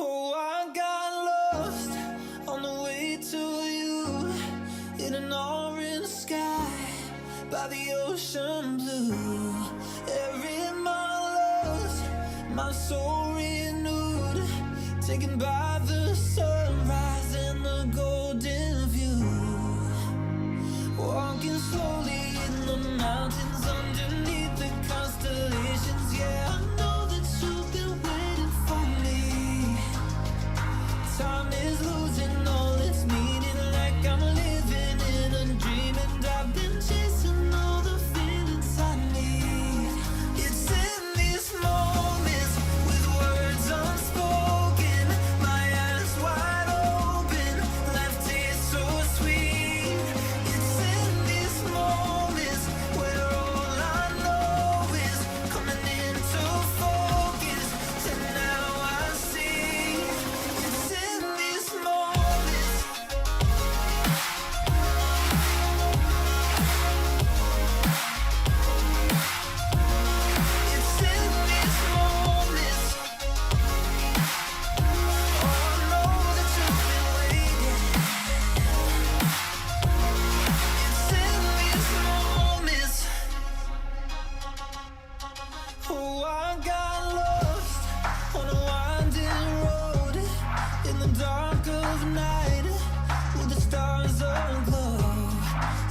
Oh, I got lost on the way to you in an orange sky by the ocean blue. Every mile lost, my soul renewed, taken by the sunrise and the golden view. Walking slowly in the mountains underneath the constellations. Yeah, I know that you've been waiting for me. Time is losing all its meaning, like I'm living in a dream, and I've been chasing all the feelings I need. It's in these moments with words unspoken, my eyes wide open, life tastes so sweet. It's in these moments where all I know is coming into focus, and now I see. It's in these moments. It's in these moments. Oh, I know that you've been waiting. It's in these moments. Oh, I got lost on a winding road in the dark of night with the stars aglow.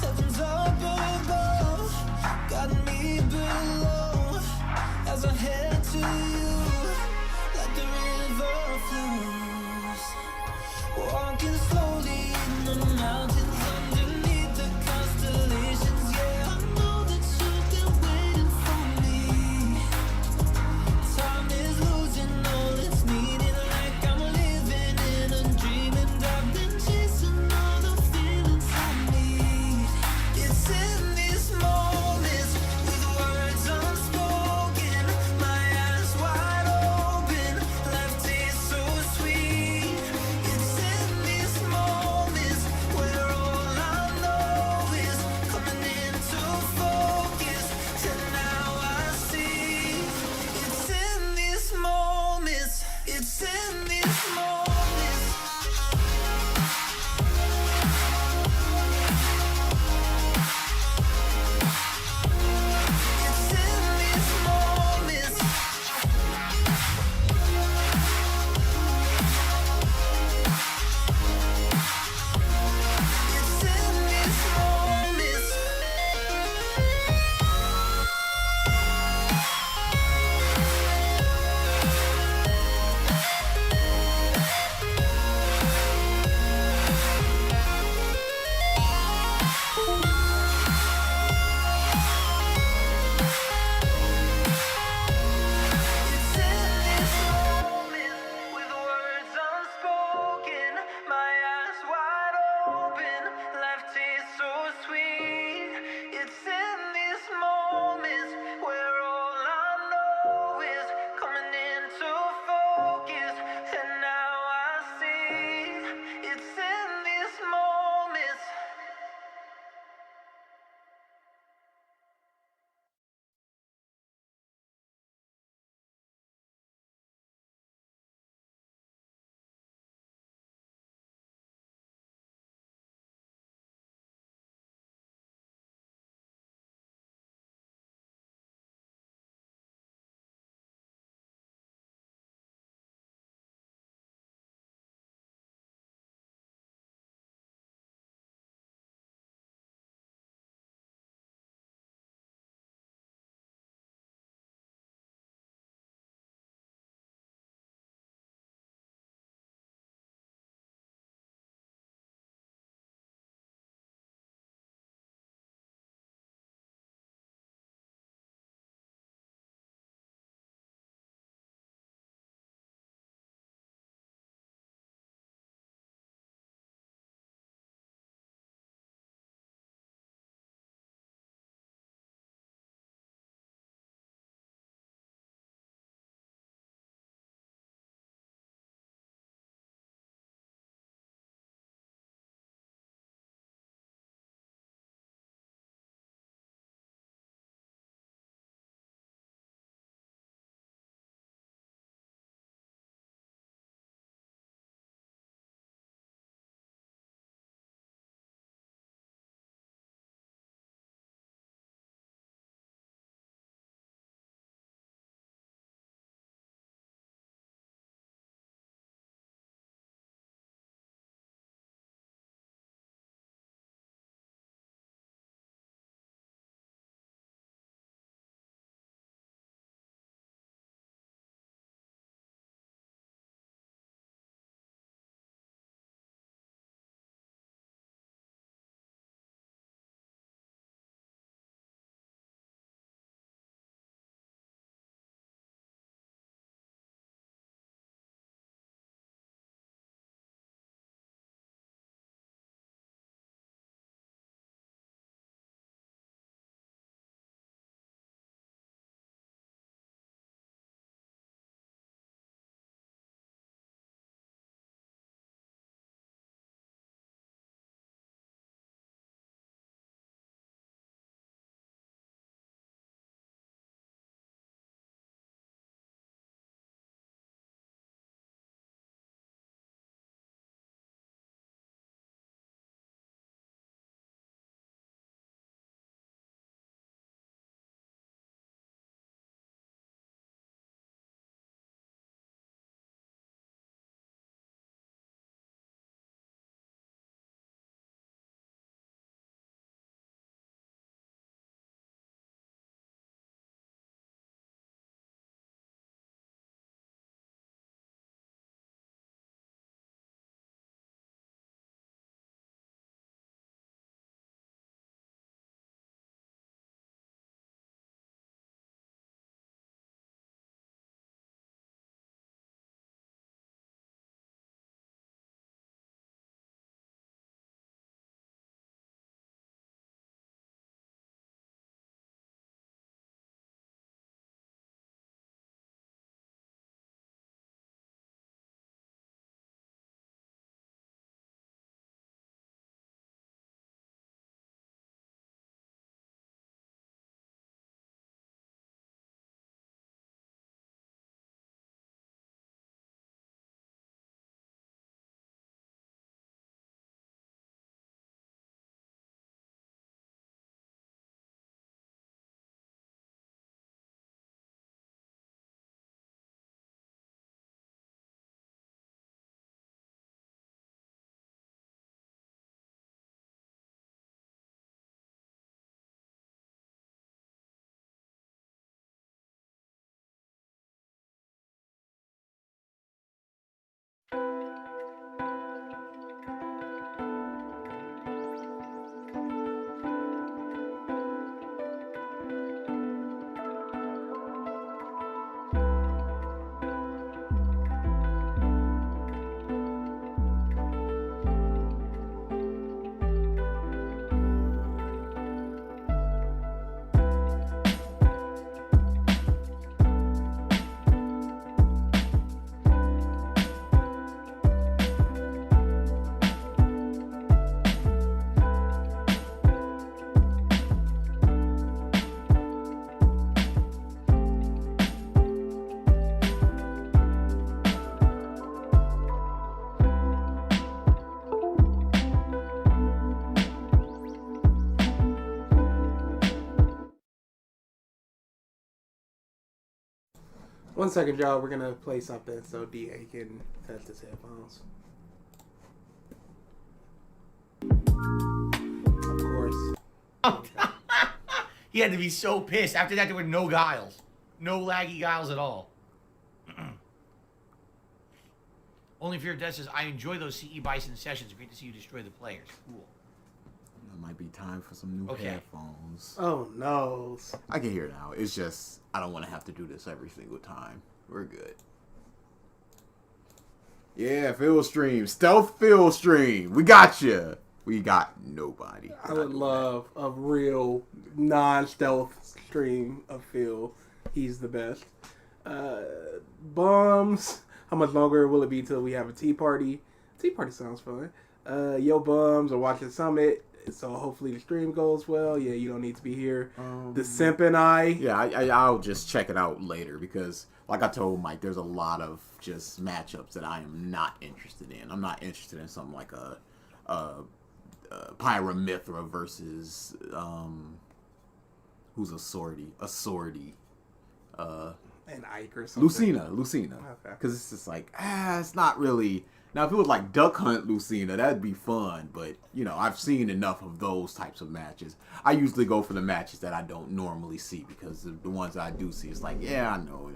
Heaven's up above, got me below as I head to you like the river flows. Walking slowly in the mountains underneath the constellations. Yeah, I know that you've been waiting for me. 1 second, y'all. We're gonna play something so DA can test his headphones. Of course. He had to be so pissed. After that, there were no guiles. No laggy guiles at all. Only Fear Death says, I enjoy those CE Bison sessions. Great to see you destroy the players. Cool. It might be time for some new headphones. Oh, no. I can hear it now. It's just, I don't want to have to do this every single time. We're good. Yeah, field stream. Stealth field stream. We got you. We got nobody. I would love a real non-stealth stream of Phil. He's the best. Bums. How much longer will it be till we have a tea party? Tea party sounds fun. Yo, bums are watching Summit, so hopefully the stream goes well. Yeah, you don't need to be here. The Simp and I. Yeah, I'll just check it out later because, like I told Mike, there's a lot of just matchups that I am not interested in. I'm not interested in something like a Pyramithra versus who's a Swordy? And Ike or something. Lucina. Okay. Because it's just like, it's not really. Now, if it was like Duck Hunt Lucina, that'd be fun. But, you know, I've seen enough of those types of matches. I usually go for the matches that I don't normally see because the ones that I do see, it's like, yeah, I know.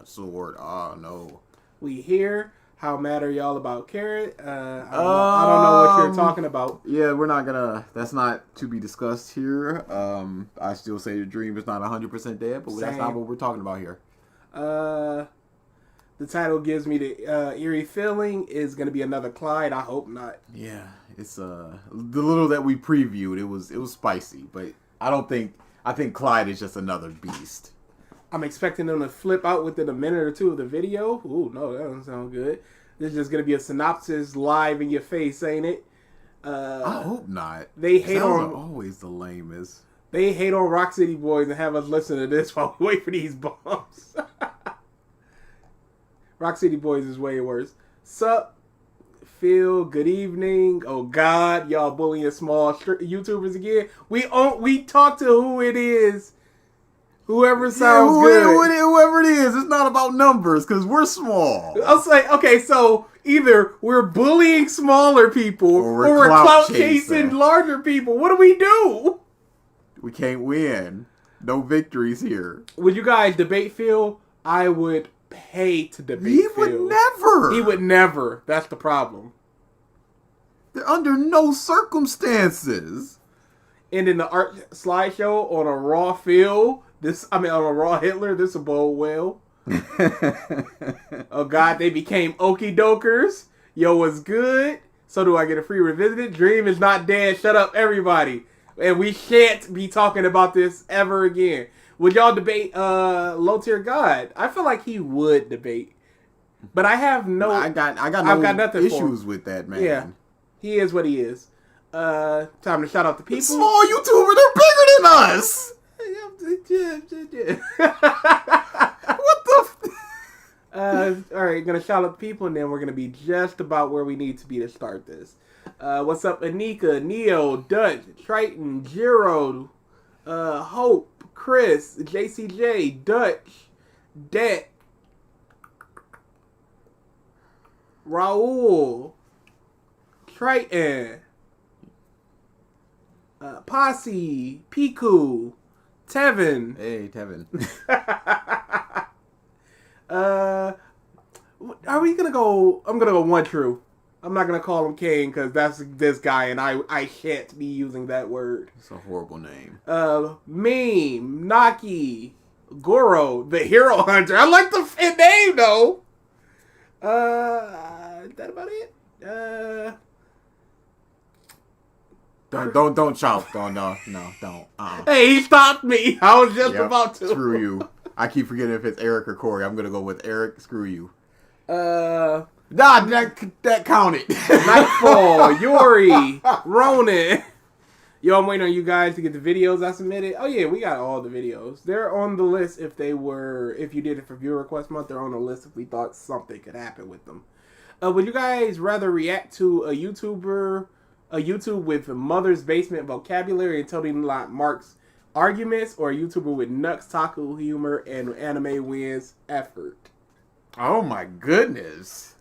Sword. Oh, no. We hear. How mad are y'all about Carrot? I don't know what you're talking about. Yeah, we're not gonna. That's not to be discussed here. I still say the dream is not 100% dead, but that's not what we're talking about here. The title gives me the eerie feeling. Is gonna be another Clyde. I hope not. Yeah, it's the little that we previewed. It was spicy, but I think Clyde is just another beast. I'm expecting them to flip out within a minute or two of the video. Ooh, no, that doesn't sound good. This is just going to be a synopsis live in your face, ain't it? I hope not. They hate on always the lamest. They hate on Rock City Boys and have us listen to this while we wait for these bombs. Rock City Boys is way worse. Sup, Phil, good evening. Oh, God, y'all bullying small YouTubers again. We talk to who it is. Whoever sounds good. Whoever it is, it's not about numbers because we're small. I'll say, okay, so either we're bullying smaller people or we're clout chasing larger people. What do we do? We can't win. No victories here. Would you guys debate Phil? I would pay to debate Phil. He would never. He would never. That's the problem. They're under no circumstances. And in the art slideshow on a raw Phil... on a raw Hitler, this will bode well. Oh, God, they became okie dokers. Yo, what's good? So do I get a free revisited? Dream is not dead. Shut up, everybody. And we shan't be talking about this ever again. Would y'all debate Low Tier God? I feel like he would debate. But I have no... I've got nothing issues with that, man. Yeah, he is what he is. Time to shout out the people. Small YouTuber, they're bigger than us. What the alright, gonna shout out people and then we're gonna be just about where we need to be to start this. What's up, Anika, Neo, Dutch, Triton, Jiro, Hope, Chris, JCJ, Dutch, Det, Raul, Triton, Posse, Piku, Tevin. Hey, Tevin. Are we gonna go? I'm gonna go one true. I'm not gonna call him Kane because that's this guy, and I shan't be using that word. It's a horrible name. Meme, Naki, Goro, the Hero Hunter. I like the name though. Is that about it? Don't shout. No, don't. Hey, he stopped me. I was just about to. Screw you. I keep forgetting if it's Eric or Corey. I'm gonna go with Eric. Screw you. Nah, that counted. Nightfall, Yuri, Ronan. Yo, I'm waiting on you guys to get the videos I submitted. Oh yeah, we got all the videos. They're on the list if you did it for viewer request month. They're on the list if we thought something could happen with them. Would you guys rather react to a YouTube with Mother's Basement vocabulary and Tony Mark's arguments or a YouTuber with nuts, taco humor, and anime wins effort? Oh my goodness.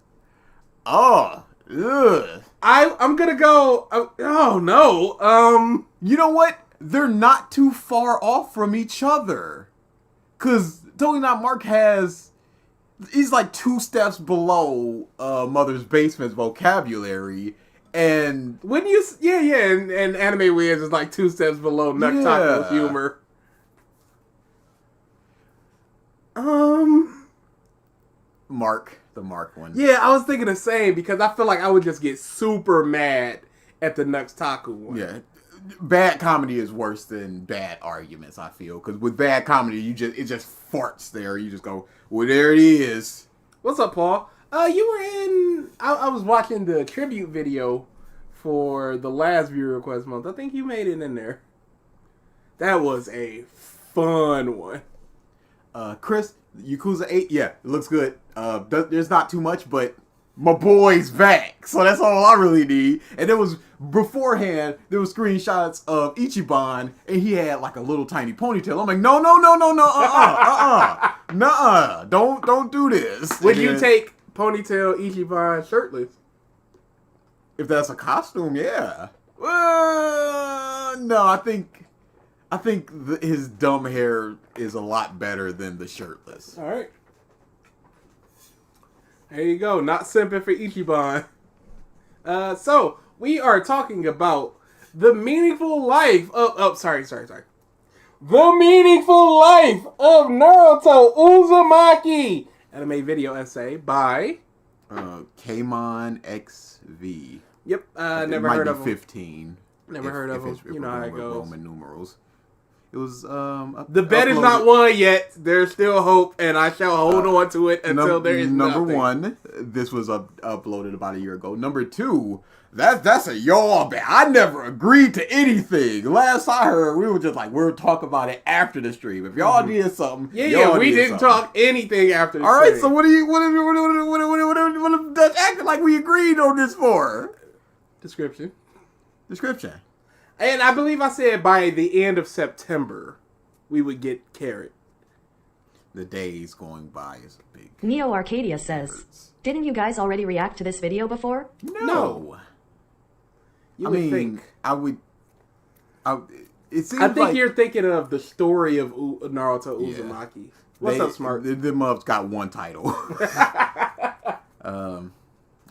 Oh, ugh. I'm gonna go. Oh no. You know what? They're not too far off from each other. Cause Totally Not Mark he's like 2 steps below Mother's Basement's vocabulary. And Wouldn't you? Yeah, and anime wins is like 2 steps below Nut Taco's humor. Mark, the Mark one. Yeah, I was thinking the same because I feel like I would just get super mad at the Nux Taku one. Yeah, bad comedy is worse than bad arguments. I feel because with bad comedy, it just farts there. You just go, well, there it is. What's up, Paul? You were in. I was watching the tribute video for the last viewer request month. I think you made it in there. That was a fun one. Chris, Yakuza 8, yeah, it looks good. There's not too much, but my boy's back. So that's all I really need. And there was, beforehand, there was screenshots of Ichiban, and he had like a little tiny ponytail. I'm like, no, nuh-uh. Don't do this. Would you take ponytail Ichiban shirtless? If that's a costume, yeah. No, I think his dumb hair is a lot better than the shirtless. All right. There you go. Not simping for Ichiban. So, we are talking about the meaningful life of... sorry. The meaningful life of Naruto Uzumaki. Anime video essay by... KamonXV. Yep. Never heard of him. 15. Never heard of him. You know how it goes. Roman numerals. It was the bet is not won yet. There's still hope, and I shall hold on to it until there is number nothing. 1. This was uploaded about a year ago. Number 2. That's a y'all bet. I never agreed to anything. Last I heard, we were just like we'll talk about it after the stream. If y'all did something, we didn't talk anything after the stream. All right, so what acting like we agreed on this for? Description. And I believe I said by the end of September, we would get Carrot. The days going by is a big... Neo Arcadia says, didn't you guys already react to this video before? No. You would think. It seems I think like, you're thinking of the story of Naruto Uzumaki. What's up, Smart? The mubs got one title. I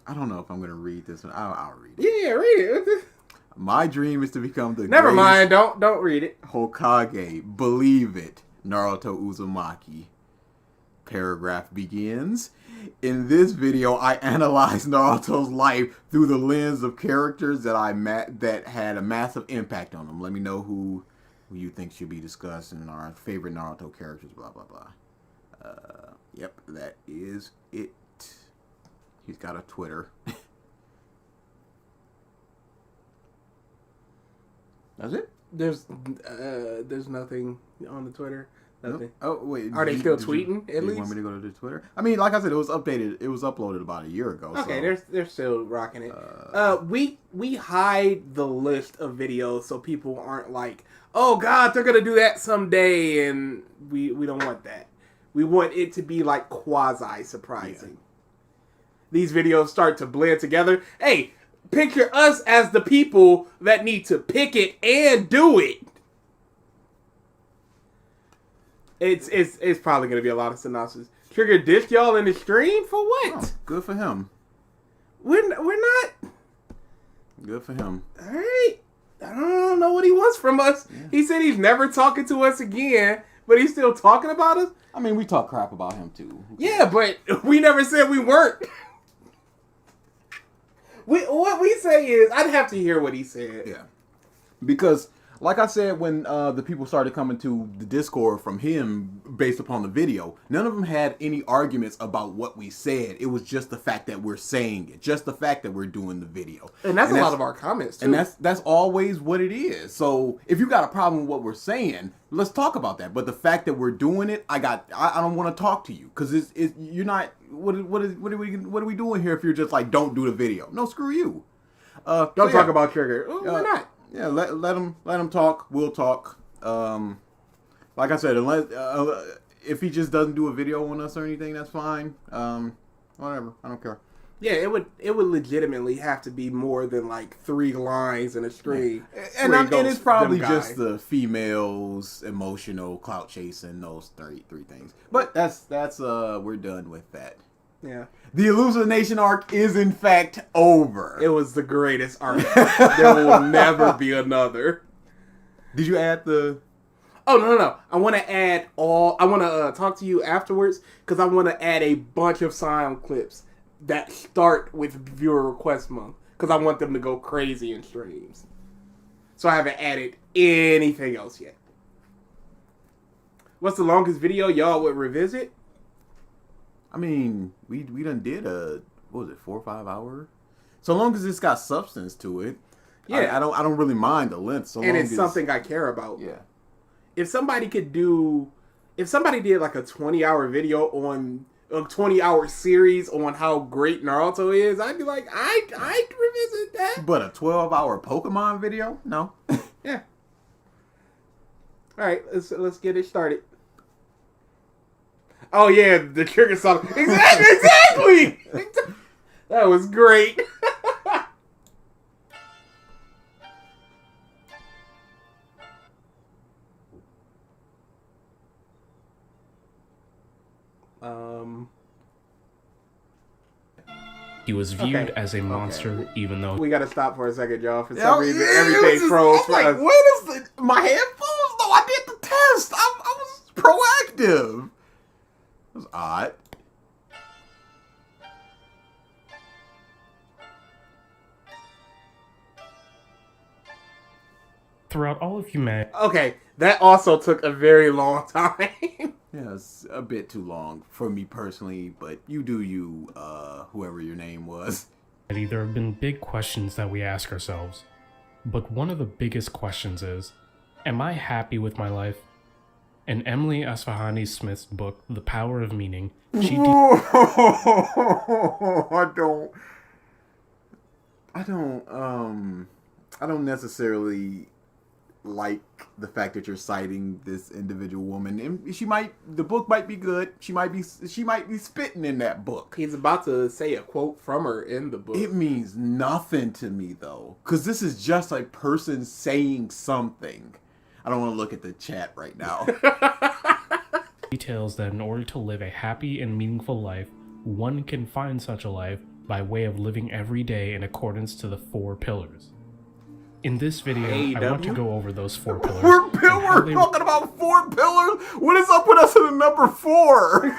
don't know if I'm going to read this one. I'll read it. Yeah, read it. My dream is to become the Never mind, don't read it. Hokage. Believe it. Naruto Uzumaki. Paragraph begins. In this video, I analyze Naruto's life through the lens of characters that had a massive impact on him. Let me know who you think should be discussed and our favorite Naruto characters, blah, blah, blah. Yep, that is it. He's got a Twitter. That's it? There's nothing on the Twitter. Nothing. Nope. Oh wait, are they still tweeting? At least you want me to go to the Twitter? I mean, like I said, it was updated. It was uploaded about a year ago. Okay, so. they're still rocking it. We hide the list of videos so people aren't like, oh God, they're gonna do that someday, and we don't want that. We want it to be like quasi surprising. Yeah. These videos start to blend together. Hey, picture us as the people that need to pick it and do it. It's probably going to be a lot of synopsis. Trigger dissed y'all in the stream for what? Oh, good for him. We're not. Good for him. All right. I don't know what he wants from us. Yeah. He said he's never talking to us again, but he's still talking about us. I mean, we talk crap about him too. Yeah, but we never said we weren't. What we say is, I'd have to hear what he said. Yeah. Because, like I said, when the people started coming to the Discord from him based upon the video, none of them had any arguments about what we said. It was just the fact that we're saying it. Just the fact that we're doing the video. And that's a lot of our comments, too. And that's always what it is. So, if you got a problem with what we're saying, let's talk about that. But the fact that we're doing it, I don't want to talk to you. Because you're not... What are we doing here if you're just like, don't do the video? No, screw you. Don't talk about Trigger. Why not? Yeah, let them talk. We'll talk. Like I said, unless if he just doesn't do a video on us or anything, that's fine. Whatever, I don't care. Yeah, it would legitimately have to be more than like 3 lines in a stream. And it's probably just the females emotional clout chasing, those three things. But that's we're done with that. Yeah. The Hallucination arc is in fact over. It was the greatest arc. There will never be another. Did you add the... Oh, no. I want to add I want to talk to you afterwards because I want to add a bunch of sound clips that start with viewer request month because I want them to go crazy in streams. So I haven't added anything else yet. What's the longest video y'all would revisit? I mean, we done did what was it, 4 or 5 hour? So long as it's got substance to it. Yeah. I don't really mind the length. So and long it's as something I care about. Yeah. If somebody did like a 20-hour video on a 20-hour series on how great Naruto is, I'd be like, I'd revisit that. But a 12-hour Pokemon video? No. Yeah. All right, let's get it started. Oh yeah, the trigger song. Exactly. That was great. He was viewed as a monster, even though We gotta stop for a second, y'all. For some reason, everything froze for us. What is my headphones? No, I did the test. I was proactive. It was odd. throughout all of humanity, Okay, that also took a very long time. Yeah, it's a bit too long for me personally, but you do you, whoever your name was. there have been big questions that we ask ourselves. But one of the biggest questions is, am I happy with my life? In Emily Asfahani Smith's book, The Power of Meaning, she I don't necessarily like the fact that you're citing this individual woman, and the book might be good. She might be spitting in that book. He's about to say a quote from her in the book. It means nothing to me though, because this is just a person saying something. I don't want to look at the chat right now. details that in order to live a happy and meaningful life, one can find such a life by way of living every day in accordance to the 4 pillars. In this video, I want to go over those 4 pillars. 4 pillars? We're talking about 4 pillars? What is up with us in the number 4?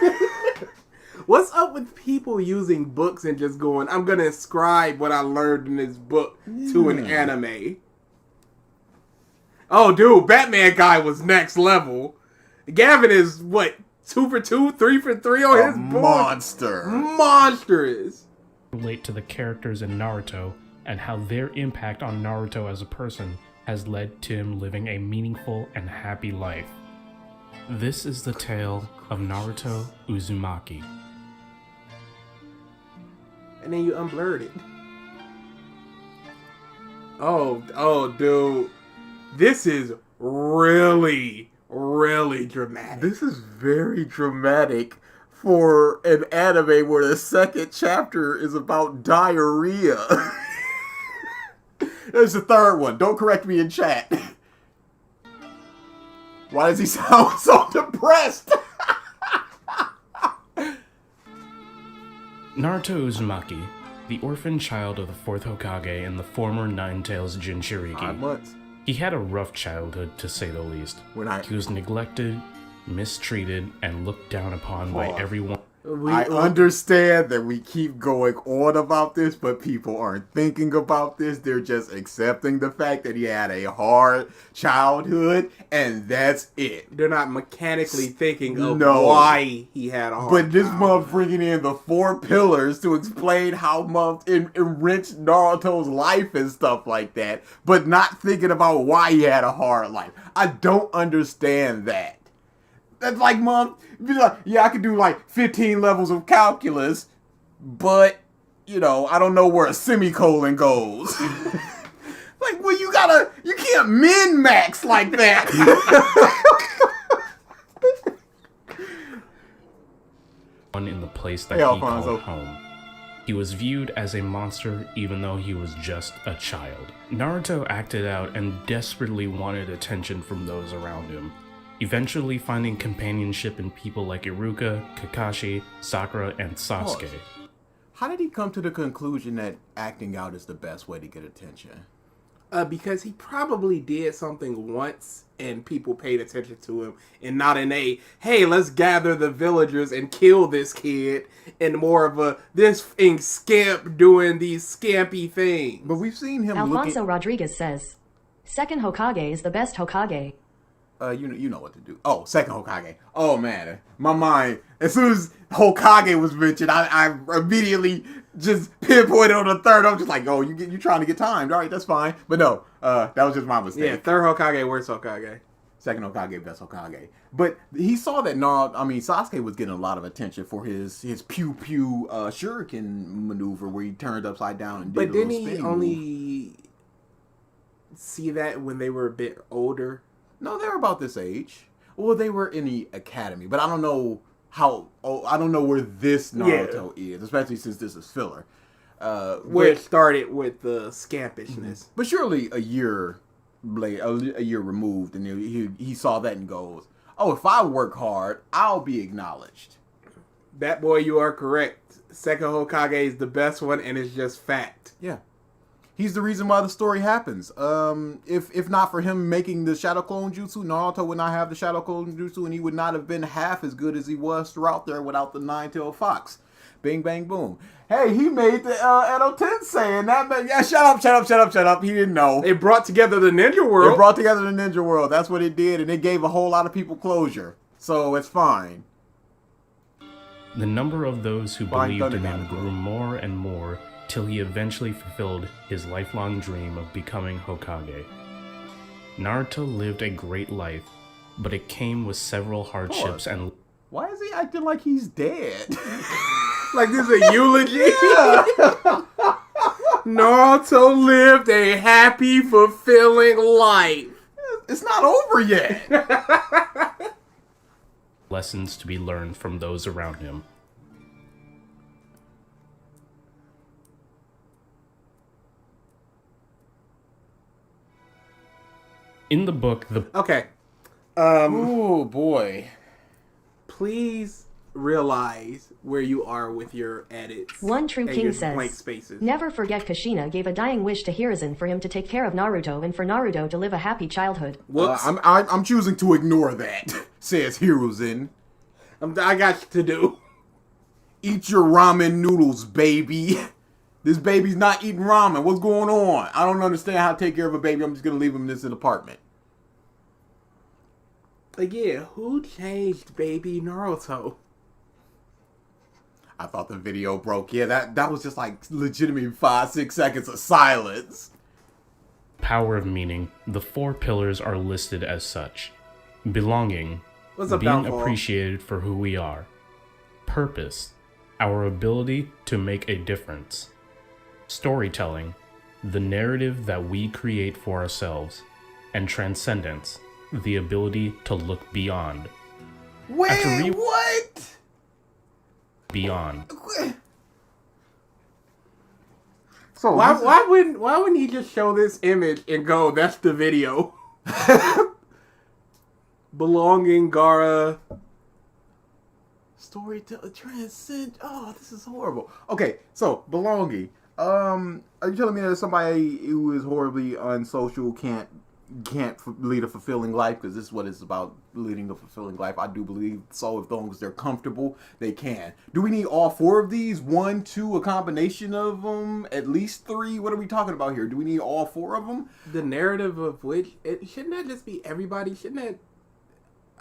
What's up with people using books and just going, I'm going to ascribe what I learned in this book to an anime? Oh, dude, Batman guy was next level. Gavin is, 2 for 2, 3 for 3 on his book? Monster. Monstrous. Relate to the characters in Naruto and how their impact on Naruto as a person has led to him living a meaningful and happy life. This is the tale of Naruto Uzumaki. And then you unblurred it. Oh, dude. This is really, really dramatic. This is very dramatic for an anime where the second chapter is about diarrhea. There's the third one. Don't correct me in chat. Why does he sound so depressed? Naruto Uzumaki, the orphan child of the 4th Hokage and the former Nine-Tails 5 Jinchuriki. months. He had a rough childhood, to say the least. He was neglected, mistreated, and looked down upon by everyone. I understand that we keep going on about this, but people aren't thinking about this. They're just accepting the fact that he had a hard childhood, and that's it. They're not mechanically thinking of why he had a hard But this time. month bringing in the 4 pillars to explain how month enriched Naruto's life and stuff like that, but not thinking about why he had a hard life. I don't understand that. That's like, Mom, be like, yeah, I could do like 15 levels of calculus, but, I don't know where a semicolon goes. Like, well, you can't min-max like that. One in the place that Hey, he Alfonso. called home. He was viewed as a monster even though he was just a child. Naruto acted out and desperately wanted attention from those around him, eventually finding companionship in people like Iruka, Kakashi, Sakura, and Sasuke. How did he come to the conclusion that acting out is the best way to get attention? Because he probably did something once and people paid attention to him, and not in a, hey, let's gather the villagers and kill this kid, and more of a, this scamp doing these scampy things. But we've seen him Alfonso looking... Rodriguez says, second Hokage is the best Hokage. You know what to do. Oh, second Hokage. Oh, man. My mind, as soon as Hokage was mentioned, I immediately just pinpointed on the third. I'm just like, oh, you trying to get timed. All right, that's fine. But no, that was just my mistake. Yeah, third Hokage, worst Hokage. Second Hokage, best Hokage. But he saw that Sasuke was getting a lot of attention for his pew-pew shuriken maneuver where he turned upside down and did But a didn't little he spinning only move. see that when they were a bit older? No, they're about this age. Well, they were in the academy, but I don't know I don't know where this Naruto is, especially since this is filler. Where it started with the scampishness. But surely a year removed, and he saw that and goes, "Oh, if I work hard, I'll be acknowledged." That boy, you are correct. Second Hokage is the best one, and it's just fact. Yeah. He's the reason why the story happens. If not for him making the Shadow Clone Jutsu, Naruto would not have the Shadow Clone Jutsu, and he would not have been half as good as he was throughout there without the Nine-Tailed Fox. Bing, bang, boom. Hey, he made the Edo Tensei, and that man, yeah, shut up. He didn't know. It brought together the ninja world. It brought together the ninja world. That's what it did, and it gave a whole lot of people closure. So it's fine. The number of those who Fine, believed in Thunder him Goku. grew more and more till he eventually fulfilled his lifelong dream of becoming Hokage. Naruto lived a great life, but it came with several hardships and Why is he acting like he's dead? Like this is a eulogy. Naruto lived a happy, fulfilling life. It's not over yet. lessons to be learned from those around him. In the book, Okay. Oh boy. Please realize where you are with your edits. One True and King your says, blank spaces. never forget Kushina gave a dying wish to Hiruzen for him to take care of Naruto and for Naruto to live a happy childhood. Whoops. I'm choosing to ignore that. Says Hiruzen. I got to do. Eat your ramen noodles, baby. This baby's not eating ramen. What's going on? I don't understand how to take care of a baby. I'm just gonna leave him in this apartment. Again, who changed baby Naruto? I thought the video broke. Yeah, that was just like legitimately 5-6 seconds of silence. Power of Meaning, the 4 pillars are listed as such. Belonging, What's up, being Downfall? appreciated for who we are. Purpose, our ability to make a difference. Storytelling, the narrative that we create for ourselves. And transcendence, the ability to look beyond. Wait, what? Beyond. So Why wouldn't he just show this image and go, that's the video? Belonging, Gara. Storytelling, transcend. Oh, this is horrible. Okay, so belonging. Are you telling me that somebody who is horribly unsocial can't lead a fulfilling life? Because this is what it's about, leading a fulfilling life. I do believe so. As long as they're comfortable, they can. Do we need all 4 of these? 1, 2, a combination of them? At least 3? What are we talking about here? Do we need all 4 of them? The narrative of which, shouldn't that just be everybody? Shouldn't that,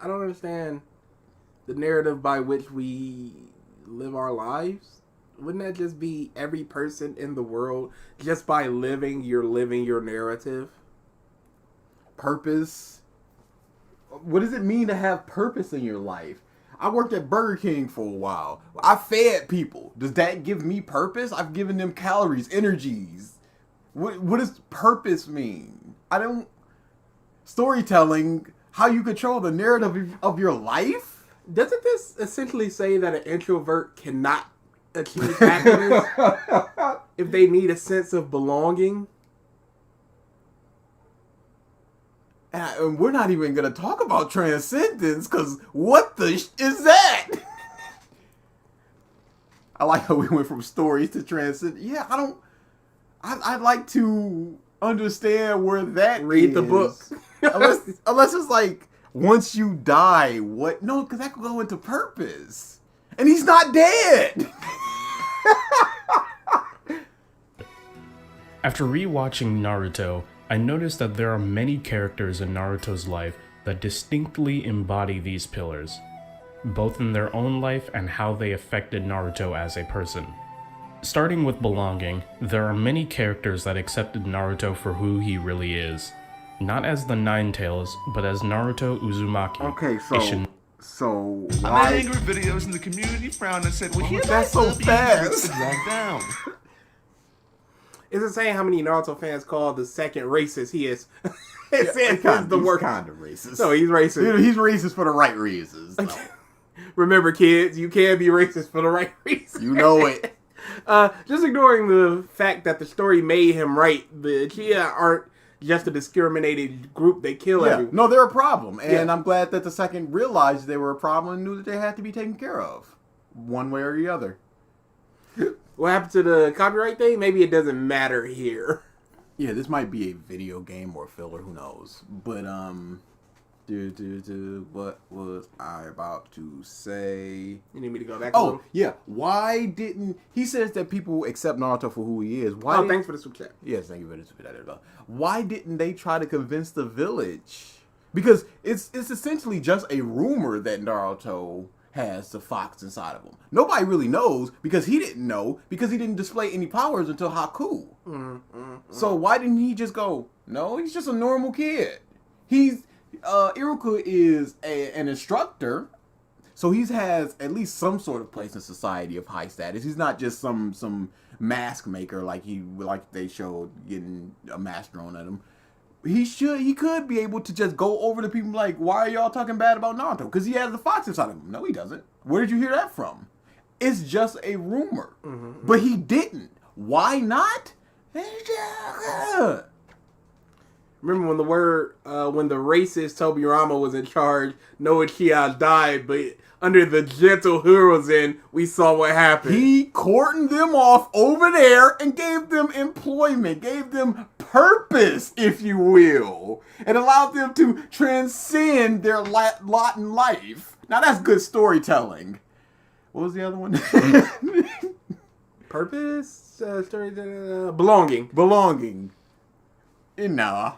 I don't understand the narrative by which we live our lives. Wouldn't that just be every person in the world just by living your narrative? Purpose. What does it mean to have purpose in your life? I worked at Burger King for a while. I fed people. Does that give me purpose? I've given them calories, energies. What does purpose mean? I don't... Storytelling, how you control the narrative of your life? Doesn't this essentially say that an introvert cannot achieve happiness if they need a sense of belonging? And we're not even going to talk about Transcendence, because what the is that? I like how we went from stories to Transcendence. Yeah, I'd like to understand where that Read is. the book. unless it's like, once you die, what? No, because that could go into purpose. And he's not dead. After rewatching Naruto, I noticed that there are many characters in Naruto's life that distinctly embody these pillars, both in their own life and how they affected Naruto as a person. Starting with belonging, there are many characters that accepted Naruto for who he really is. Not as the Nine Tails, but as Naruto Uzumaki. Okay, a shin- so I why? made angry videos and the community frowned and said, well, here's that's so fast. to drag down. It's insane how many Naruto fans call the second racist he is. He's the worst. Kind of racist. No, he's racist. He's racist for the right reasons. though. Remember, kids, you can be racist for the right reason. You know it. Just ignoring the fact that the story made him right, the Uchiha aren't just a discriminated group. They kill Yeah, everyone. no, they're a problem, and Yeah. I'm glad that the second realized they were a problem and knew that they had to be taken care of, one way or the other. What happened to the copyright thing? Maybe it doesn't matter here. Yeah, this might be a video game or filler, who knows? But what was I about to say? You need me to go back? a Oh, little? yeah. Why didn't he says that people accept Naruto for who he is? Why? Oh, thanks for the super chat. Yes, thank you for the Why didn't they try to convince the village? Because it's essentially just a rumor that Naruto has the fox inside of him. Nobody really knows because he didn't know because he didn't display any powers until Haku. So why didn't he just go, no, he's just a normal kid. Iruka is an instructor, so he has at least some sort of place in society of high status. He's not just some mask maker like they showed getting a mask thrown at him. He could be able to just go over to people like, why are y'all talking bad about Naruto? Because he has the fox inside of him. No, he doesn't. Where did you hear that from? It's just a rumor. But he didn't. Why not? Remember when the racist Tobirama was in charge, no Uchiha died, but under the gentle Hiruzen, we saw what happened. He cordoned them off over there and gave them employment, gave them purpose, if you will, and allowed them to transcend their lot in life. Now that's good storytelling. What was the other one? Purpose? Belonging. Belonging. No,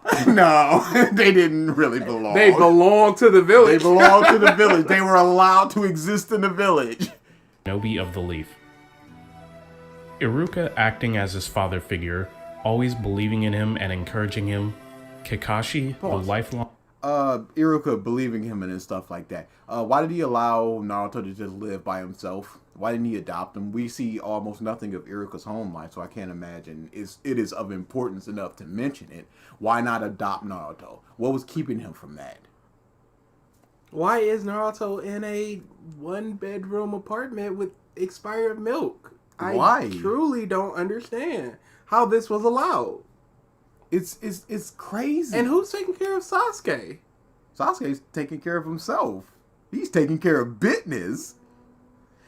they didn't really belong. They belong to the village. They belonged to the village. They were allowed to exist in the village. Shinobi of the Leaf. Iruka acting as his father figure, always believing in him and encouraging him. Kakashi, the lifelong... Iruka believing him and stuff like that. Why did he allow Naruto to just live by himself? Why didn't he adopt him? We see almost nothing of Iruka's home life, so I can't imagine it is of importance enough to mention it. Why not adopt Naruto? What was keeping him from that? Why is Naruto in a one-bedroom apartment with expired milk? Why? I truly don't understand how this was allowed. It's crazy. And who's taking care of Sasuke? Sasuke's taking care of himself. He's taking care of business.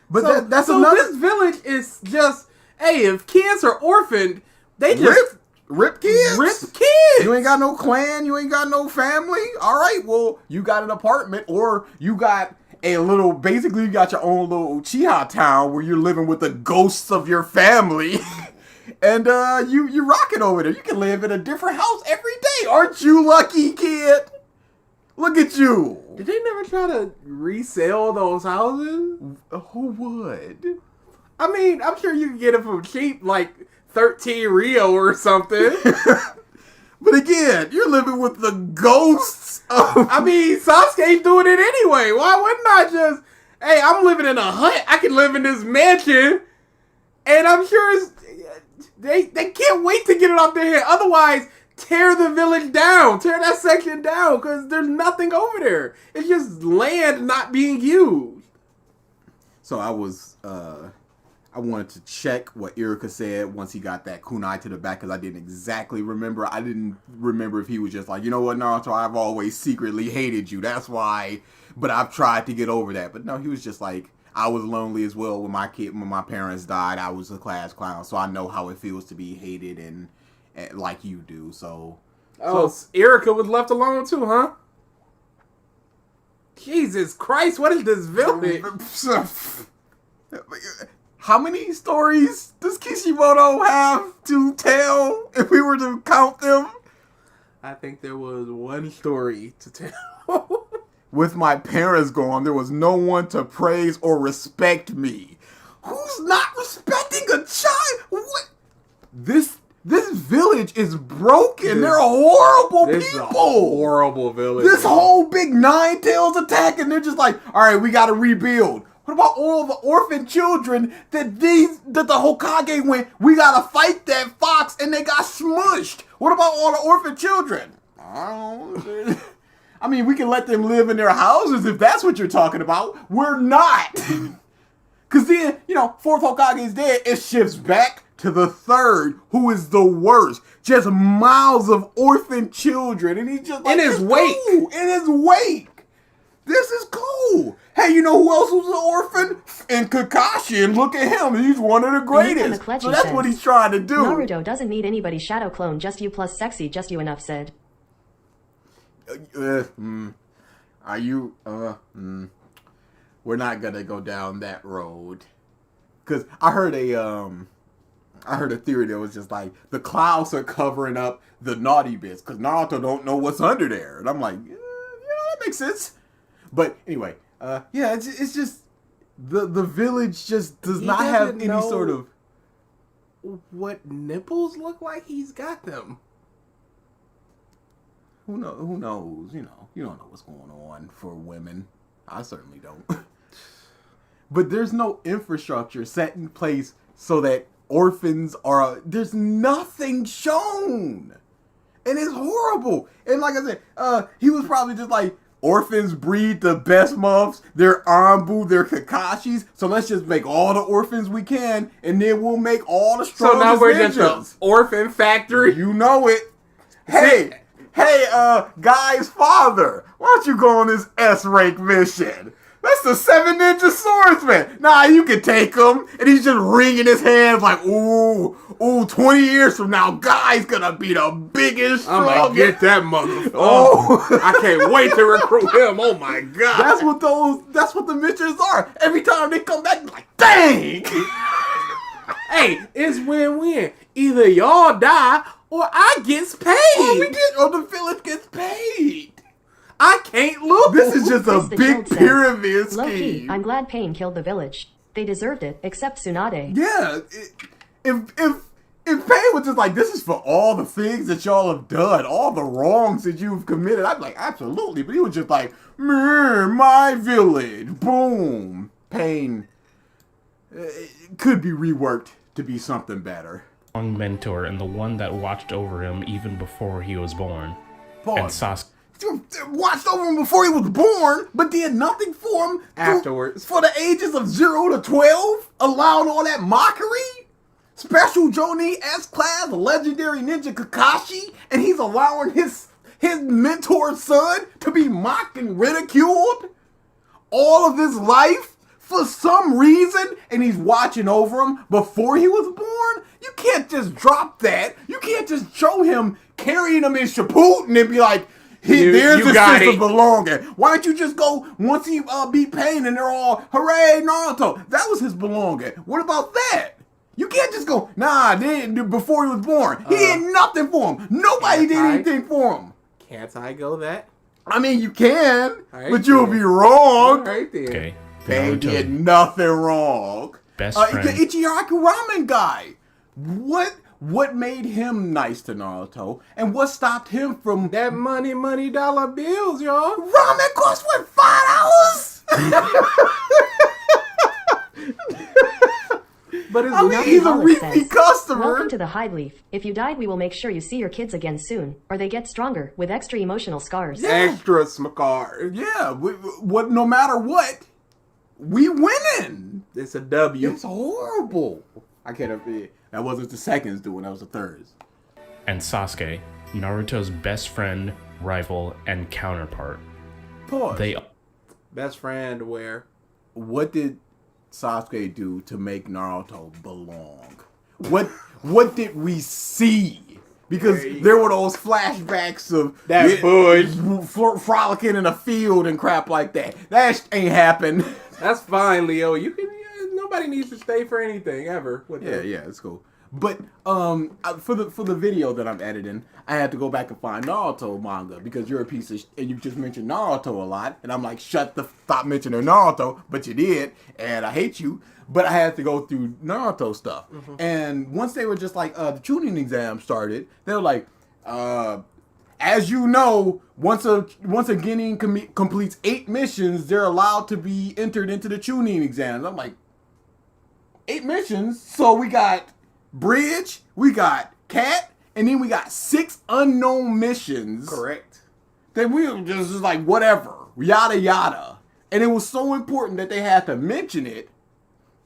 But that's so another... this village is just, hey, if kids are orphaned, they just Rip kids. rip kids. You ain't got no clan. You ain't got no family. All right, well, you got an apartment or you got a little, basically you got your own little Uchiha town where you're living with the ghosts of your family. And you rocking over there. You can live in a different house every day. Aren't you lucky, kid? Look at you. Did they never try to resell those houses? Who would? I mean, I'm sure you can get it for cheap, like 13 Rio or something. But again, you're living with the ghosts of... I mean, Sasuke's doing it anyway. Why wouldn't I just, hey, I'm living in a hut. I can live in this mansion. And I'm sure They can't wait to get it off their head. Otherwise, tear the village down. Tear that section down because there's nothing over there. It's just land not being used. So I wanted to check what Iruka said once he got that kunai to the back because I didn't exactly remember. I didn't remember if he was just like, you know what, Naruto, I've always secretly hated you. That's why. But I've tried to get over that. But no, he was just like, I was lonely as well when my parents died. I was a class clown, so I know how it feels to be hated and like you do. So Iruka was left alone too, huh? Jesus Christ, what is this village? How many stories does Kishimoto have to tell if we were to count them? I think there was one story to tell. With my parents gone, there was no one to praise or respect me. Who's not respecting a child? What? This village is broken. They're horrible This is a people. horrible village. This whole big Nine Tails attack, and they're just like, all right, we got to rebuild. What about all the orphan children that the Hokage went, we got to fight that fox, and they got smushed? What about all the orphan children? I don't know. I mean, we can let them live in their houses if that's what you're talking about. We're not. Because then, fourth Hokage is dead. It shifts back to the third, who is the worst. Just miles of orphan children. And he's just like, in his wake. Cool. In his wake. This is cool. Hey, you know who else was an orphan? And Kakashi. And look at him. He's one of the greatest. So that's what he's trying to do. Naruto doesn't need anybody's shadow clone. Just you plus sexy. Just you enough said. Are you, we're not gonna go down that road. Cause I heard a theory that was just like, the clouds are covering up the naughty bits, cause Naruto don't know what's under there. And I'm like, that makes sense. But anyway, it's just, the village just does not have any sort of. What nipples look like? He's got them. Who knows? You don't know what's going on for women. I certainly don't. But there's no infrastructure set in place so that orphans are... There's nothing shown. And it's horrible. And like I said, he was probably just like, orphans breed the best muffs. They're Anbu, they're Kakashis. So let's just make all the orphans we can, and then we'll make all the strongest So now we're ninjas. just an orphan factory? You know it. Hey, guy's father, why don't you go on this S-rank mission? That's the 7 Ninja Swordsman. Nah, you can take him. And he's just wringing his hands like, ooh, 20 years from now, guy's gonna be the biggest, I'm strongest. gonna get that motherfucker. Oh. I can't wait to recruit him. Oh my god. That's what the missions are. Every time they come back, like, dang. Hey, it's win-win. Either y'all die or I gets paid. Or the village gets paid. I can't lose. This is just a Chris the big Shield said, pyramid Low-key, scheme. I'm glad Pain killed the village. They deserved it, except Tsunade. Yeah. If Pain was just like, this is for all the things that y'all have done, all the wrongs that you've committed, I'd be like, absolutely. But he was just like, my village. Boom. Pain could be reworked to be something better. Mentor and the one that watched over him even before he was born. And Sasuke. Watched over him before he was born, but did nothing for him Afterwards. for the ages of 0 to 12, allowed all that mockery. Special Jonin S-Class, legendary ninja Kakashi, and he's allowing his mentor's son to be mocked and ridiculed all of his life for some reason, and he's watching over him before he was born. You can't just drop that. You can't just show him carrying him in Shippuden and be like, there's the sense of belonging. Why don't you just go once he beat Pain and they're all, hooray, Naruto. That was his belonging. What about that? You can't just go, before he was born. He did nothing for him. Nobody did anything for him. Can't I go that? I mean, you can, Right but you'll then. be wrong. Right there. Okay. Pain Naruto, did nothing wrong. best The friend. Ichiraki Ramen guy. What made him nice to Naruto? And what stopped him from... That money, dollar bills, y'all. Ramen cost, what, $5? But it's I mean, Nazi he's a Hollis repeat says, customer. Welcome to the Hive Leaf. If you died, we will make sure you see your kids again soon, or they get stronger with extra emotional scars. extra smakar. Yeah, what? No matter what, we winning. It's a W. It's horrible. I can't. That wasn't the seconds doing. That was the thirds. And Sasuke, Naruto's best friend, rival, and counterpart. Pause. They Best friend where? What did Sasuke do to make Naruto belong? What did we see? Because there were those flashbacks of That bush. frolicking in a field and crap like that. That ain't happened. That's fine, Leo. You can. Nobody needs to stay for anything ever. Yeah, it's cool. But for the video that I'm editing, I had to go back and find Naruto manga because you're a piece of and you just mentioned Naruto a lot, and I'm like, stop mentioning Naruto, but you did, and I hate you. But I had to go through Naruto stuff, and once they were just like the tuning exam started, they were like, as you know, once a Genin completes 8 missions, they're allowed to be entered into the tuning exams. I'm like, 8 missions, so we got Bridge, we got Cat, and then we got 6 unknown missions. Correct. Then we were just like, whatever, yada yada. And it was so important that they had to mention it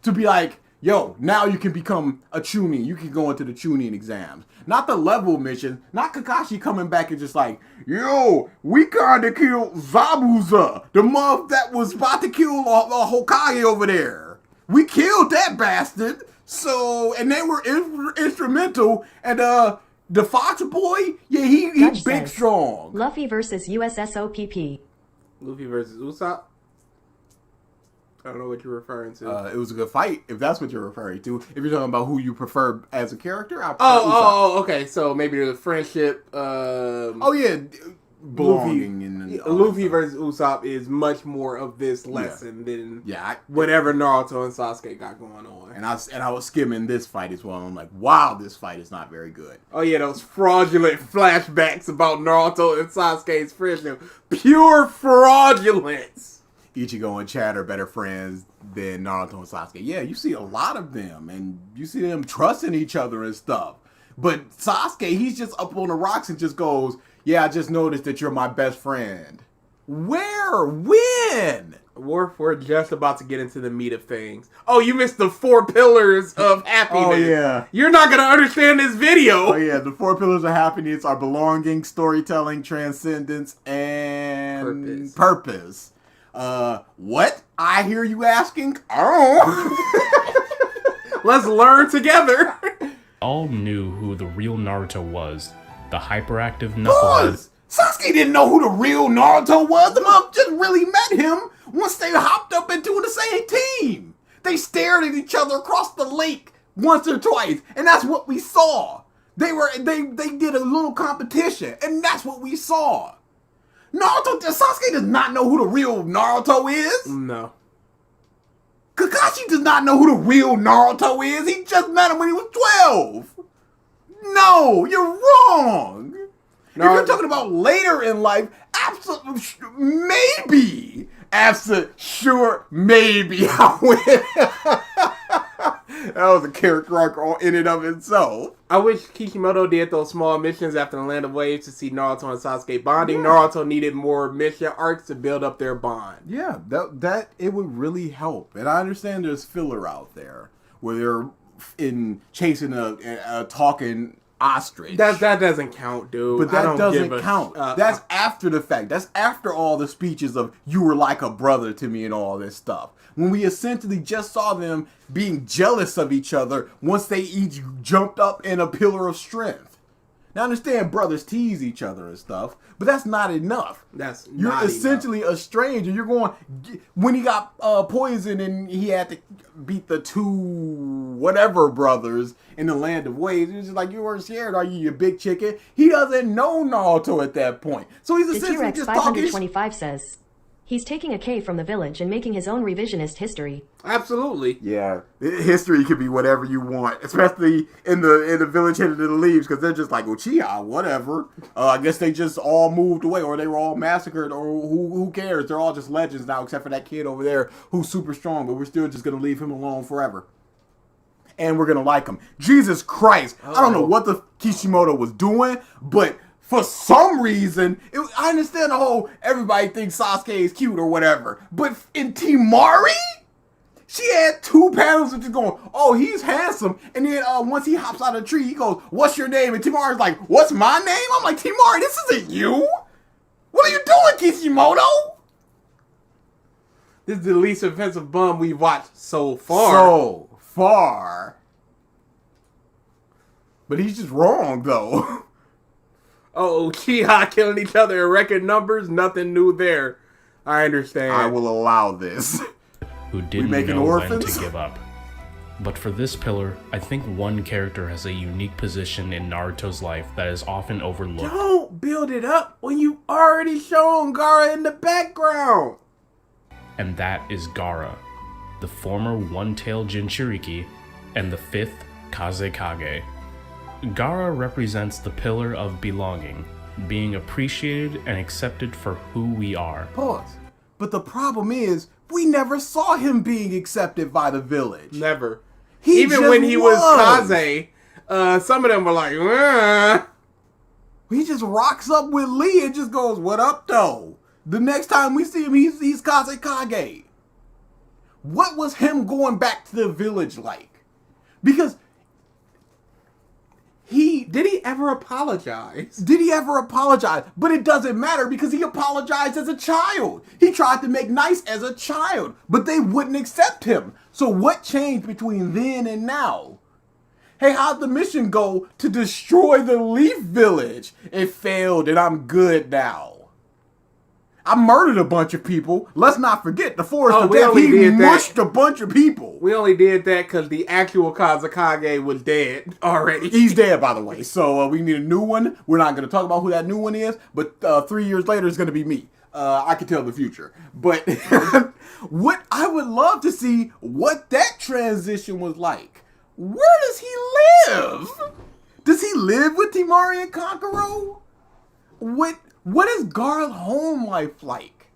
to be like, yo, now you can become a Chunin. You can go into the Chunin exams. Not the level mission, not Kakashi coming back and just like, yo, we kinda killed Zabuza, the month that was about to kill Hokage over there. We killed that bastard. So, and they were instrumental, and the Fox boy, yeah, he Dutch big says, strong. Luffy versus USSOPP. Luffy versus Usopp. I don't know what you're referring to. It was a good fight, if that's what you're referring to. If you're talking about who you prefer as a character, I prefer Usopp. Okay. So maybe the friendship. Oh yeah, belonging and Luffy versus Usopp is much more of this lesson than whatever Naruto and Sasuke got going on. And I was skimming this fight as well. I'm like, wow, this fight is not very good. Oh yeah, those fraudulent flashbacks about Naruto and Sasuke's friendship, pure fraudulence. Ichigo and Chad are better friends than Naruto and Sasuke. Yeah, you see a lot of them, and you see them trusting each other and stuff. But Sasuke, he's just up on the rocks and just goes, yeah, I just noticed that you're my best friend. Where? When? We're just about to get into the meat of things. Oh, you missed the 4 pillars of happiness. Oh, yeah. You're not going to understand this video. Oh, yeah. The 4 pillars of happiness are belonging, storytelling, transcendence, and purpose. What? I hear you asking? Oh. Let's learn together. all knew who the real Naruto was. The hyperactive knucklehead. Pause! Sasuke didn't know who the real Naruto was. The mom just really met him once they hopped up into the same team. They stared at each other across the lake once or twice, and that's what we saw. They did a little competition, and that's what we saw. Sasuke does not know who the real Naruto is. No. Kakashi does not know who the real Naruto is. He just met him when he was 12. No, you're wrong. If you're talking about later in life, absolutely, maybe. Sure, maybe I win. That was a character arc in and of itself. I wish Kishimoto did those small missions after the Land of Waves to see Naruto and Sasuke bonding. Yeah. Naruto needed more mission arcs to build up their bond. Yeah, that it would really help. And I understand there's filler out there where they're chasing a talking ostrich. That doesn't count, dude. But that doesn't count. That's after the fact. That's after all the speeches of you were like a brother to me and all this stuff. When we essentially just saw them being jealous of each other once they each jumped up in a pillar of strength. Now I understand brothers tease each other and stuff, but that's not enough. You're essentially a stranger. You're going, when he got poisoned and he had to beat the 2 whatever brothers in the Land of Waves. It's just like, you weren't scared, are you, you big chicken? He doesn't know Naruto at that point. So he's essentially just talking. 525 says, he's taking a K from the village and making his own revisionist history. Absolutely. Yeah, history can be whatever you want, especially in the village hidden in the leaves, because they're just like, Uchiha, whatever. I guess they just all moved away, or they were all massacred, or who cares? They're all just legends now, except for that kid over there who's super strong, but we're still just going to leave him alone forever. and we're gonna like him. Jesus Christ. I don't know what the Kishimoto was doing, but for some reason, I understand the whole everybody thinks Sasuke is cute or whatever, but in Temari, she had 2 panels of just going, oh, he's handsome, and then once he hops out of the tree, he goes, what's your name? And Temari's like, what's my name? I'm like, Temari, this isn't you. What are you doing, Kishimoto? This is the least offensive bum we've watched so far. So far. But he's just wrong, though. Oh, Uchiha killing each other in record numbers? Nothing new there. I understand. I will allow this. Who didn't making know when orphans? to give up. But for this pillar, I think one character has a unique position in Naruto's life that is often overlooked. Don't build it up when you already shown Gaara in the background. And that is Gaara, the former one-tailed Jinchuriki and the 5th Kazekage. Gaara represents the pillar of belonging, being appreciated and accepted for who we are. Pause. But the problem is, we never saw him being accepted by the village. Never. He Even just when he was Kaze, some of them were like, He just rocks up with Lee and just goes, what up, though? The next time we see him, he's Kazekage. What was him going back to the village like? Because Did he ever apologize? Did he ever apologize? But it doesn't matter because he apologized as a child. He tried to make nice as a child, but they wouldn't accept him. So what changed between then and now? Hey, how'd the mission go to destroy the Leaf Village? It failed and I'm good now. I murdered a bunch of people. Let's not forget the Forest of Death. He mushed a bunch of people. We only did that because the actual Kazekage was dead already. He's dead, by the way. So we need a new one. We're not going to talk about who that new one is, but 3 years later, it's going to be me. I can tell the future. But what I would love to see what that transition was like. Where does he live? Does he live with Temari and Kankuro? What is Gaara's home life like?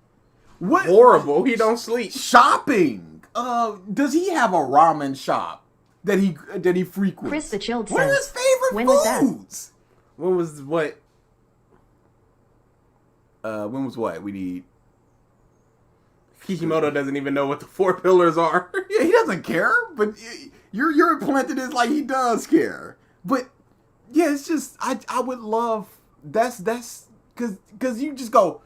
What Horrible. He don't sleep. shopping? Does he have a ramen shop that he frequents? Chris the Chilled What are says, his favorite when was that? foods? When was what? When was what? We need. Kishimoto doesn't even know what the 4 pillars are. Yeah, he doesn't care, but you're implanted as like he does care. But yeah, it's just I would love that's because you just go,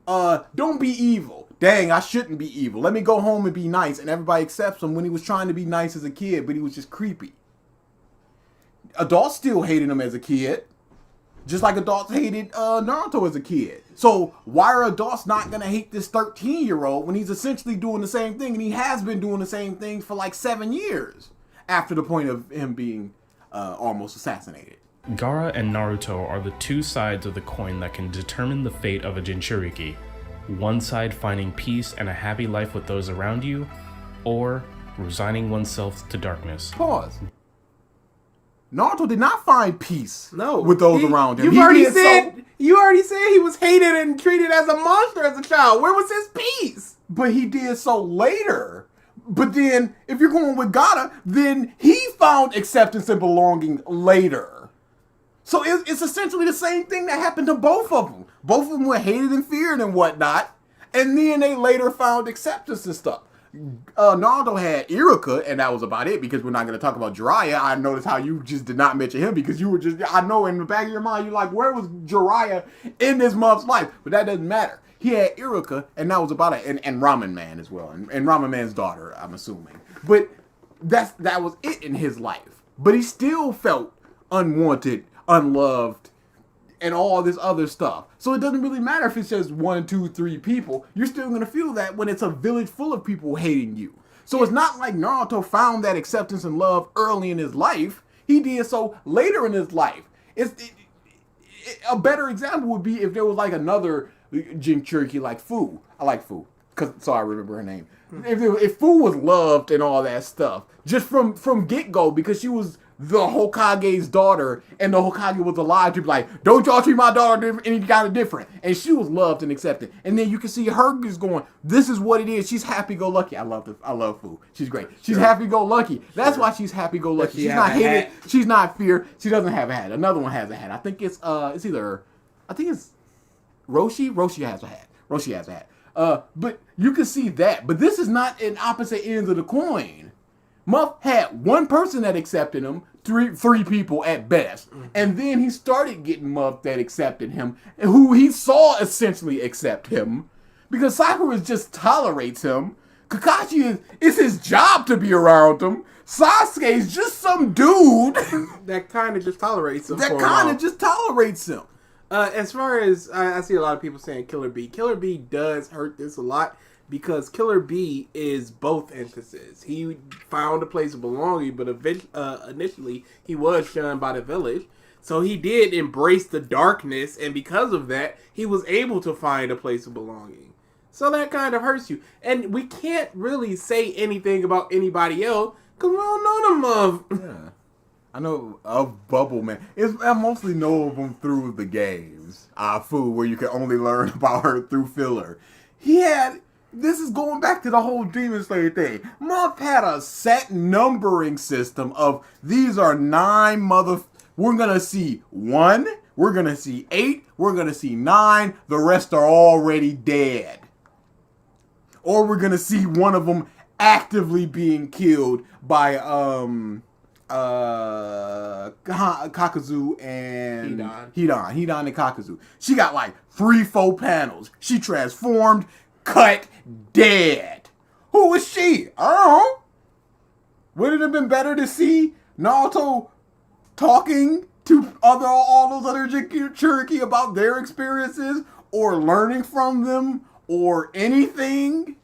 don't be evil. Dang, I shouldn't be evil. Let me go home and be nice. And everybody accepts him when he was trying to be nice as a kid, but he was just creepy. Adults still hated him as a kid. Just like adults hated Naruto as a kid. So why are adults not going to hate this 13-year-old when he's essentially doing the same thing? And he has been doing the same thing for like 7 years after the point of him being almost assassinated. Gaara and Naruto are the 2 sides of the coin that can determine the fate of a Jinchuriki. One side finding peace and a happy life with those around you, or resigning oneself to darkness. Pause. Naruto did not find peace No, with those around him. You already said he was hated and treated as a monster as a child. Where was his peace? But he did so later. But then, if you're going with Gaara, then he found acceptance and belonging later. So it's essentially the same thing that happened to both of them. Both of them were hated and feared and whatnot. And then they later found acceptance and stuff. Naruto had Iruka, and that was about it, because we're not going to talk about Jiraiya. I noticed how you just did not mention him, because you were just, I know in the back of your mind, you're like, where was Jiraiya in this month's life? But that doesn't matter. He had Iruka, and that was about it. And Ramen Man as well. And Ramen Man's daughter, I'm assuming. But that was it in his life. But he still felt unwanted, unloved, and all this other stuff. So it doesn't really matter if it's just 1, 2, 3 people. You're still going to feel that when it's a village full of people hating you. So it's not like Naruto found that acceptance and love early in his life. He did so later in his life. A better example would be if there was like another Jinchuriki like Fu. I like Fu, so I remember her name. If Fu was loved and all that stuff, just from get-go, because she was the Hokage's daughter and the Hokage was alive to be like, don't y'all treat my daughter any kind of different. And she was loved and accepted. And then you can see her just going, this is what it is. She's happy-go-lucky. I love Fu. She's great. She's happy-go-lucky. That's why she's happy-go-lucky. She's not hated. She's not fear. She doesn't have a hat. Another one has a hat. I think it's Roshi. Roshi has a hat. Roshi has a hat. But you can see that. But this is not an opposite ends of the coin. Muff had one person that accepted him, three people at best. And then he started getting Muff that accepted him, and who he saw essentially accept him. Because Sakura just tolerates him. Kakashi it's his job to be around him. Sasuke's just some dude that kind of just tolerates him. As far as I see a lot of people saying Killer Bee does hurt this a lot because Killer Bee is both entities. He found a place of belonging, but initially he was shunned by the village. So he did embrace the darkness, and because of that, he was able to find a place of belonging. So that kind of hurts you. And we can't really say anything about anybody else because we don't know them of. Yeah. I know of Bubble Man. I mostly know of him through the games. Fu, where you can only learn about her through filler. This is going back to the whole Demon Slayer thing. Muff had a set numbering system of these are 9 we're gonna see 1, we're gonna see 8, we're gonna see 9, the rest are already dead. Or we're gonna see one of them actively being killed by Kakuzu and Hidan and Kakuzu. She got like 3-4 panels. She transformed, cut, dead. Who was she? I don't know. Would it have been better to see Naruto talking to all those other Jinchuriki about their experiences or learning from them or anything?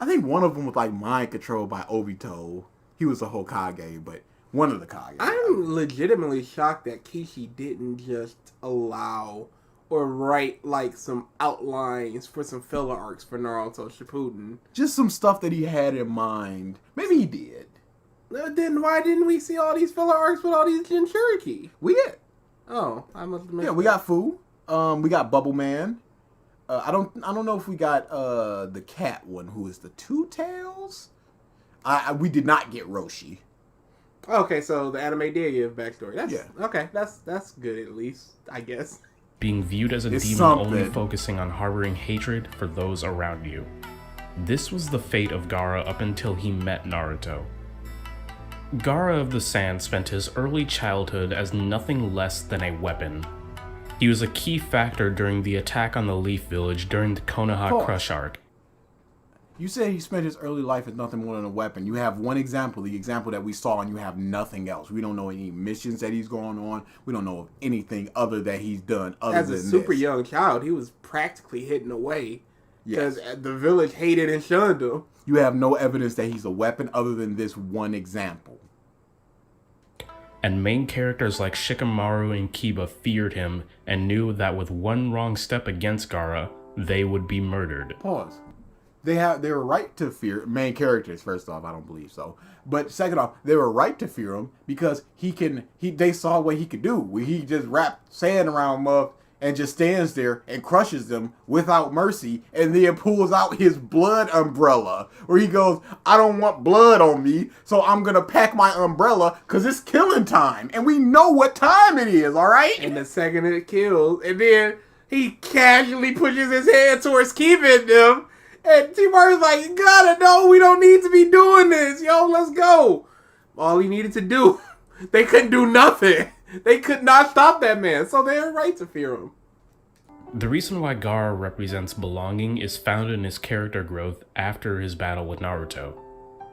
I think one of them was like mind controlled by Obito. He was a Hokage, but one of the Kage. I'm legitimately shocked that Kishi didn't just allow or write like some outlines for some filler arcs for Naruto Shippuden. Just some stuff that he had in mind. Maybe he did. Then why didn't we see all these filler arcs with all these Jinchuriki? We did. Oh, I must have missed we got Fu. We got Bubble Man. I don't know if we got the cat one, who is the Two Tails. We did not get Roshi. Okay, so the anime did give backstory. Okay, that's good at least, I guess. Being viewed as a demon something. only focusing on harboring hatred for those around you. This was the fate of Gaara up until he met Naruto. Gaara of the Sand spent his early childhood as nothing less than a weapon. He was a key factor during the attack on the Leaf Village during the Konoha Crush arc. You say he spent his early life as nothing more than a weapon. You have one example, the example that we saw, and you have nothing else. We don't know any missions that he's going on. We don't know of anything other that he's done other than this. As a super young child, he was practically hidden away because the village hated and shunned him. You have no evidence that he's a weapon other than this one example. And main characters like Shikamaru and Kiba feared him and knew that with one wrong step against Gaara, they would be murdered. Pause. They were right to fear main characters. First off, I don't believe so. But second off, they were right to fear him because they saw what he could do. Where he just wrapped sand around Muff and just stands there and crushes them without mercy, and then pulls out his blood umbrella where he goes, I don't want blood on me, so I'm gonna pack my umbrella because it's killing time, and we know what time it is, all right? And the second it kills, and then he casually pushes his hand towards keeping them. And T-Bar's like, you gotta know we don't need to be doing this. Yo, let's go. All he needed to do, they couldn't do nothing. They could not stop that man, so they're right to fear him. The reason why Gaara represents belonging is found in his character growth after his battle with Naruto.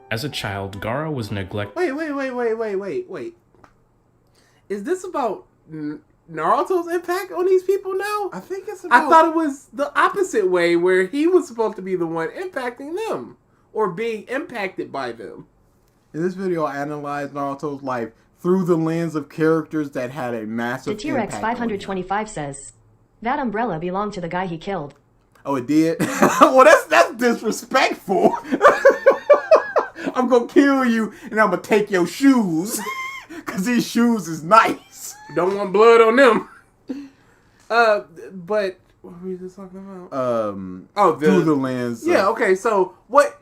As a child, Gaara was neglected. Wait. Is this about Naruto's impact on these people now? I think it's about... I thought it was the opposite way, where he was supposed to be the one impacting them, or being impacted by them. In this video, I analyzed Naruto's life through the lens of characters that had a massive The T-Rex impact 525 says, that umbrella belonged to the guy he killed. Oh, it did? Well, that's disrespectful. I'm gonna kill you, and I'm gonna take your shoes. Because these shoes is nice. Don't want blood on them. But what were we just talking about? Through the lens. Yeah, okay, so what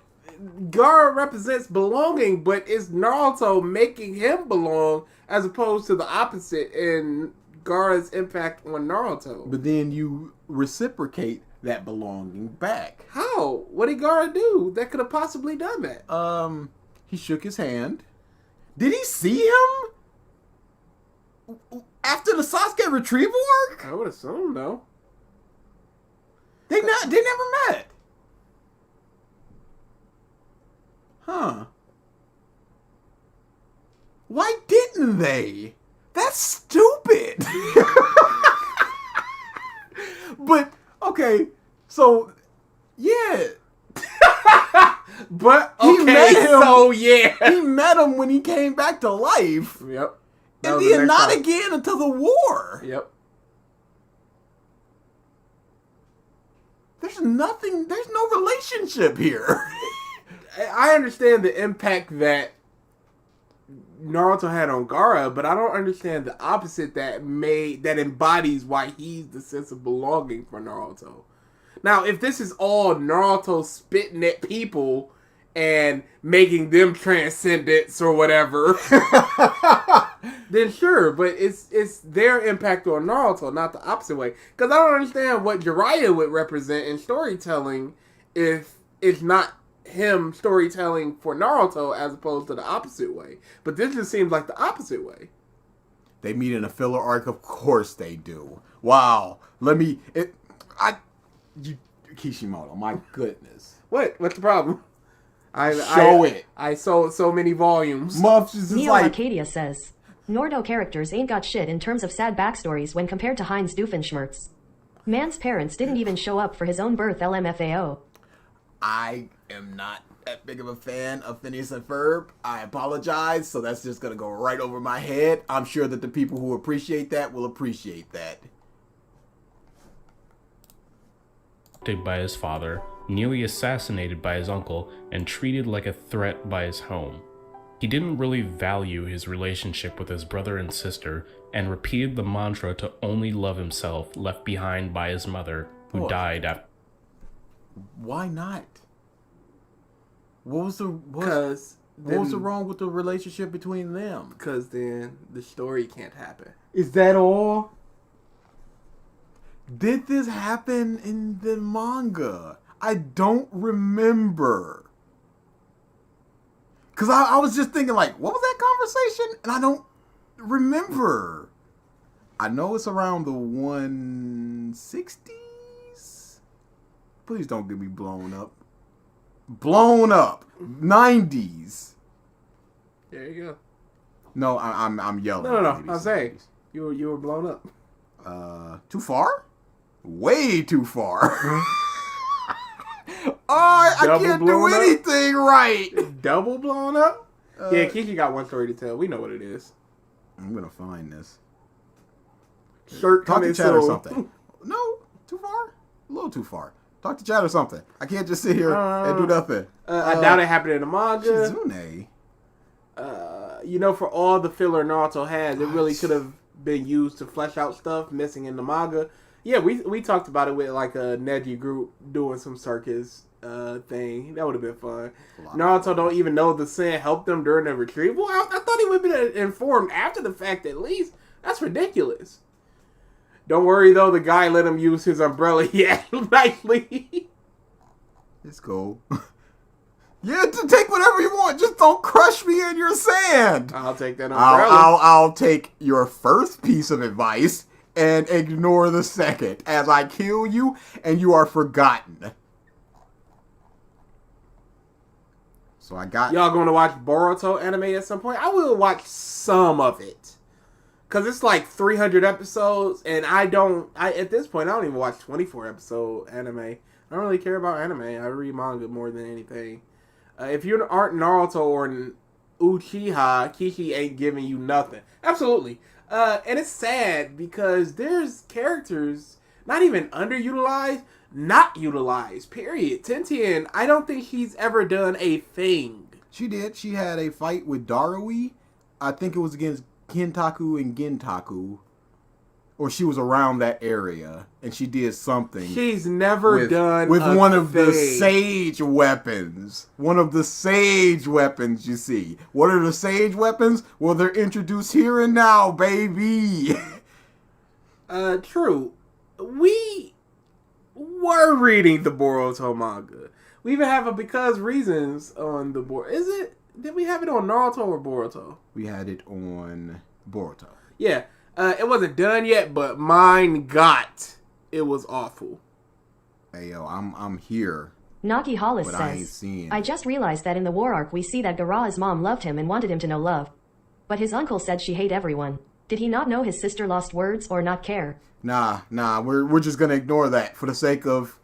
Gaara represents belonging, but is Naruto making him belong as opposed to the opposite in Gaara's impact on Naruto? But then you reciprocate that belonging back. How? What did Gaara do that could have possibly done that? He shook his hand. Did he see him after the Sasuke retrieval arc? I would assume, no. They never met. Huh. Why didn't they? That's stupid. But, okay, so, yeah. But, He met him. so yeah. He met him when he came back to life. Yep. That And was the then next not time. again until the war. Yep. There's no relationship here. I understand the impact that Naruto had on Gaara, but I don't understand the opposite that embodies why he's the sense of belonging for Naruto. Now, if this is all Naruto spitting at people and making them Transcendence or whatever, then sure, but it's their impact on Naruto, not the opposite way. Because I don't understand what Jiraiya would represent in storytelling if it's not him storytelling for Naruto as opposed to the opposite way. But this just seems like the opposite way. They meet in a filler arc, of course they do. Wow. Kishimoto, my goodness. What's the problem? Show it. I sold so many volumes. Muffs is just Neo like, Arcadia says, Naruto characters ain't got shit in terms of sad backstories when compared to Heinz Doofenshmirtz. Man's parents didn't even show up for his own birth LMFAO. I am not that big of a fan of Phineas and Ferb. I apologize, so that's just going to go right over my head. I'm sure that the people who appreciate that will appreciate that. By his father, nearly assassinated by his uncle, and treated like a threat by his home. He didn't really value his relationship with his brother and sister, and repeated the mantra to only love himself, left behind by his mother, who died after. Why not? What was the wrong with the relationship between them? Because then the story can't happen. Is that all? Did this happen in the manga? I don't remember. Because I was just thinking, like, what was that conversation? And I don't remember. I know it's around the 160s. Please don't get me blown up. Blown up. 90s. There you go. No, I'm yelling. No. Maybe I'm saying 70s. you were blown up. Too far? Way too far. I Double can't do blown up? anything right. Double blown up? Yeah, Kiki got one story to tell. We know what it is. I'm gonna find this. Shirt Talk to coming Chad or soon. something. No, too far. A little too far. Talk to Chad or something. I can't just sit here and do nothing. I doubt it happened in the manga. Shizune. For all the filler Naruto has, it really could have been used to flesh out stuff missing in the manga. Yeah, we talked about it with like a Neji group doing some circus thing. That would have been fun. Naruto don't even know the Sen helped them during the retrieval. I thought he would have been informed after the fact at least. That's ridiculous. Don't worry though, the guy let him use his umbrella. Yeah, nicely. It's cool. Yeah, to take whatever you want. Just don't crush me in your sand. I'll take that umbrella. I'll take your first piece of advice and ignore the second as I kill you and you are forgotten. So I got... Y'all going to watch Boruto anime at some point? I will watch some of it. Because it's like 300 episodes, and at this point, I don't even watch 24 episode anime. I don't really care about anime. I read manga more than anything. If you aren't Naruto or an Uchiha, Kishi ain't giving you nothing. Absolutely. And it's sad because there's characters not even underutilized, not utilized, period. Tentian, I don't think he's ever done a thing. She did. She had a fight with Darui. I think it was against Kintaku and Gintaku, or she was around that area, and she did something. She's never done with a one of the thing. sage weapons. One of the sage weapons, you see. What are the sage weapons? Well, they're introduced here and now, baby. True. We were reading the Boruto manga. We even have a because reasons on the board. Did we have it on Naruto or Boruto? We had it on Boruto. Yeah. It wasn't done yet, but mine got. It was awful. Hey, yo, I'm here. Naki Hollis But I ain't says, seeing I it. just realized that in the war arc we see that Gaara's mom loved him and wanted him to know love. But his uncle said she hate everyone. Did he not know his sister lost words or not care? Nah, we're just gonna ignore that for the sake of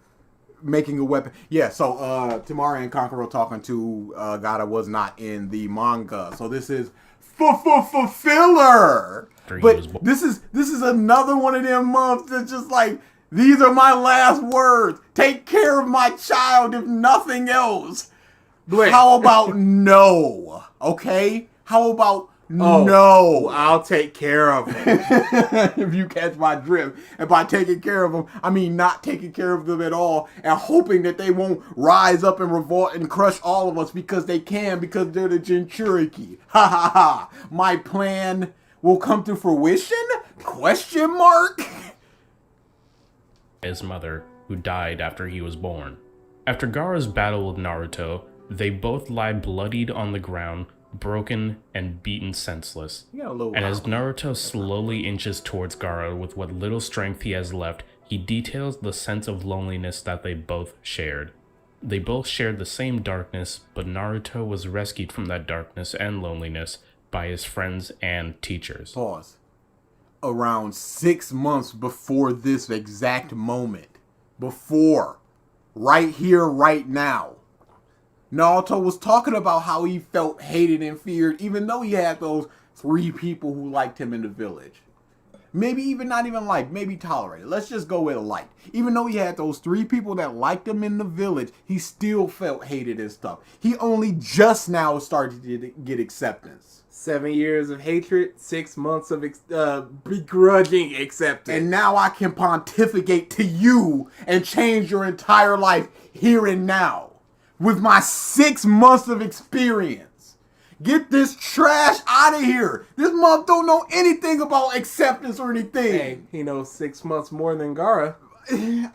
making a weapon. Yeah, so Tamara and Kankuro talking to Gaara was not in the manga. So this is filler. After he was But this is another one of them months that's just like, these are my last words. Take care of my child if nothing else. Blake. How about no? Okay? How about Oh, no? I'll take care of it. If you catch my drift. And by taking care of them, I mean not taking care of them at all and hoping that they won't rise up and revolt and crush all of us because they can, because they're the Jinchuriki. Ha ha ha. My plan will come to fruition? Question mark? his mother, who died after he was born. After Gaara's battle with Naruto, they both lie bloodied on the ground, broken and beaten senseless. You got a little And as wild. Naruto slowly inches towards Gaara with what little strength he has left, he details the sense of loneliness that they both shared. They both shared the same darkness, but Naruto was rescued from that darkness and loneliness by his friends and teachers. Pause. Around 6 months before this exact moment. Before. Right here, right now. Naruto was talking about how he felt hated and feared, even though he had those 3 people who liked him in the village. Maybe even not even liked, maybe tolerated. Let's just go with liked. Even though he had those 3 people that liked him in the village, he still felt hated and stuff. He only just now started to get acceptance. 7 years of hatred, 6 months of begrudging acceptance. And now I can pontificate to you and change your entire life here and now. With my 6 months of experience. Get this trash out of here. This month don't know anything about acceptance or anything. Hey, he knows 6 months more than Gaara.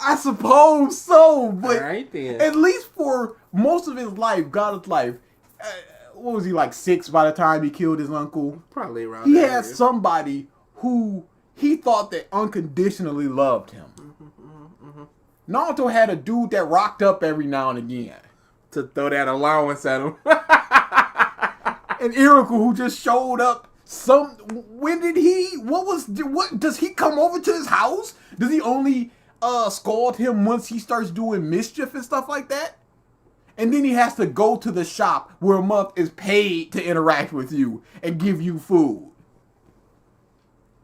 I suppose so, but Alright then. at least for most of his life, Gaara's life, what was he, like 6 by the time he killed his uncle? Probably around He that had area. somebody who he thought that unconditionally loved him. Naruto had a dude that rocked up every now and again. To throw that allowance at him. And Iroku who just showed up. When did he? What does he come over to his house? Does he only scald him once he starts doing mischief and stuff like that? And then he has to go to the shop where a month is paid to interact with you and give you food.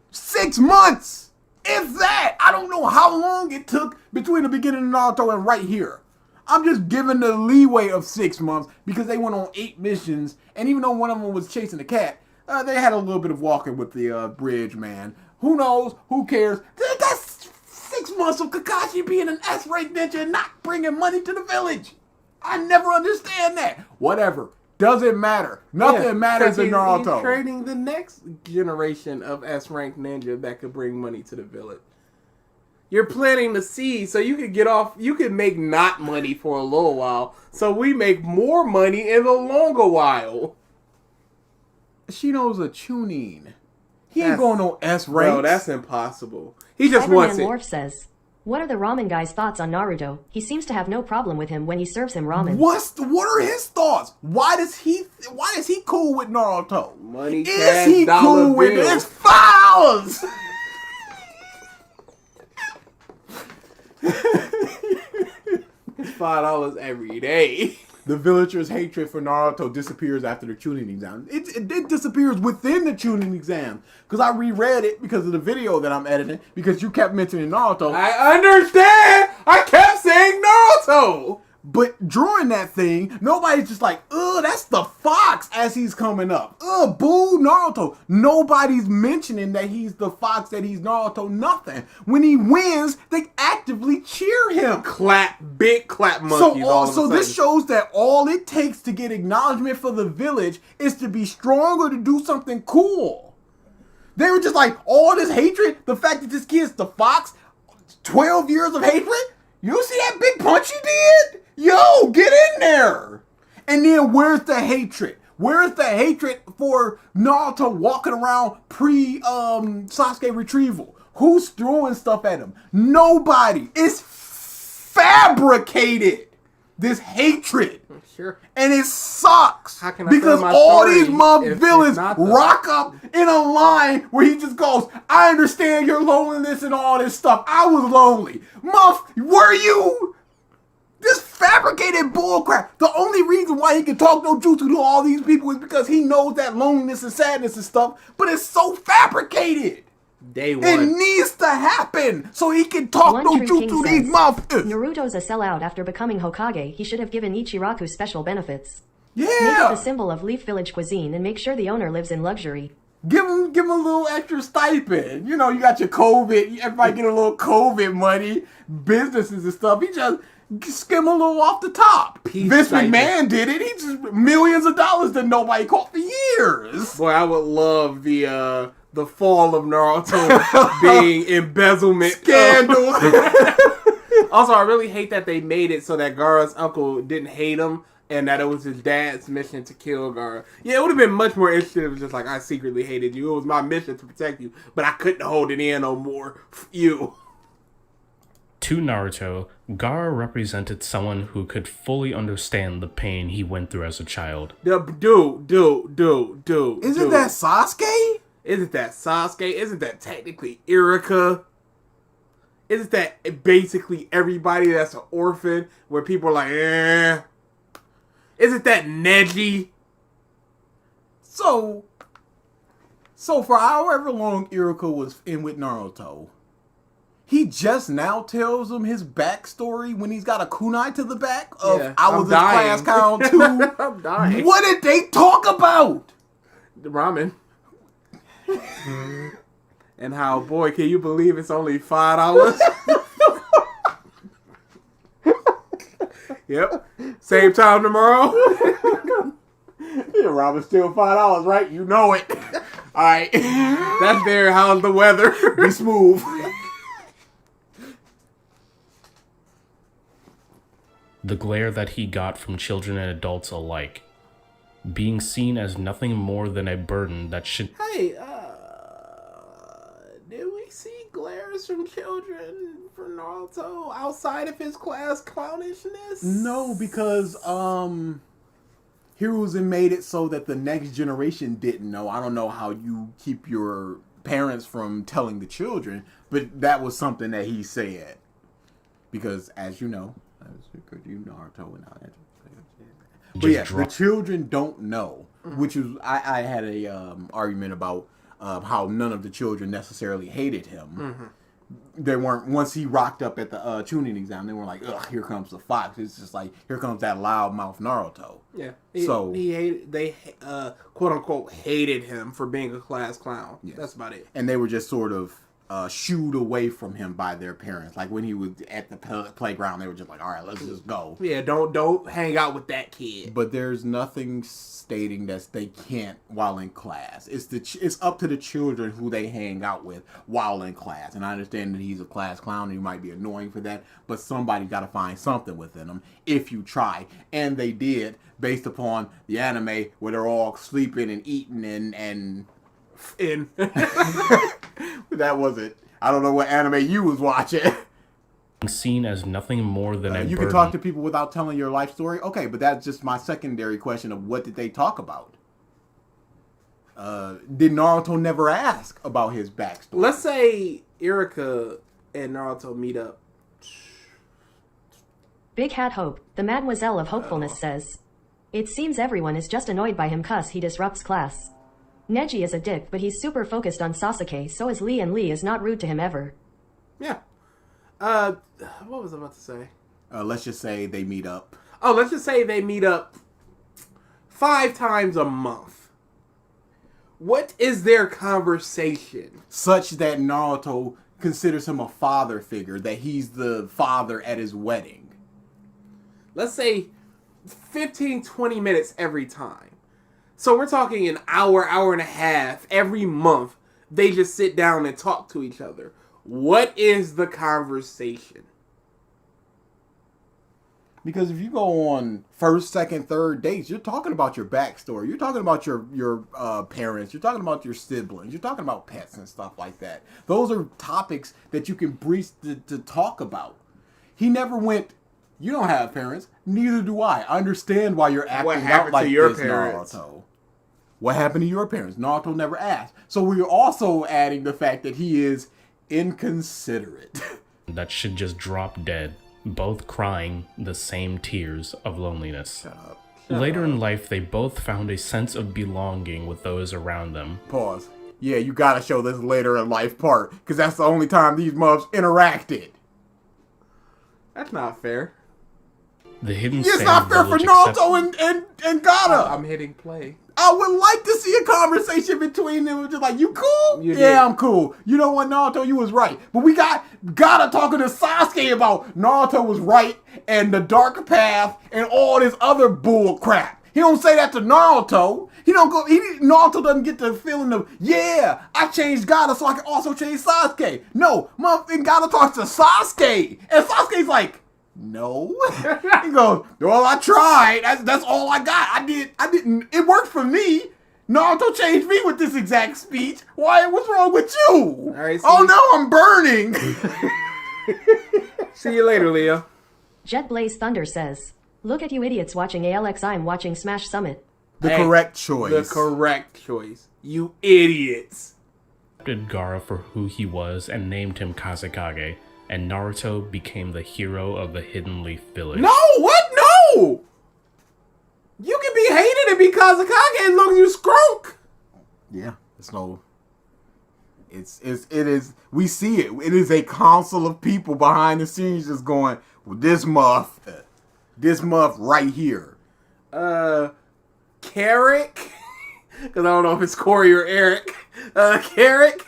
6 months, if that. I don't know how long it took between the beginning of Naruto and right here. I'm just giving the leeway of 6 months because they went on 8 missions, and even though one of them was chasing the cat, they had a little bit of walking with the bridge man. Who knows? Who cares? That's 6 months of Kakashi being an S-rank ninja and not bringing money to the village. I never understand that. Whatever. Doesn't matter. Nothing matters in Naruto. He's training the next generation of S-rank ninja that could bring money to the village. You're planting the seed so you could get off, you could make not money for a little while, so we make more money in the longer while. Shino's a Chunin. He ain't going no S ranks. Bro, that's impossible. He just wants Cyberman it. Morph says, what are the ramen guy's thoughts on Naruto? He seems to have no problem with him when he serves him ramen. What are his thoughts? Why is he cool with Naruto? Money, Is cash, he dollar cool with bills. his files? $5 every day. The villagers' hatred for Naruto disappears after the Chunin exam. It disappears within the Chunin exam. Because I reread it because of the video that I'm editing. Because you kept mentioning Naruto. I understand. I kept saying Naruto. But during that thing, nobody's just like, ugh, that's the fox as he's coming up. Ugh, boo, Naruto. Nobody's mentioning that he's the fox, that he's Naruto, nothing. When he wins, they actively cheer him. Clap, big clap monkeys. So this shows that all it takes to get acknowledgement for the village is to be strong or to do something cool. They were just like, all this hatred, the fact that this kid's the fox, 12 years of hatred? You see that big punch he did? Yo, get in there. And then where's the hatred? Where's the hatred for Naruto walking around pre-Sasuke retrieval? Who's throwing stuff at him? Nobody. It's fabricated. This hatred. Sure. And it sucks. How can I because tell my all story these if villains it's not the- rock up in a line where he just goes, I understand your loneliness and all this stuff. I was lonely. Muff, were you? This fabricated bullcrap. The only reason why he can talk no jutsu to all these people is because he knows that loneliness and sadness and stuff, but it's so fabricated. Day one. It needs to happen so he can talk One no True King jutsu to these says, motherfuckers. Naruto's a sellout after becoming Hokage. He should have given Ichiraku special benefits. Make it Yeah. the symbol of Leaf Village cuisine and make sure the owner lives in luxury. Give him a little extra stipend. You know, you got your COVID. Everybody get a little COVID money, businesses and stuff. He just skim a little off the top. Peace Vince stipend. McMahon did it. He just millions of dollars that nobody caught for years. Boy, I would love the fall of Naruto being embezzlement Scandals. Also, I really hate that they made it so that Gaara's uncle didn't hate him and that it was his dad's mission to kill Gaara. Yeah, it would have been much more interesting if it was just like, I secretly hated you. It was my mission to protect you, but I couldn't hold it in no more. You. To Naruto, Gaara represented someone who could fully understand the pain he went through as a child. Dude. Isn't that Sasuke? Isn't that Sasuke? Isn't that technically Irika? Isn't that basically everybody that's an orphan where people are like, eh? Isn't that Neji? So for however long Iruka was in with Naruto, he just now tells him his backstory when he's got a kunai to the back of Yeah, I I'm was in dying. class count too. I'm dying. What did they talk about? The ramen. And how, boy, can you believe it's only $5? Yep. Same time tomorrow. Yeah, Robin's still $5, right? You know it. All right. That's there. How's the weather? Be smooth. The glare that he got from children and adults alike, being seen as nothing more than a burden that should... Hey, did we see glares from children for Naruto outside of his class clownishness? No, because Hiruzen made it so that the next generation didn't know. I don't know how you keep your parents from telling the children, but that was something that he said. Because, as you know, Naruto and all that. But yeah, the children don't know, which is I had a argument about how none of the children necessarily hated him. Mm-hmm. They weren't, once he rocked up at the tuning exam, they were like, ugh, here comes the fox. It's just like, here comes that loudmouth Naruto. Yeah. They quote unquote hated him for being a class clown. Yes. That's about it. And they were just sort of shooed away from him by their parents. Like when he was at the playground, they were just like, all right, let's just go. Yeah, don't hang out with that kid. But there's nothing stating that they can't while in class. It's up to the children who they hang out with while in class. And I understand that he's a class clown and he might be annoying for that, but somebody got to find something within him if you try. And they did, based upon the anime where they're all sleeping and eating and that wasn't. I don't know what anime you was watching. Seen as nothing more than a You burden. can talk to people without telling your life story. Okay, but that's just my secondary question of what did they talk about? Did Naruto never ask about his backstory? Let's say Irika and Naruto meet up. Big Hat Hope, the Mademoiselle of Hopefulness says. It seems everyone is just annoyed by him 'cause he disrupts class. Neji is a dick, but he's super focused on Sasuke, so is Lee, and Lee is not rude to him ever. Yeah. What was I about to say? Let's just say they meet up. Oh, let's just say they meet up 5 times a month. What is their conversation? Such that Naruto considers him a father figure, that he's the father at his wedding. Let's say 15, 20 minutes every time. So we're talking an hour, hour and a half every month. They just sit down and talk to each other. What is the conversation? Because if you go on first, second, third dates, you're talking about your backstory. You're talking about your parents. You're talking about your siblings. You're talking about pets and stuff like that. Those are topics that you can breeze to talk about. He never went, you don't have parents. Neither do I. I understand why you're acting out like this, Naruto. What happened to your parents? Naruto never asked. So we're also adding the fact that he is inconsiderate. That should just drop dead, both crying the same tears of loneliness. Shut up. Later in life, they both found a sense of belonging with those around them. Pause. Yeah, you gotta show this later in life part, because that's the only time these mobs interacted. That's not fair. The hidden It's sand not fair for village Naruto and Gaara. I'm hitting play. I would like to see a conversation between them. Just like, you cool? You did. Yeah, I'm cool. You know what, Naruto, you was right. But we got Gaara talking to Sasuke about Naruto was right and the dark path and all this other bull crap. He don't say that to Naruto. Naruto doesn't get the feeling of, yeah, I changed Gaara so I can also change Sasuke. No, motherfucking Gaara talks to Sasuke. And Sasuke's like, no. He goes, well, I tried. That's all I got. I didn't. It worked for me. Naruto changed me with this exact speech. Why? What's wrong with you? All right, oh no, I'm burning. See you later, Leo. Jet Blaze Thunder says, look at you idiots watching ALX. I'm watching Smash Summit. The Hey, correct choice. The correct choice. You idiots. accepted Gaara for who he was and named him Kazekage, and Naruto became the hero of the Hidden Leaf Village. No, what? No! You can be hated and be Kazekage as long as you scroke. Yeah, it is, we see it. It is a council of people behind the scenes just going, well, this muff right here. Carrick? Because I don't know if it's Corey or Eric. Carrick?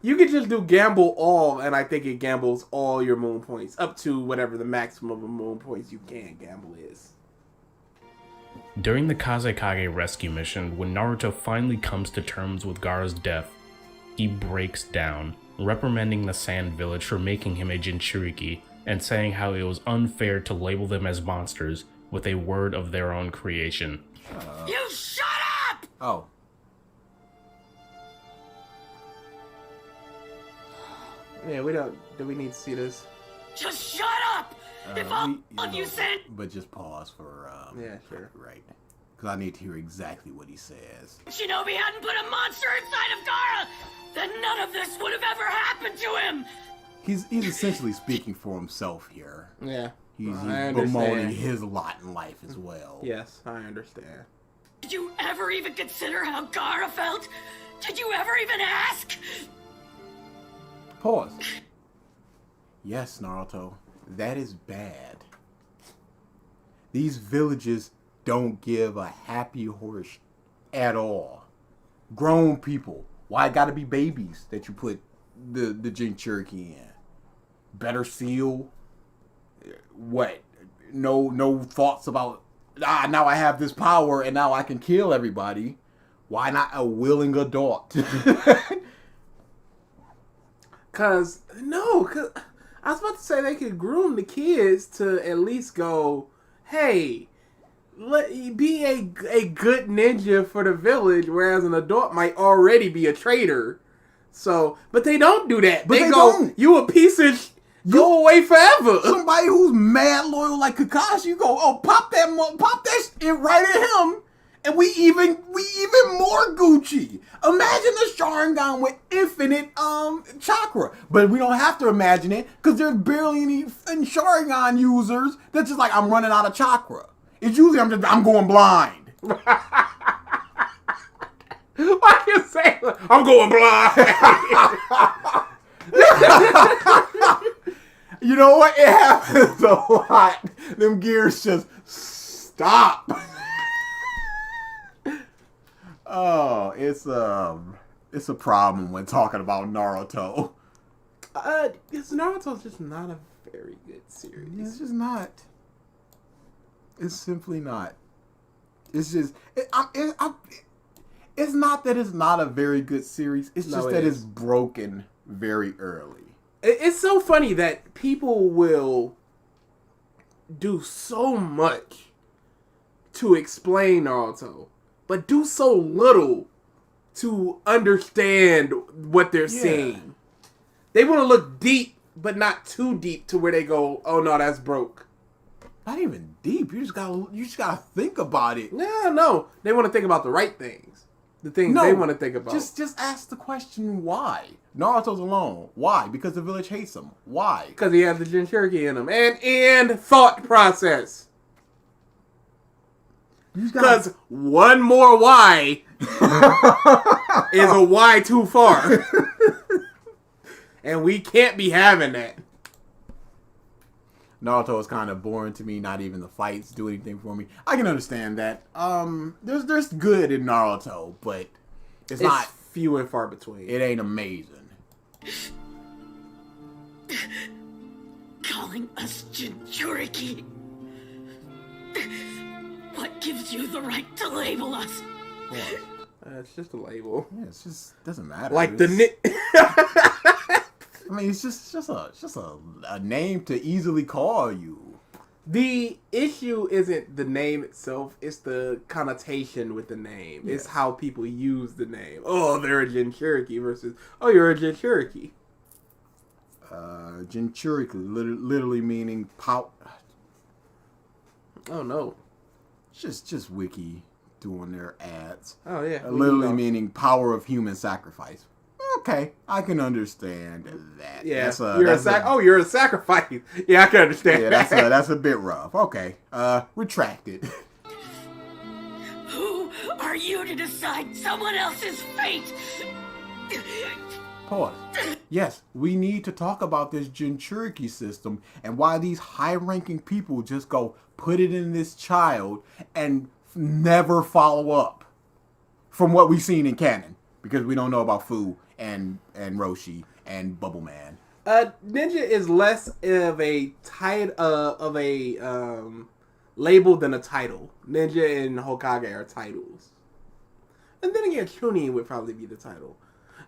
You can just do gamble all, and I think it gambles all your moon points, up to whatever the maximum of moon points you can gamble is. During the Kazekage rescue mission, when Naruto finally comes to terms with Gaara's death, he breaks down, reprimanding the Sand Village for making him a Jinchuriki, and saying how it was unfair to label them as monsters with a word of their own creation. You shut up! Oh. Yeah, do we need to see this? Just shut up! If all of you said... But just pause for, Yeah, sure. Right. Because I need to hear exactly what he says. Shinobi hadn't put a monster inside of Gaara, then none of this would have ever happened to him! He's essentially speaking for himself here. Yeah. He's I bemoaning understand. his lot in life as well. Yes, I understand. Did you ever even consider how Gaara felt? Did you ever even ask? Pause. Yes, Naruto, that is bad. These villages don't give a happy horse at all. Grown people. Why it gotta be babies that you put the Jinchuriki in? Better seal? What? No thoughts about, now I have this power and now I can kill everybody. Why not a willing adult? Cause I was about to say they could groom the kids to at least go, hey, be a good ninja for the village, whereas an adult might already be a traitor. So, but they don't do that. But they go, don't. you a piece of go away forever. Somebody who's mad loyal like Kakashi, you go, oh, pop that shit right at him, and we even more Gucci. Imagine the Sharingan with infinite chakra, but we don't have to imagine it because there's barely any Sharingan users that's just like, I'm running out of chakra. It's usually I'm going blind. Why you say I'm going blind? You know what? It happens a lot. Them gears just stop. Oh, it's a problem when talking about Naruto. Naruto's just not a very good series. It's just not. It's simply not. It's just. It's not that it's not a very good series. It's just that it's broken very early. It's so funny that people will do so much to explain Naruto, but do so little to understand what they're seeing. They want to look deep, but not too deep to where they go, "Oh no, that's broke." Not even deep. You just gotta think about it. No. They want to think about the right things. The things they want to think about. Just ask the question why. Naruto's alone. Why? Because the village hates him. Why? Because he has the Jinchuriki in him. And thought process. Because one more why is a why too far. And we can't be having that. Naruto is kind of boring to me. Not even the fights do anything for me. I can understand that. There's good in Naruto, but it's not few and far between. It ain't amazing. Calling us Jinchuriki. What gives you the right to label us? It's just a label. Yeah, it's just doesn't matter. Like I mean, it's just a name to easily call you. The issue isn't the name itself; it's the connotation with the name. Yes. It's how people use the name. Oh, they're a Jinchuriki versus you're a Jinchuriki. Jinchuriki literally meaning power. Oh no! Just Wiki doing their ads. Oh yeah, literally meaning power of human sacrifice. Okay, I can understand that. Yeah, you're a sacrifice. Yeah, I can understand. Yeah, that's a bit rough. Okay, retracted. Who are you to decide someone else's fate? Pause. Yes, we need to talk about this Jinchuriki system and why these high-ranking people just go put it in this child and never follow up from what we've seen in canon, because we don't know about Fu and Roshi and Bubble Man. Ninja is less of a label than a title. Ninja and Hokage are titles. And then again, Chunin would probably be the title.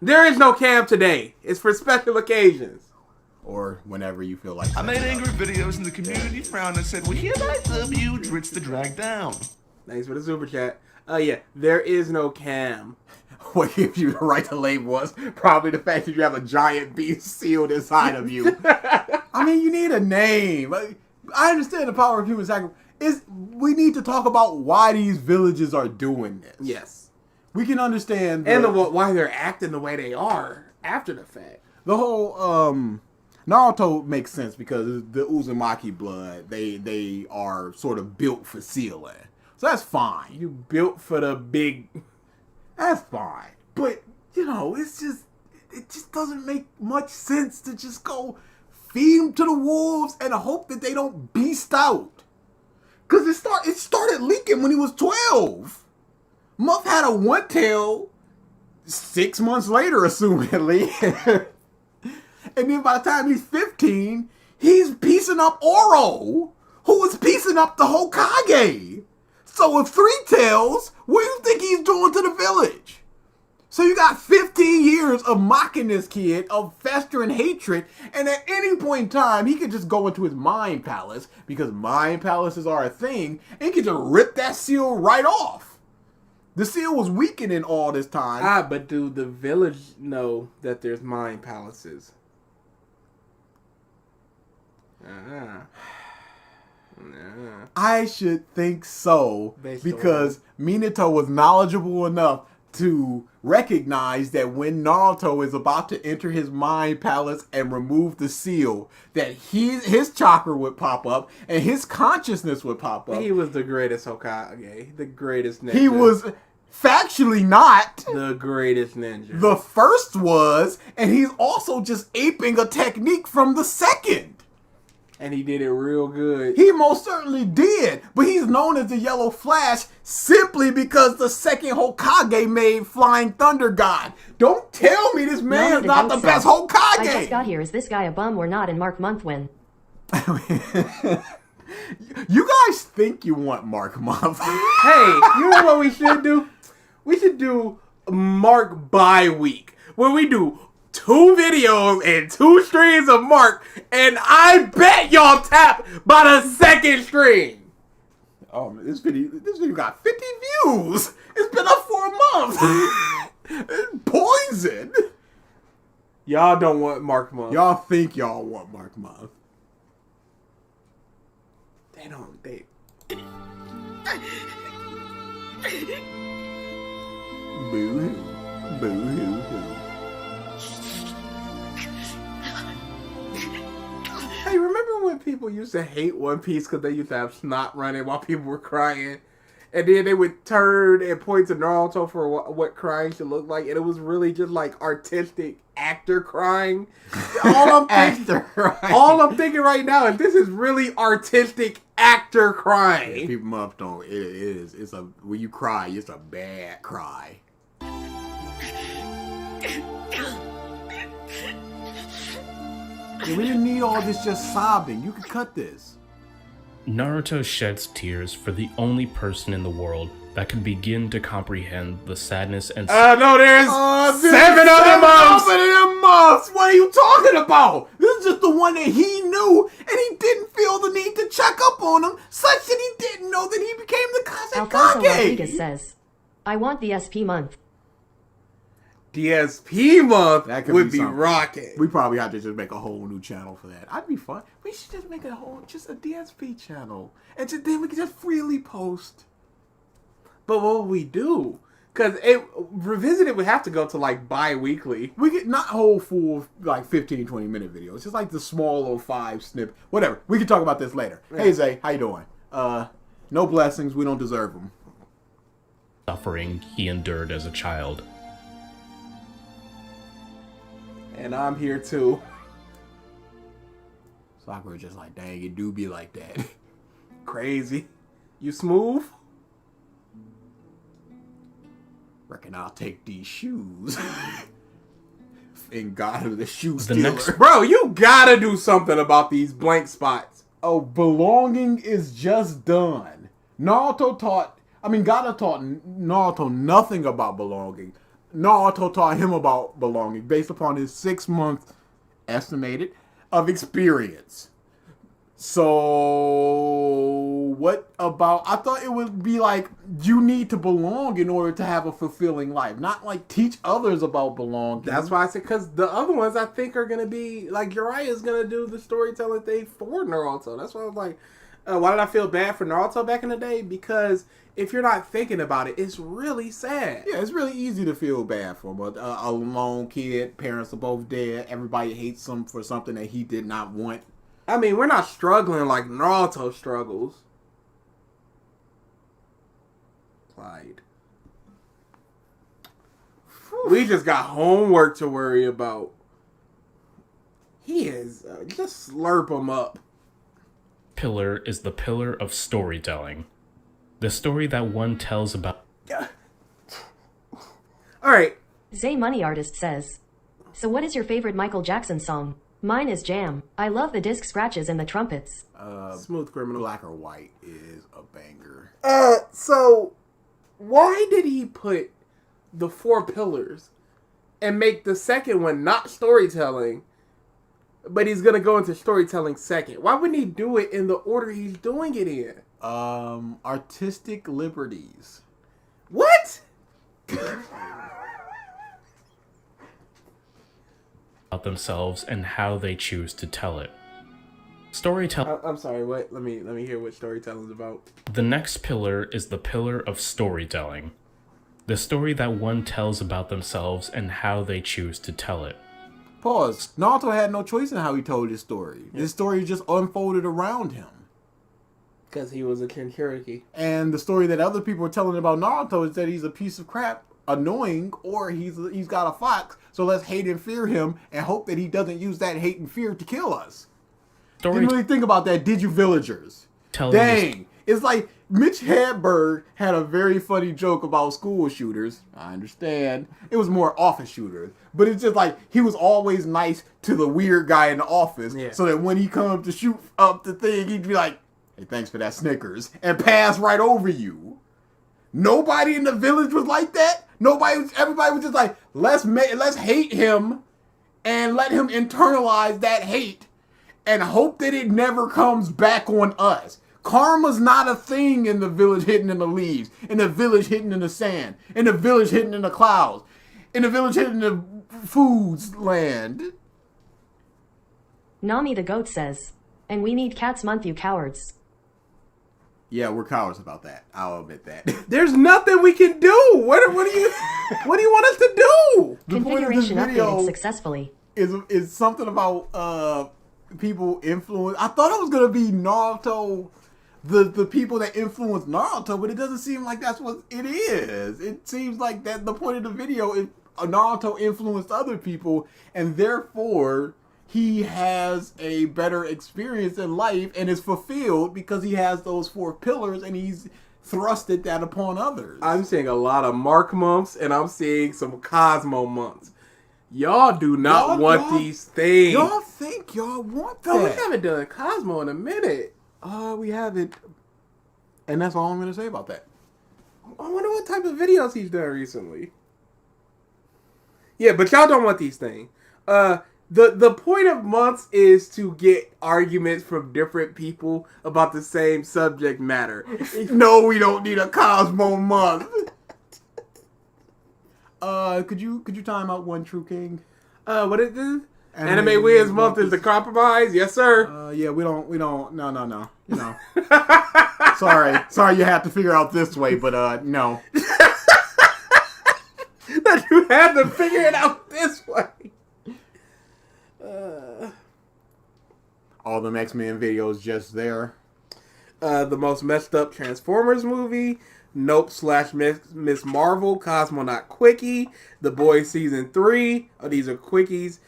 There is no camp today. It's for special occasions. Or whenever you feel like. I made angry videos and the community frowned and said, "We hereby love you, Dritz the drag down." Thanks for the super chat. Yeah, there is no cam. What gives you the right to label us? Probably the fact that you have a giant beast sealed inside of you. I mean, you need a name. I understand the power of human sacrifice. We need to talk about why these villages are doing this. Yes. We can understand why they're acting the way they are after the fact. The whole Naruto makes sense because the Uzumaki blood, they are sort of built for sealing. So that's fine. You built for the big. That's fine. But, it just doesn't make much sense to just go feed them to the wolves and hope that they don't beast out. Because it started leaking when he was 12. Muff had a one tail 6 months later, assumedly. And then by the time he's 15, he's piecing up Oro, who was piecing up the Hokage. So with 3 tails, what do you think he's doing to the village? So you got 15 years of mocking this kid, of festering hatred, and at any point in time, he could just go into his mind palace, because mind palaces are a thing, and he could just rip that seal right off. The seal was weakening all this time. But do the village know that there's mind palaces? I should think so, because Minato was knowledgeable enough to recognize that when Naruto is about to enter his mind palace and remove the seal, that his chakra would pop up and his consciousness would pop up. He was the greatest Hokage, the greatest ninja. He was factually not the greatest ninja. The first was, and he's also just aping a technique from the second. And he did it real good. He most certainly did, but he's known as the Yellow Flash simply because the second Hokage made Flying Thunder God. Don't tell me this man is not the best Hokage! I just got here. Is this guy a bum or not? And Mark Month win. You guys think you want Mark Month. Hey, you know what we should do? We should do Mark by week, where we do 2 videos and 2 streams of Mark, and I bet y'all tap by the second stream. Oh man, this video got 50 views. It's been up for a month. It's poison. Y'all don't want Mark Month. Y'all think y'all want Mark Month. They don't. They. Boo-hoo. Boo-hoo-hoo. Hey, remember when people used to hate One Piece because they used to have snot running while people were crying? And then they would turn and point to Naruto for what crying should look like. And it was really just like artistic actor crying. All I'm thinking right now is this is really artistic actor crying. Yeah, people must don't. It is. It's a when you cry, it's a bad cry. Yeah, we didn't need all this just sobbing. You could cut this. Naruto sheds tears for the only person in the world that can begin to comprehend the sadness and No, there's 7 other months! 7 other months! What are you talking about? This is just the one that he knew, and he didn't feel the need to check up on him, such that he didn't know that he became the Alfonso Rodriguez Kazekage. says, I want the SP month. DSP month That could would be be something. rocking. We probably have to just make a whole new channel for that. I'd be fun. We should just make just a DSP channel, and then we can just freely post. But what would we do? Because Revisited would have to go to like bi-weekly. We get not whole full like 15, 20 minute videos. Just like the small little 5 snip. Whatever. We can talk about this later. Yeah. Hey Zay, how you doing? No blessings. We don't deserve them. suffering he endured as a child. And I'm here too. Sakura just like, dang, it do be like that. Crazy. You smooth? Reckon I'll take these shoes. And God of the shoe The stealer. next- Bro, you gotta do something about these blank spots. Oh, belonging is just done. Naruto taught Naruto nothing about belonging. Naruto taught him about belonging based upon his 6-month estimated of experience. So, what about, I thought it would be like, you need to belong in order to have a fulfilling life. Not like teach others about belonging. That's why I said, because the other ones I think are going to be, like Jiraiya is going to do the storytelling thing for Naruto. That's why I was like, why did I feel bad for Naruto back in the day? Because if you're not thinking about it, it's really sad. Yeah, it's really easy to feel bad for him. But a lone kid, parents are both dead, everybody hates him for something that he did not want. I mean, we're not struggling like Naruto struggles. Clyde. We just got homework to worry about. He is, just slurp him up. Pillar is the pillar of storytelling. The story that one tells about. Alright. Zay Money Artist says, so what is your favorite Michael Jackson song? Mine is Jam. I love the disc scratches and the trumpets. Smooth Criminal. Black or White is a banger. So, why did he put the 4 pillars and make the second one not storytelling, but he's going to go into storytelling second? Why wouldn't he do it in the order he's doing it in? Artistic liberties. What? about themselves and how they choose to tell it. Storytelling. I'm sorry, what? Let me hear what storytelling's about. The next pillar is the pillar of storytelling. The story that one tells about themselves and how they choose to tell it. Pause. Naruto had no choice in how he told his story. This story just unfolded around him. Because he was a Kinshiriki. And the story that other people are telling about Naruto is that he's a piece of crap, annoying, or he's got a fox, so let's hate and fear him and hope that he doesn't use that hate and fear to kill us. Didn't really think about that, did you, villagers? Dang. It's like Mitch Hedberg had a very funny joke about school shooters. I understand. It was more office shooters. But it's just like he was always nice to the weird guy in the office. Yeah. So that when he comes to shoot up the thing, he'd be like, hey, thanks for that Snickers. And pass right over you. Nobody in the village was like that. Everybody was just like, let's hate him and let him internalize that hate and hope that it never comes back on us. Karma's not a thing in the village hidden in the leaves, in the village hidden in the sand, in the village hidden in the clouds, in the village hidden in the foods land. Nami the goat says, and we need Cats Month, you cowards. Yeah, we're cowards about that. I'll admit that. There's nothing we can do. What do you want us to do? Configuration updated successfully. Is something about people influence. I thought it was gonna be Naruto, the people that influence Naruto, but it doesn't seem like that's what it is. It seems like that the point of the video is Naruto influenced other people, and therefore he has a better experience in life and is fulfilled because he has those 4 pillars and he's thrusted that upon others. I'm seeing a lot of Mark months and I'm seeing some Cosmo months. Y'all do not want these things. Y'all think y'all want that? No, we haven't done Cosmo in a minute. We haven't. And that's all I'm going to say about that. I wonder what type of videos he's done recently. Yeah, but y'all don't want these things. The point of months is to get arguments from different people about the same subject matter. No, we don't need a Cosmo month. Could you time out One True King? What is this? Anime Wiz month is the compromise? Yes, sir. Yeah, we don't, no. You know. Sorry you have to figure out this way, but, no. That you have to figure it out this way. All the X-Men videos just there. The most messed up Transformers movie. Nope / Miss Marvel, Cosmonaut Quickie, The Boys Season 3. Oh, these are quickies.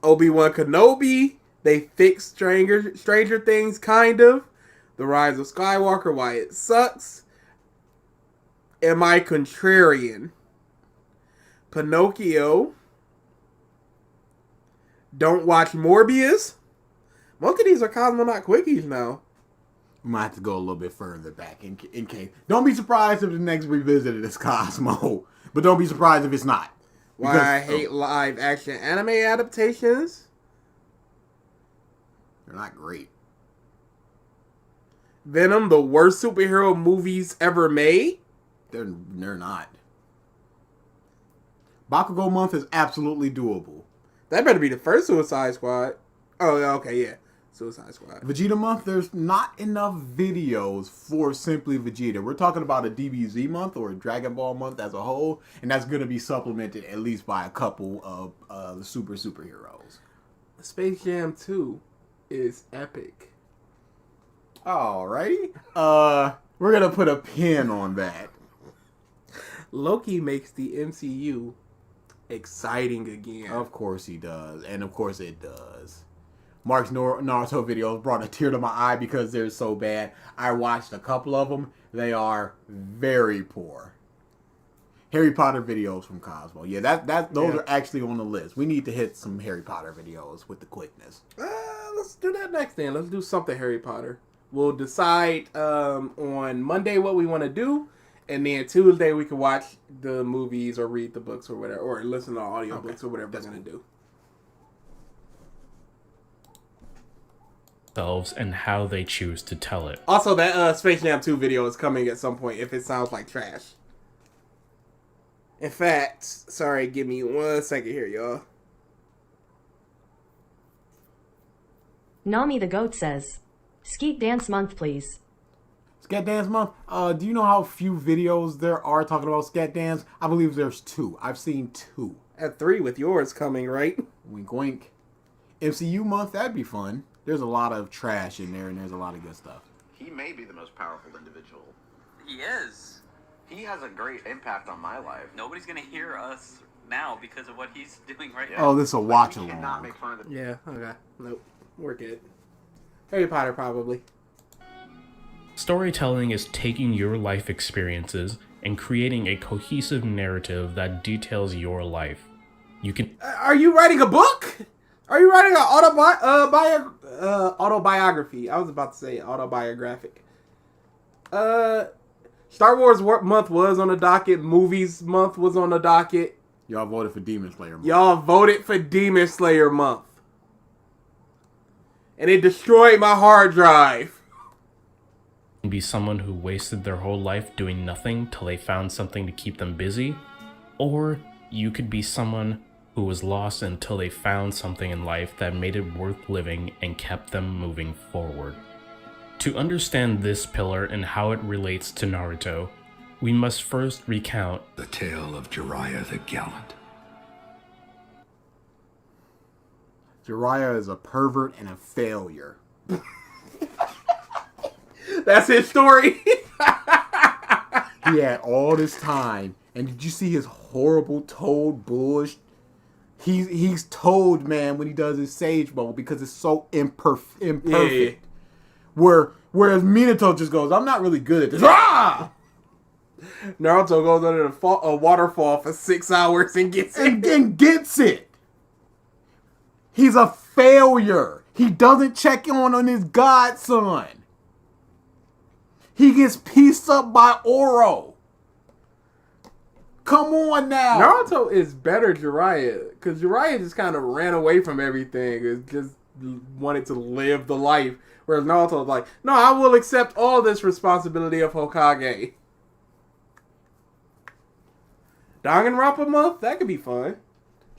Obi-Wan Kenobi. They fixed Stranger Things, kind of. The Rise of Skywalker, Why It Sucks. Am I Contrarian? Pinocchio. Don't watch Morbius. Most of these are Cosmonaut Quickies now. We might have to go a little bit further back in case. Don't be surprised if the next revisited is Cosmo. But don't be surprised if it's not. Why I hate live action anime adaptations. They're not great. Venom, the worst superhero movies ever made. They're not. Bakugo month is absolutely doable. That better be the first Suicide Squad. Oh, okay, yeah. Suicide Squad. Vegeta month, there's not enough videos for simply Vegeta. We're talking about a DBZ month or a Dragon Ball month as a whole, and that's going to be supplemented at least by a couple of superheroes. Space Jam 2 is epic. Alrighty. We're going to put a pin on that. Loki makes the MCU exciting again. Of course he does, and of course it does. Mark's Naruto videos brought a tear to my eye because they're so bad. I watched a couple of them. They are very poor. Harry Potter videos from Cosmo. Yeah, those are actually on the list. We need to hit some Harry Potter videos with the quickness. Let's do that next then. Let's do something Harry Potter. We'll decide on Monday what we want to do. And then Tuesday we can watch the movies or read the books or whatever. Or listen to audiobooks or whatever we're going to do. And how they choose to tell it. Also, that Space Jam 2 video is coming at some point if it sounds like trash. In fact, sorry, give me 1 second here, y'all. Nami the goat says, Skeet Dance Month, please. Scat Dance Month? Do you know how few videos there are talking about Scat Dance? I believe there's 2. I've seen 2. At 3 with yours coming, right? Wink, wink. MCU Month, that'd be fun. There's a lot of trash in there, and there's a lot of good stuff. He may be the most powerful individual. He is. He has a great impact on my life. Nobody's going to hear us now because of what he's doing right now. Oh, this is a watch-along. Yeah, okay. Nope. We're good. Harry Potter, probably. Storytelling is taking your life experiences and creating a cohesive narrative that details your life. You can. Are you writing a book? Are you writing an autobiography? I was about to say autobiographic. Star Wars month was on the docket. Movies month was on the docket. Y'all voted for Demon Slayer month. Y'all voted for Demon Slayer month. And it destroyed my hard drive. Be someone who wasted their whole life doing nothing till they found something to keep them busy, or you could be someone who was lost until they found something in life that made it worth living and kept them moving forward. To understand this pillar and how it relates to Naruto, we must first recount the tale of Jiraiya the Gallant. Jiraiya is a pervert and a failure. That's his story. He had all this time, and did you see his horrible toad bullshit? He's toad, man, when he does his Sage Mode because it's so imperfect. Yeah. Whereas Minato just goes, I'm not really good at this. Ah! Naruto goes under a waterfall for 6 hours and gets it. And gets it. He's a failure. He doesn't check on his godson. He gets pieced up by Oro. Come on now. Naruto is better Jiraiya, because Jiraiya just kind of ran away from everything. It just wanted to live the life. Whereas Naruto was like, no, I will accept all this responsibility of Hokage. Danganronpa month? That could be fun.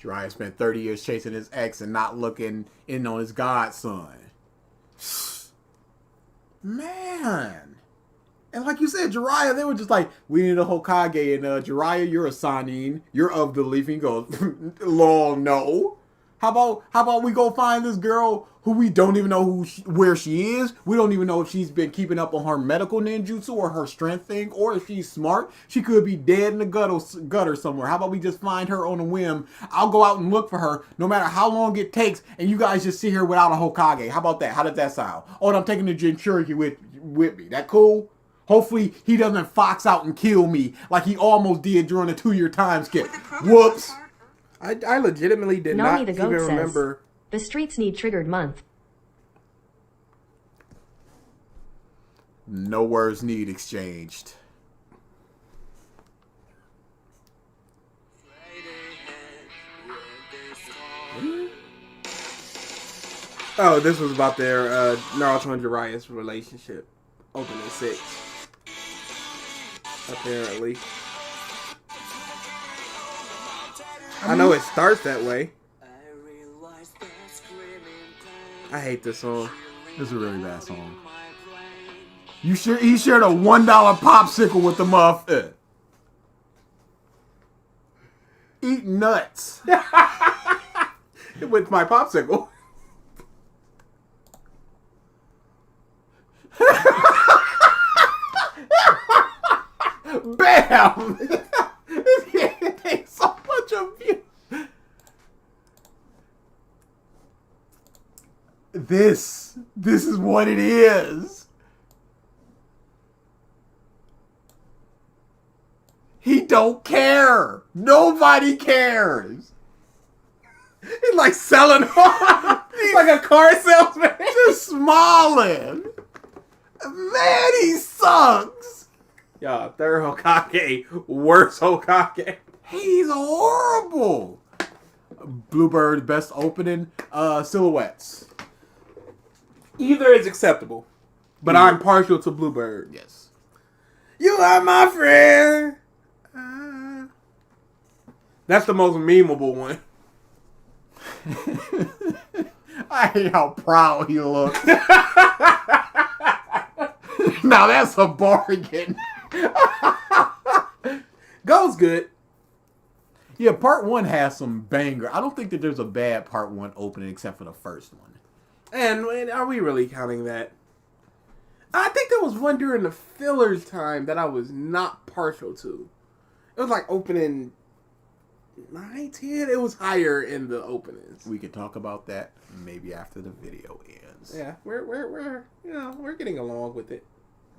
Jiraiya spent 30 years chasing his ex and not looking in on his godson. Man. And like you said, Jiraiya, they were just like, we need a Hokage, and Jiraiya, you're a Sannin. You're of the leaf. And he goes, long no. How about we go find this girl who we don't even know where she is. We don't even know if she's been keeping up on her medical ninjutsu or her strength thing, or if she's smart. She could be dead in the gutter somewhere. How about we just find her on a whim? I'll go out and look for her, no matter how long it takes, and you guys just sit here without a Hokage. How about that? How does that sound? Oh, and I'm taking the Jinchuriki with me. That cool? Hopefully he doesn't fox out and kill me like he almost did during the 2-year time skip. Whoops. I legitimately did Nani not the even Goat says, remember. the streets need triggered month. No words need exchanged. Oh, this was about their Naruto and Jiraiya's relationship. Opening 6. Apparently. I know it starts that way. I hate this song. This is a really bad song. He shared a $1 popsicle with the muff. Eat nuts. With my popsicle. Bam! This game takes so much abuse. This is what it is. He don't care. Nobody cares. He's like selling. He's like a car salesman. Just smiling. Man, he sucks. Yeah, third Hokage, worst Hokage. He's horrible. Bluebird best opening silhouettes. Either is acceptable, but I'm partial to Bluebird. Yes. You are my friend. That's the most memeable one. I hate how proud he looks. Now that's a bargain. Goes good. Yeah, part 1 has some banger. I don't think that there's a bad part 1 opening except for the first one. And are we really counting that? I think there was one during the fillers time that I was not partial to. It was like opening 9, 10. It was higher in the openings. We can talk about that maybe after the video ends. Yeah, we're getting along with it.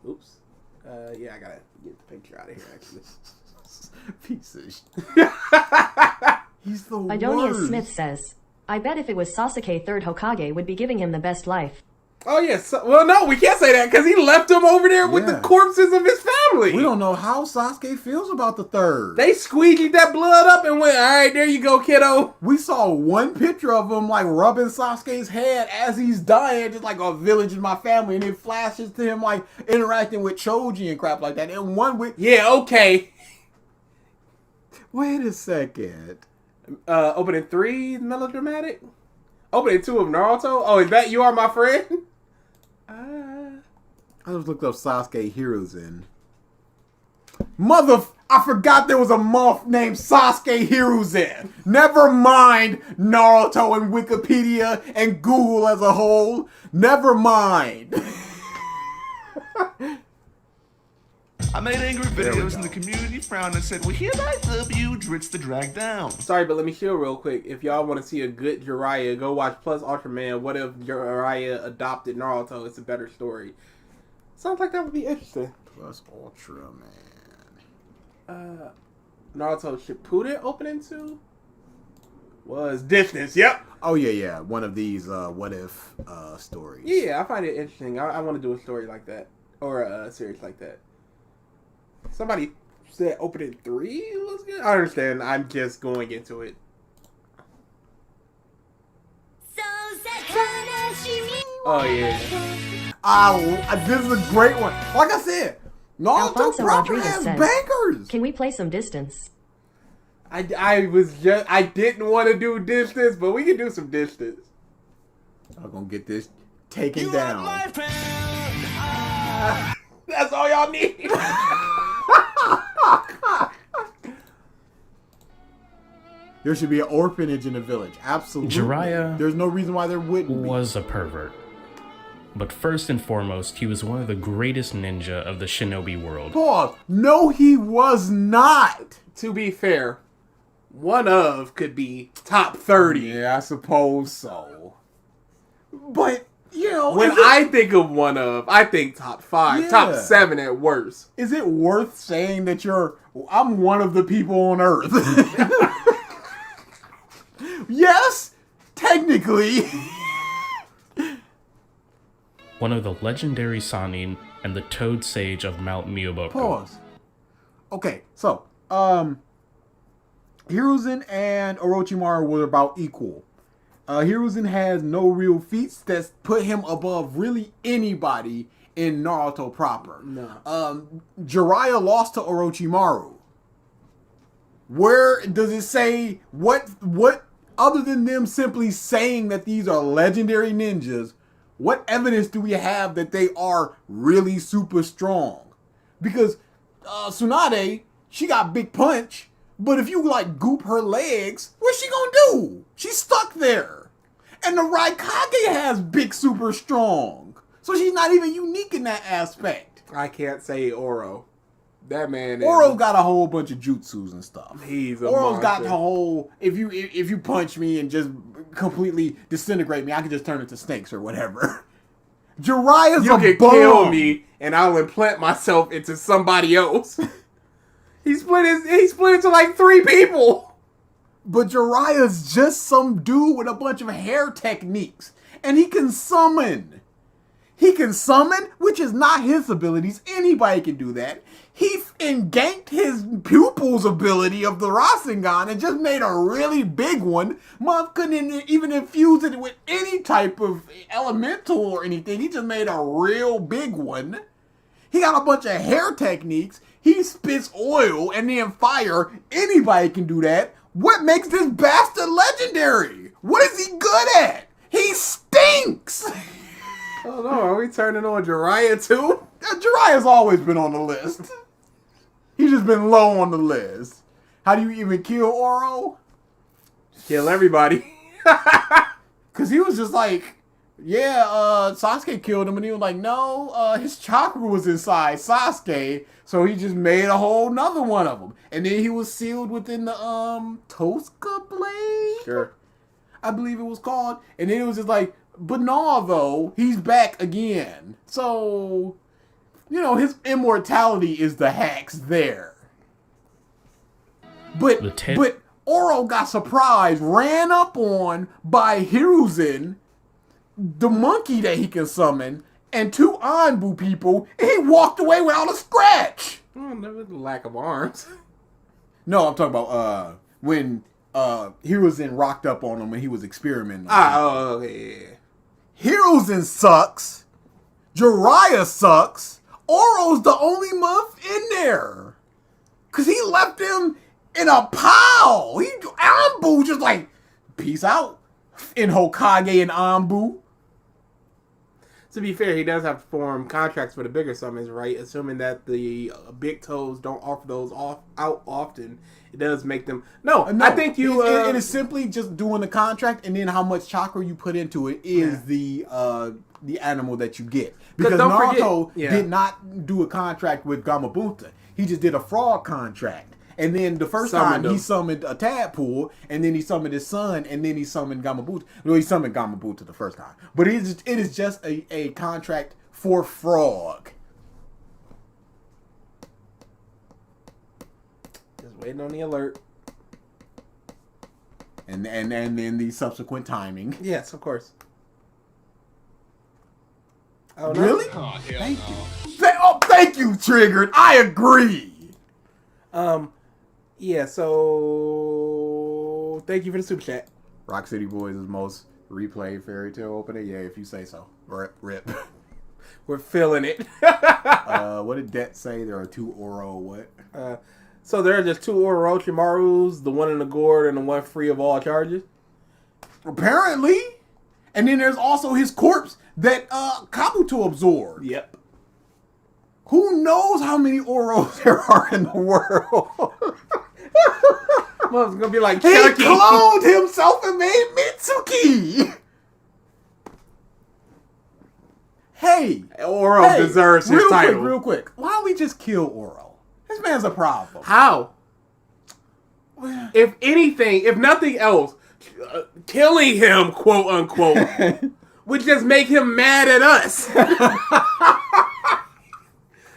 Oops. Yeah, I gotta get the picture out of here. Actually, piece of shit. He's the Adonius worst. Smith says, I bet if it was Sasuke, third Hokage would be giving him the best life. Oh yes. Well, no, we can't say that because he left him over there with the corpses of his family. We don't know how Sasuke feels about the third. They squeegeed that blood up and went, all right, there you go, kiddo. We saw one picture of him like rubbing Sasuke's head as he's dying, just like a village in my family, and it flashes to him like interacting with Choji and crap like that. And one with okay. Wait a second. Opening 3 melodramatic. Opening 2 of Naruto. Oh, is that You Are My Friend? I just looked up Sasuke Hiruzen. I forgot there was a month named Sasuke Hiruzen. Never mind Naruto and Wikipedia and Google as a whole. Never mind. I made angry videos and the community frowned and said, we hereby dub you Dritz the Drag Down. Sorry, but let me show real quick. If y'all want to see a good Jiraiya, go watch Plus Ultraman. What if Jiraiya adopted Naruto? It's a better story. Sounds like that would be interesting. Plus Ultraman. Naruto Shippuden opening 2 was Distance. Yep. Oh yeah. One of these what if stories. Yeah, I find it interesting. I want to do a story like that or a series like that. Somebody said opening 3 was good. I understand. I'm just going into it. Oh yeah. This is a great one. Like I said, Naruto Alfonso proper Rodriguez has says, bangers. Can we play some Distance? I didn't want to do Distance, but we can do some Distance. I'm gonna get this taken down. That's all y'all need. There should be an orphanage in the village. Absolutely. Jiraiya There's no reason why there wouldn't be. Was a pervert. But first and foremost, he was one of the greatest ninja of the shinobi world. Pause. No, he was not. To be fair, one of could be top 30. Yeah, I suppose so. But, you know, when I think of one of, I think top 5, top 7 at worst. Is it worth saying that I'm one of the people on Earth? Yes, technically. One of the legendary Sannin and the Toad Sage of Mount Myoboku. Pause. Okay, so, Hiruzen and Orochimaru were about equal. Hiruzen has no real feats that's put him above really anybody in Naruto proper. No. Jiraiya lost to Orochimaru. Where does it say what other than them simply saying that these are legendary ninjas? What evidence do we have that they are really super strong? Because Tsunade, she got big punch, but if you like goop her legs, what's she gonna do? She's stuck there. And the Raikage has big super strong. So she's not even unique in that aspect. I can't say Oro. That man. Oro's got a whole bunch of jutsus and stuff. He's a Oro's got monster. the whole. If you punch me and just completely disintegrate me, I can just turn into snakes or whatever. Jiraiya's You a can bum. kill me, and I'll implant myself into somebody else. He split into like 3 people. But Jiraiya's just some dude with a bunch of hair techniques, and he can summon. He can summon, which is not his abilities. Anybody can do that. He ganked his pupil's ability of the Rasengan and just made a really big one. Month couldn't even infuse it with any type of elemental or anything. He just made a real big one. He got a bunch of hair techniques. He spits oil and then fire. Anybody can do that. What makes this bastard legendary? What is he good at? He stinks. Oh no, are we turning on Jiraiya too? Jiraiya's always been on the list. He's just been low on the list. How do you even kill Oro? Kill everybody. Because he was just like, Yeah, Sasuke killed him, and he was like, no, his chakra was inside Sasuke, so he just made a whole nother one of them. And then he was sealed within the, Tosca Blade? Sure. I believe it was called. And then it was just like, but no, though, he's back again. So, you know, his immortality is the hacks there. But Oro got surprised, ran up on by Hiruzen, the monkey that he can summon, and 2 Anbu people, and he walked away without a scratch. Never the lack of arms. No, I'm talking about when Hiruzen rocked up on him when he was experimenting. Yeah. Hiruzen sucks. Jiraiya sucks. Oro's the only muff in there. Because he left him in a pile. Anbu just like, peace out. In Hokage and Anbu. To be fair, he does have to form contracts for the bigger summons, right? Assuming that the big toes don't offer those out often, it does make them. No, I think you. It is simply just doing the contract, and then how much chakra you put into it is the animal that you get. Because Naruto did not do a contract with Gamabunta. He just did a fraud contract. And then the first time he summoned a tadpole, and then he summoned his son, and then he summoned Gamabunta. Well, he summoned Gamabunta the first time. But it is just a contract for frog. Just waiting on the alert. And then the subsequent timing. Yes, of course. Oh, really? Oh, thank you. Thank you, Triggered. I agree. Yeah, so thank you for the super chat. Rock City Boys is most replayed fairy tale opening. Yeah, if you say so. Rip. We're feeling it. What did Det say? There are 2 Oro what? So there are just 2 Orochimarus, the one in the gourd and the one free of all charges? Apparently. And then there's also his corpse that Kabuto absorbed. Yep. Who knows how many Oros there are in the world? Well, it's gonna be like Chucky. Chucky. He cloned himself and made Mitsuki. Hey, Oro deserves his title. Real quick. Why don't we just kill Oro? This man's a problem. How? If anything, if nothing else, killing him, quote unquote, would just make him mad at us.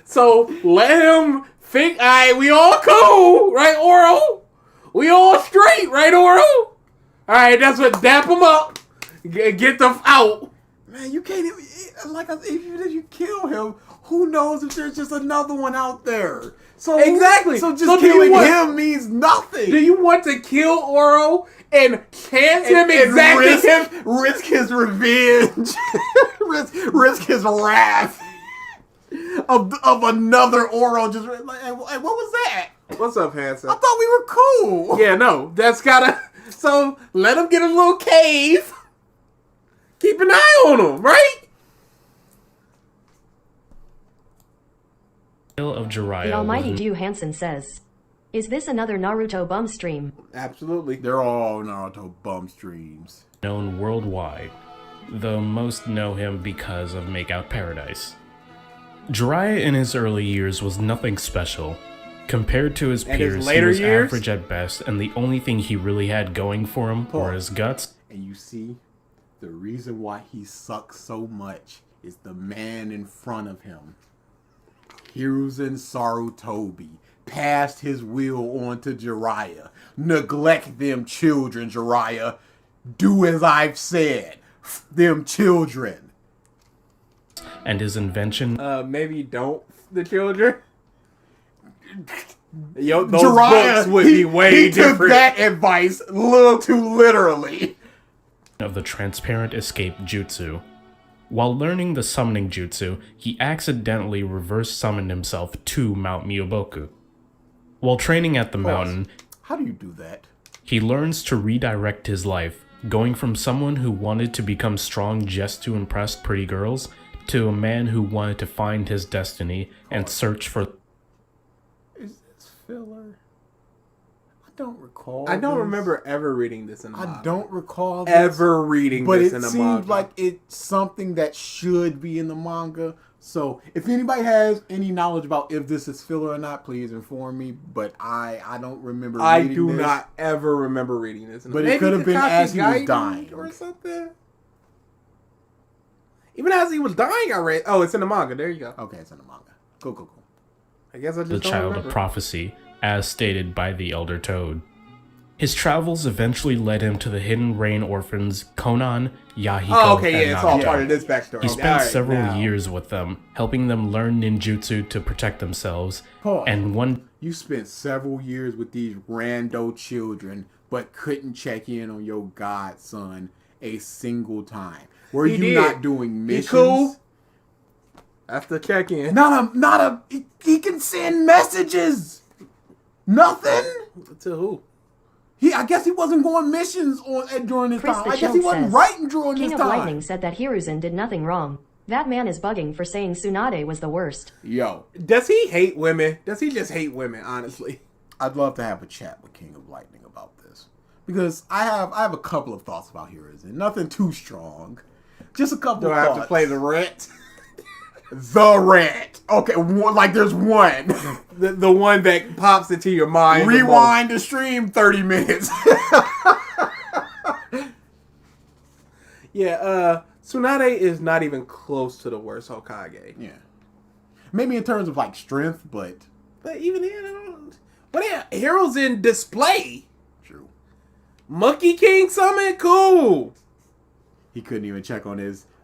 So let him think, all right, we all cool, right, Oro? We all straight, right, Oro? All right, that's what, dap him up, get them out. Man, you can't even, even if you kill him, who knows if there's just another one out there? So exactly. So killing him means nothing. Do you want to kill Oro and chance him exactly risk his revenge, risk his wrath? Of another Oro just like, hey, what was that? What's up, handsome? I thought we were cool. Yeah, no, that's gotta. So let him get a little cave. Keep an eye on him, right? Of Jiraiya. The Almighty Dew Hansen says, "Is this another Naruto bum stream?" Absolutely. They're all Naruto bum streams. Known worldwide, though most know him because of Makeout Paradise. Jiraiya in his early years was nothing special. Compared to his peers, he was average at best, and the only thing he really had going for him were his guts. And you see, the reason why he sucks so much is the man in front of him. Hiruzen Sarutobi passed his will on to Jiraiya. Neglect them children, Jiraiya. Do as I've said. Them children. And his invention. Maybe don't the children. Yo, those Jiraiya, books would be way different. He took that advice a little too literally. Of the transparent escape jutsu. While learning the summoning jutsu, he accidentally reverse summoned himself to Mount Myoboku. While training at the mountain, how do you do that? He learns to redirect his life, going from someone who wanted to become strong just to impress pretty girls to a man who wanted to find his destiny and search for... Is this filler? I don't recall. I don't this. remember ever reading this in the manga. I don't recall this, ever reading this in the manga. But it seems like it's something that should be in the manga. So if anybody has any knowledge about if this is filler or not, please inform me. But I don't remember reading this. I do not ever remember reading this. But it could have been as he was dying. Or something. Even as he was dying, I read... Oh, it's in the manga. There you go. Okay, it's in the manga. Cool. I guess I just the don't child remember. of prophecy, as stated by the Elder Toad. His travels eventually led him to the hidden rain orphans Konan, Yahiko, Oh, okay, and yeah, it's all Nagato. part of this backstory. He spent All right, several now. years with them, helping them learn ninjutsu to protect themselves. Pause. And one... You spent several years with these rando children, but couldn't check in on your godson a single time. Were He you did. not doing missions? He cool? That's the check-in. He can send messages. Nothing. To who? I guess he wasn't going missions during this Chris time. the I guess he Shield wasn't says, writing during King this of time. Lightning said that Hiruzen did nothing wrong. That man is bugging for saying Tsunade was the worst. Yo, Does he hate women? Does he just hate women, honestly? I'd love to have a chat with King of Lightning about this. Because I have a couple of thoughts about Hiruzen. Nothing too strong. Just a couple Do of I thoughts. have to play the rent? The Rat. Okay, there's one. The one that pops into your mind. Rewind the stream 30 minutes. Yeah, Tsunade is not even close to the worst Hokage. Yeah. Maybe in terms of like strength, but even then, I don't... But yeah, Heroes in display. True. Monkey King summon? Cool. He couldn't even check on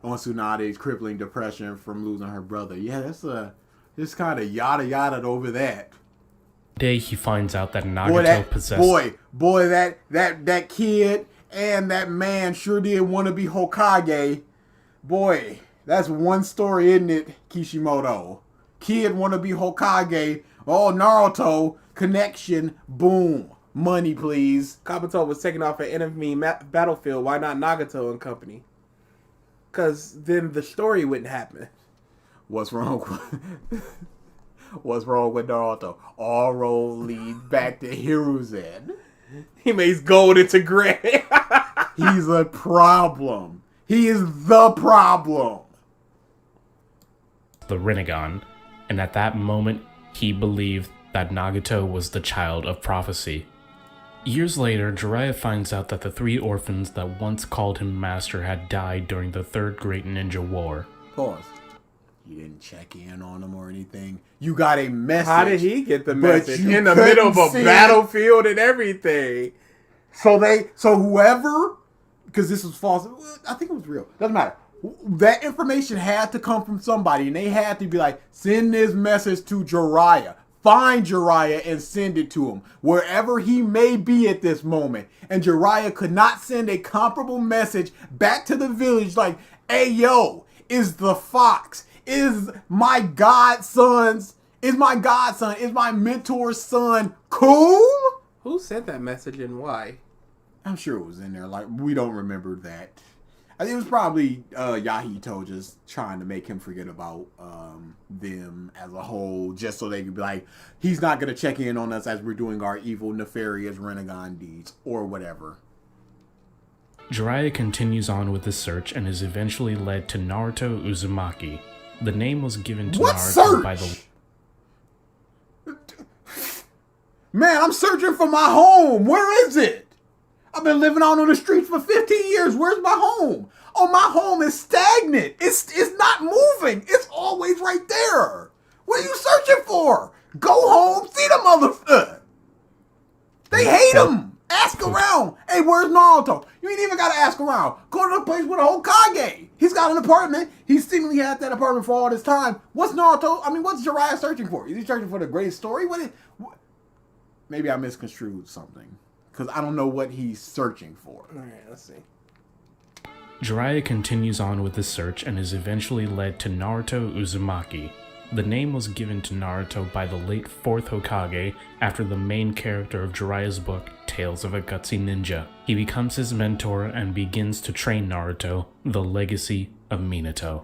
Tsunade's crippling depression from losing her brother. Yeah, that's just kind of yada over that. Day he finds out that Nagato possessed... Boy, that kid and that man sure did want to be Hokage. Boy, that's one story, isn't it, Kishimoto? Kid want to be Hokage. Oh, Naruto, connection, boom. Money, please. Kabuto was taken off an enemy battlefield. Why not Nagato and company? Because then the story wouldn't happen. What's wrong with Naruto? All road leads back to Hiruzen. He makes gold into gray. He's a problem. He is the problem. The Rinnegan, and at that moment, he believed that Nagato was the child of prophecy. Years later, Jiraiya finds out that the 3 orphans that once called him master had died during the Third Great Ninja War. Pause. You didn't check in on them or anything. You got a message. How did he get the message? you In the middle of a couldn't see battlefield and everything. So whoever, because this was false, I think it was real. Doesn't matter. That information had to come from somebody, and they had to be like, send this message to Jiraiya. Find Jiraiya and send it to him, wherever he may be at this moment. And Jiraiya could not send a comparable message back to the village like, hey, yo, is the fox, is my mentor's son cool? Who sent that message and why? I'm sure it was in there. Like, we don't remember that. I think it was probably Yahito just trying to make him forget about them as a whole, just so they could be like, he's not going to check in on us as we're doing our evil, nefarious Rinnegan deeds, or whatever. Jiraiya continues on with his search and is eventually led to Naruto Uzumaki. The name was given to Naruto by the... Man, I'm searching for my home. Where is it? I've been living out on the streets for 15 years. Where's my home? Oh, my home is stagnant. It's not moving. It's always right there. What are you searching for? Go home, see the motherfucker. They hate him. Ask around. Hey, where's Naruto? You ain't even got to ask around. Go to the place with a Hokage. He's got an apartment. He's seemingly had that apartment for all this time. What's Jiraiya searching for? Is he searching for the greatest story? Maybe I misconstrued something. Because I don't know what he's searching for. All right, let's see. Jiraiya continues on with his search and is eventually led to Naruto Uzumaki. The name was given to Naruto by the late 4th Hokage after the main character of Jiraiya's book, Tales of a Gutsy Ninja. He becomes his mentor and begins to train Naruto, the legacy of Minato.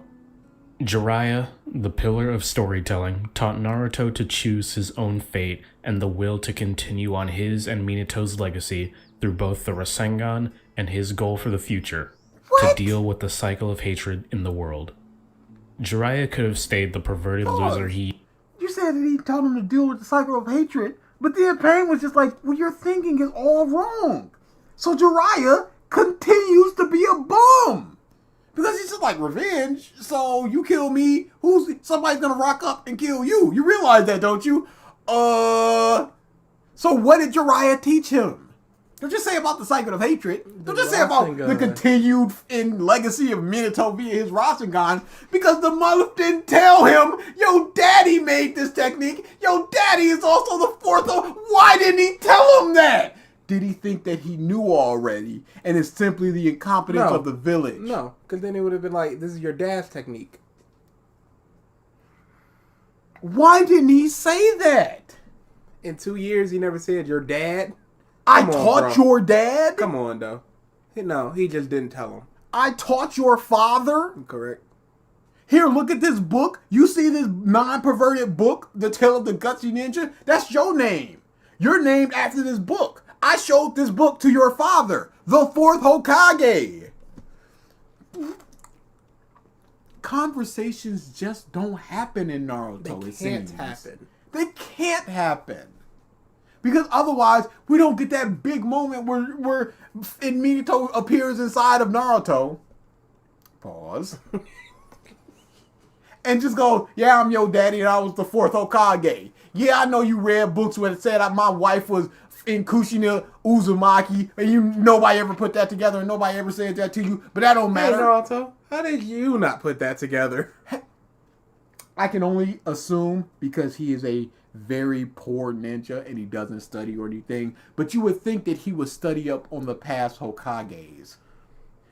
Jiraiya, the pillar of storytelling, taught Naruto to choose his own fate and the will to continue on his and Minato's legacy through both the Rasengan and his goal for the future, to deal with the cycle of hatred in the world. Jiraiya could have stayed the perverted loser he... You said that he told him to deal with the cycle of hatred, but then Pain was just like, well, your thinking is all wrong. So Jiraiya continues to be a bum. Because he's just like, revenge, so you kill me, somebody's gonna rock up and kill you. You realize that, don't you? So what did Jiraiya teach him? Don't just say about the cycle of hatred. Don't just say about the continued legacy of Minato via his Rasengan, because the mother didn't tell him, yo, daddy made this technique, yo, daddy is also the fourth. Why didn't he tell him that? Did he think that he knew already, and it's simply the incompetence of the village? No, because then it would have been like, this is your dad's technique. Why didn't he say that? In 2 years, he never said your dad. I taught your dad? Come on, though. No, he just didn't tell him. I taught your father? Correct. Here, look at this book. You see this non-perverted book, The Tale of the Gutsy Ninja? That's your name. You're named after this book. I showed this book to your father, the fourth Hokage. Conversations just don't happen in Naruto. They can't happen. They can't happen. Because otherwise, we don't get that big moment where Minato appears inside of Naruto. Pause. And just go, yeah, I'm your daddy and I was the fourth Hokage. Yeah, I know you read books where it said my wife was in Kushina Uzumaki, and nobody ever put that together, and nobody ever said that to you, but that don't matter. Hey, Naruto, how did you not put that together? I can only assume because he is a very poor ninja and he doesn't study or anything, but you would think that he would study up on the past Hokages.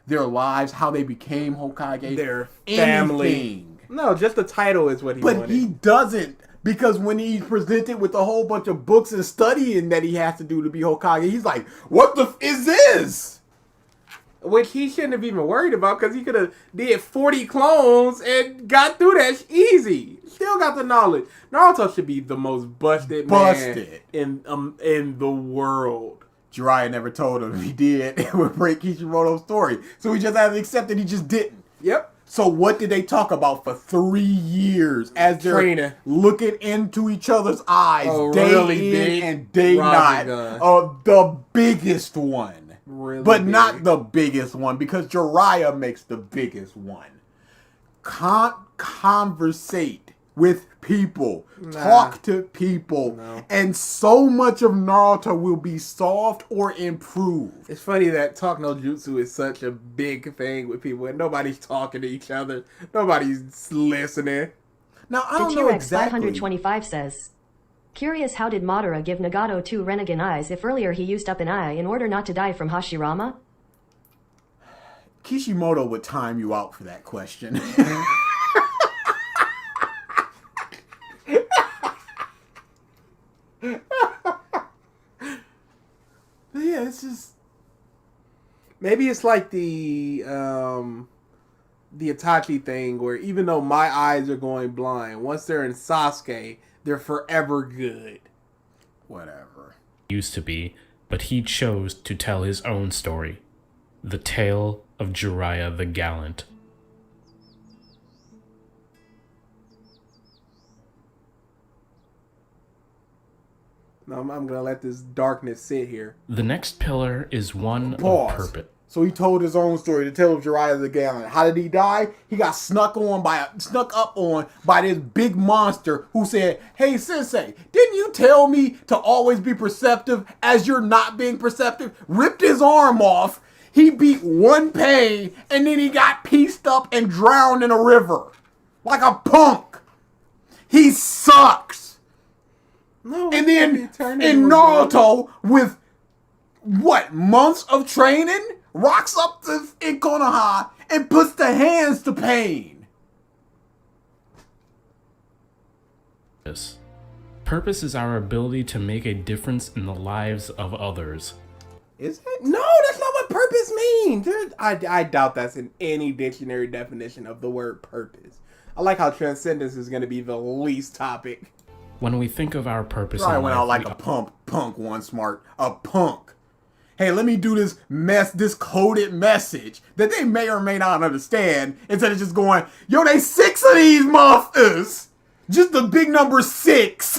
Their lives, how they became Hokage. Their family. Anything. No, just the title is what he wanted. But he doesn't. Because when he's presented with a whole bunch of books and studying that he has to do to be Hokage, he's like, what the is this? Which he shouldn't have even worried about, because he could have did 40 clones and got through that easy. Still got the knowledge. Naruto should be the most busted man in the world. Jiraiya never told him. If he did, it would break Kishimoto's story. So he just had to accept that he just didn't. Yep. So what did they talk about for 3 years as they're Training. Looking into each other's eyes day really in big and day not? The biggest one. Really but big. not the biggest one, because Jiraiya makes the biggest one. Conversate with people. Talk to people. And so much of Naruto will be solved or improved. It's funny that talk no jutsu is such a big thing with people, and nobody's talking to each other. Nobody's listening. Now, I The don't know T-Rex exactly. 525 says, curious, how did Madara give Nagato 2 Renegan eyes if earlier he used up an eye in order not to die from Hashirama? Kishimoto would time you out for that question. Yeah, it's just maybe it's like the Itachi thing, where even though my eyes are going blind, once they're in Sasuke, they're forever good. Whatever. Used to be, but he chose to tell his own story. The tale of Jiraiya the Gallant. No, I'm going to let this darkness sit here. The next pillar is one Pause. of purpose. So he told his own story, the tale of Jiraiya the Gallant. How did he die? He got snuck up on by this big monster who said, "Hey, Sensei, didn't you tell me to always be perceptive as you're not being perceptive?" Ripped his arm off. He beat one pain, and then he got pieced up and drowned in a river. Like a punk. He sucks. No, And then in Naruto, with what, months of training, rocks up to in Konoha and puts the hands to pain. Purpose is our ability to make a difference in the lives of others. Is it? No, that's not what purpose means. I doubt that's in any dictionary definition of the word purpose. I like how Transcendence is going to be the least topic. When we think of our purpose Probably in went life, out like a punk one smart. A punk. Hey, let me do this coded message that they may or may not understand, instead of just going, yo, they 6 of these motherfuckers. Just the big number 6.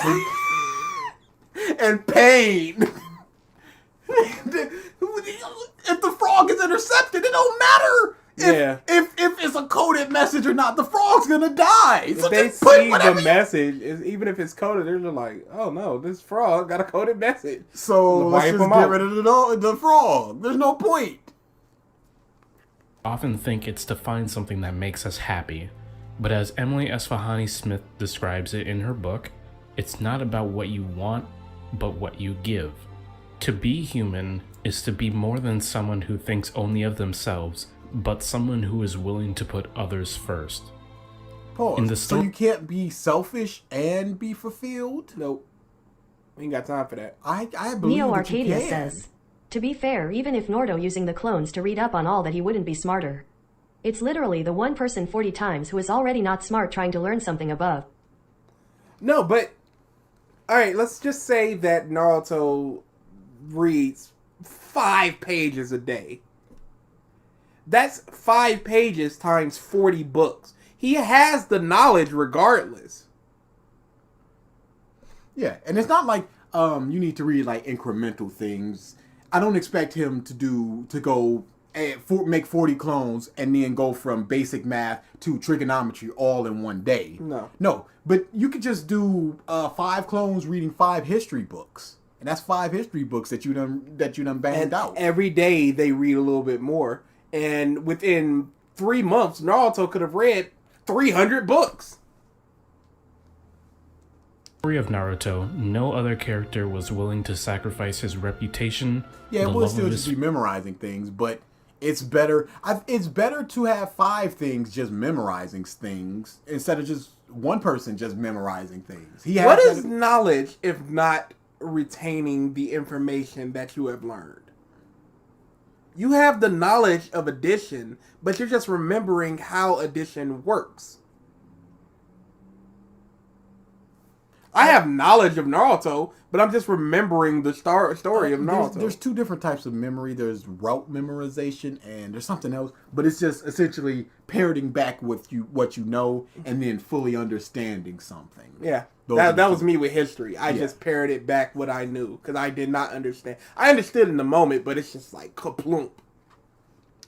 And pain. If the frog is intercepted, it don't matter if it's a coded message or not. The frog's gonna die. If So they just put see whatever the message, even if it's coded, they're just like, oh no, this frog got a coded message. So let's just get rid of the frog. There's no point. often think it's to find something that makes us happy. But as Emily Esfahani Smith describes it in her book, it's not about what you want, but what you give. To be human is to be more than someone who thinks only of themselves, but someone who is willing to put others first. Pause. So you can't be selfish and be fulfilled? Nope. We ain't got time for that. I believe Neo that you Arcadia can. says, to be fair, even if Nordo using the clones to read up on all that, he wouldn't be smarter. It's literally the one person 40 times who is already not smart trying to learn something above. No, but alright, let's just say that Naruto reads 5 pages a day. That's 5 pages times 40 books. He has the knowledge regardless. Yeah, and it's not like you need to read like incremental things. I don't expect him to go make 40 clones and then go from basic math to trigonometry all in one day. No, but you could just do 5 clones reading 5 history books, and that's 5 history books that you done banged out. Every day they read a little bit more, and within 3 months, Naruto could have read 300 books. Story of Naruto, no other character was willing to sacrifice his reputation. Yeah, it will still just be memorizing things, but it's better. It's better to have 5 things just memorizing things instead of just one person just memorizing things. What is knowledge if not retaining the information that you have learned? You have the knowledge of addition, but you're just remembering how addition works. I have knowledge of Naruto, but I'm just remembering the story of Naruto. There's 2 different types of memory. There's route memorization and there's something else, but it's just essentially parroting back what you know and then fully understanding something. Yeah, that was me with history. I just parroted back what I knew because I did not understand. I understood in the moment, but it's just like kaplump.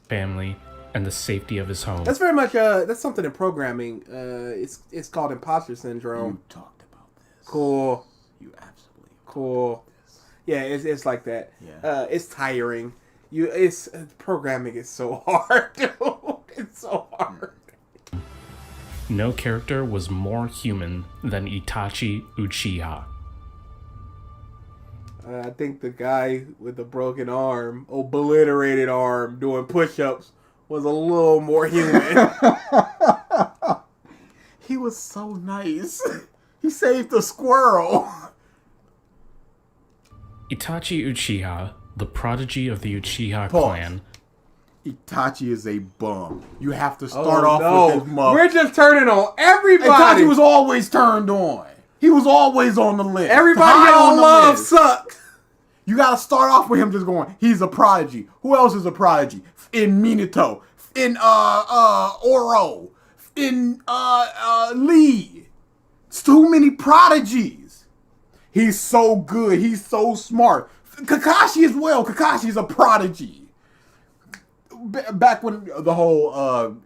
Family and the safety of his home. That's very much that's something in programming. It's called imposter syndrome. You talked about this. Cool. You absolutely cool. Yeah, it's like that. Yeah. It's tiring. Programming is so hard, dude. It's so hard. No character was more human than Itachi Uchiha. I think the guy with the broken arm, obliterated arm, doing push-ups was a little more human. He was so nice. He saved the squirrel. Itachi Uchiha, the prodigy of the Uchiha Pause. clan. Itachi is a bum. You have to start off with his mother. We're just turning on everybody. Itachi was always turned on. He was always on the list. Everybody on love sucks. You gotta start off with him just going, he's a prodigy. Who else is a prodigy? In Minato. In Oro. In Lee. It's too many prodigies. He's so good. He's so smart. Kakashi as well. Kakashi's a prodigy. Back when the whole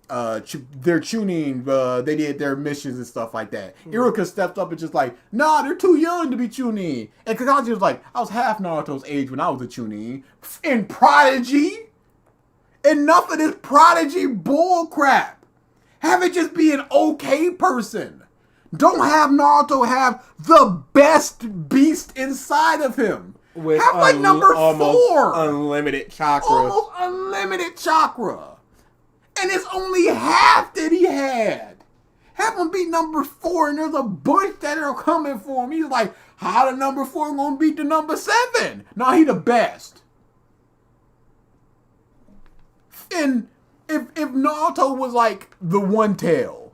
their tuning, they did their missions and stuff like that. Iruka stepped up and just like, nah, they're too young to be tuning. And Kakashi was like, I was half Naruto's age when I was a tuning. In Prodigy? Enough of this Prodigy bull crap. Have it just be an okay person. Don't have Naruto have the best beast inside of him. With have like number 4. Unlimited chakra. Almost unlimited chakra. And it's only half that he had. Have him beat number 4 and there's a bunch that are coming for him. He's like, how the number 4 gonna beat the number 7? No, he the best. And if Naruto was like the one tail,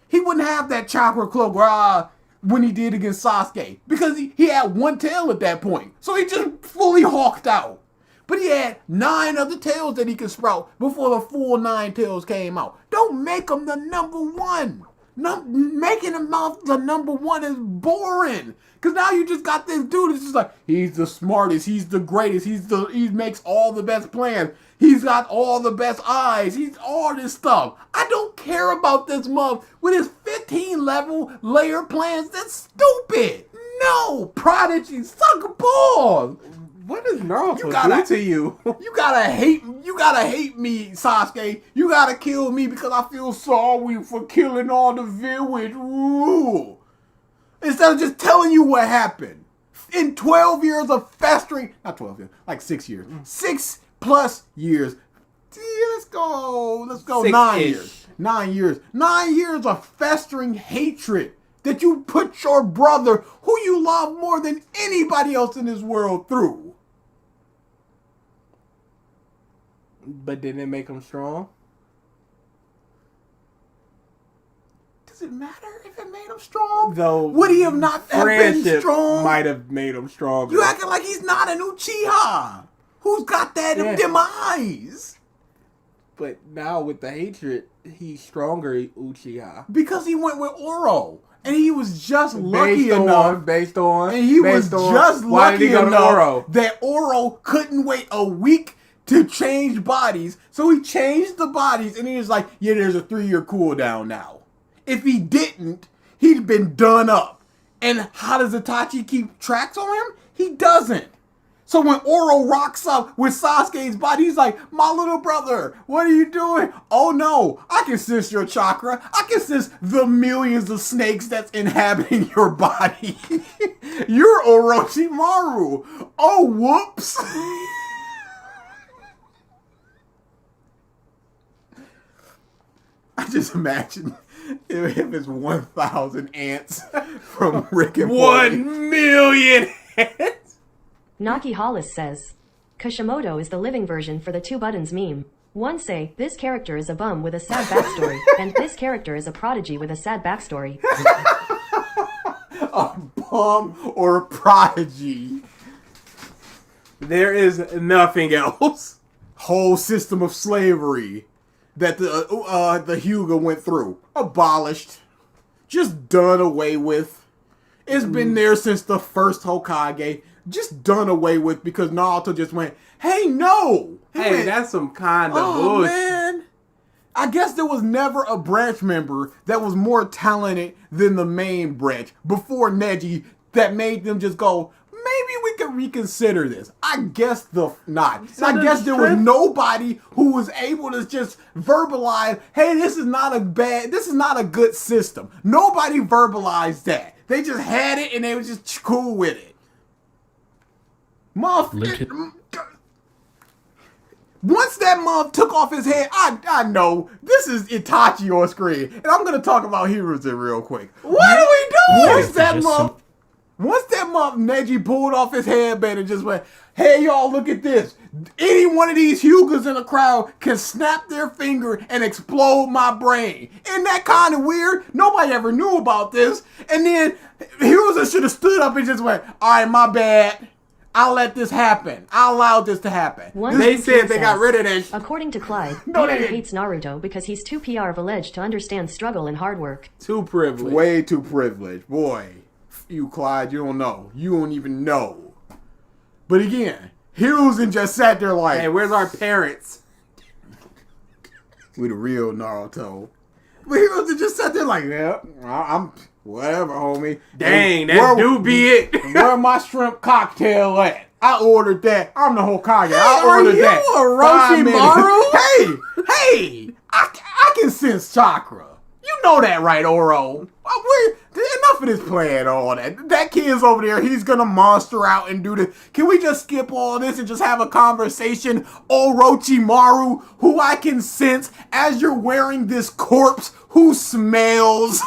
he wouldn't have that chakra cloak when he did against Sasuke. Because he had one tail at that point. So he just fully hawked out. But he had 9 other tails that he could sprout before the full 9 tails came out. Don't make him the number 1. Making him the number 1 is boring. Because now you just got this dude that's just like, he's the smartest, he's the greatest, he makes all the best plans. He's got all the best eyes. He's all this stuff. I don't care about this month with his 15 level layer plans. That's stupid. No, Prodigy, suck balls. What does Naruto do to you? You gotta hate me, Sasuke. You gotta kill me because I feel sorry for killing all the village. Ooh. Instead of just telling you what happened. In 12 years of festering, not 12 years, like 6 years. 6+ years. Let's go 9 years. 9 years. 9 years of festering hatred that you put your brother, who you love more than anybody else in this world, through. But didn't it make him strong? Does it matter if it made him strong? Though would he have not have been strong? Might have made him stronger. You acting like he's not an Uchiha. Who's got that in them eyes? But now with the hatred, he's stronger Uchiha. Because he went with Oro. And he was just lucky enough. Based on. And he was just lucky enough that Oro couldn't wait a week to change bodies. So he changed the bodies and he was like, yeah, there's a 3-year cooldown now. If he didn't, he'd been done up. And how does Itachi keep tracks on him? He doesn't. So when Oro rocks up with Sasuke's body, he's like, my little brother, what are you doing? Oh no, I can sense your chakra. I can sense the millions of snakes that's inhabiting your body. You're Orochimaru. Oh, whoops. I just imagine if it's 1,000 ants from Rick and Morty. 1 million ants? Naki Hollis says, Kishimoto is the living version for the 2 buttons meme. One say, this character is a bum with a sad backstory, and this character is a prodigy with a sad backstory. A bum or a prodigy. There is nothing else. Whole system of slavery that the Hyuga went through. Abolished. Just done away with. It's been there since the first Hokage. Just done away with because Naruto just went, hey, no! Hey, that's some kind of bullshit. Man. I guess there was never a branch member that was more talented than the main branch before Neji that made them just go, maybe we can reconsider this. I guess not. So I guess there was nobody who was able to just verbalize, hey, this is not a good system. Nobody verbalized that. They just had it and they were just cool with it. Once that mom took off his head, I know this is Itachi on screen, and I'm gonna talk about Hiruzen real quick. What are we doing? Once that mom Neji pulled off his headband and just went, hey y'all, look at this. Any one of these Hyugas in the crowd can snap their finger and explode my brain. Isn't that kind of weird? Nobody ever knew about this. And then Hiruzen should have stood up and just went, all right, my bad. I'll let this happen. I allowed this to happen. They said they got rid of that. According to Clyde, No, he they didn't. hates Naruto because he's too PR of alleged to understand struggle and hard work. Too privileged. Way too privileged. Boy, you, Clyde, you don't know. You don't even know. But again, Hiruzen just sat there like, hey, where's our parents? We the real Naruto. But Hiruzen just sat there like, yeah, I'm whatever, homie. Dang, that do be it. Where my shrimp cocktail at? I ordered that. I'm the Hokage. I ordered that. Are you Orochimaru? a Hey, I can sense chakra. You know that, right, Oro? Enough of this playing all that. That kid's over there. He's gonna monster out and do this. Can we just skip all this and just have a conversation? Orochimaru, who I can sense as you're wearing this corpse who smells.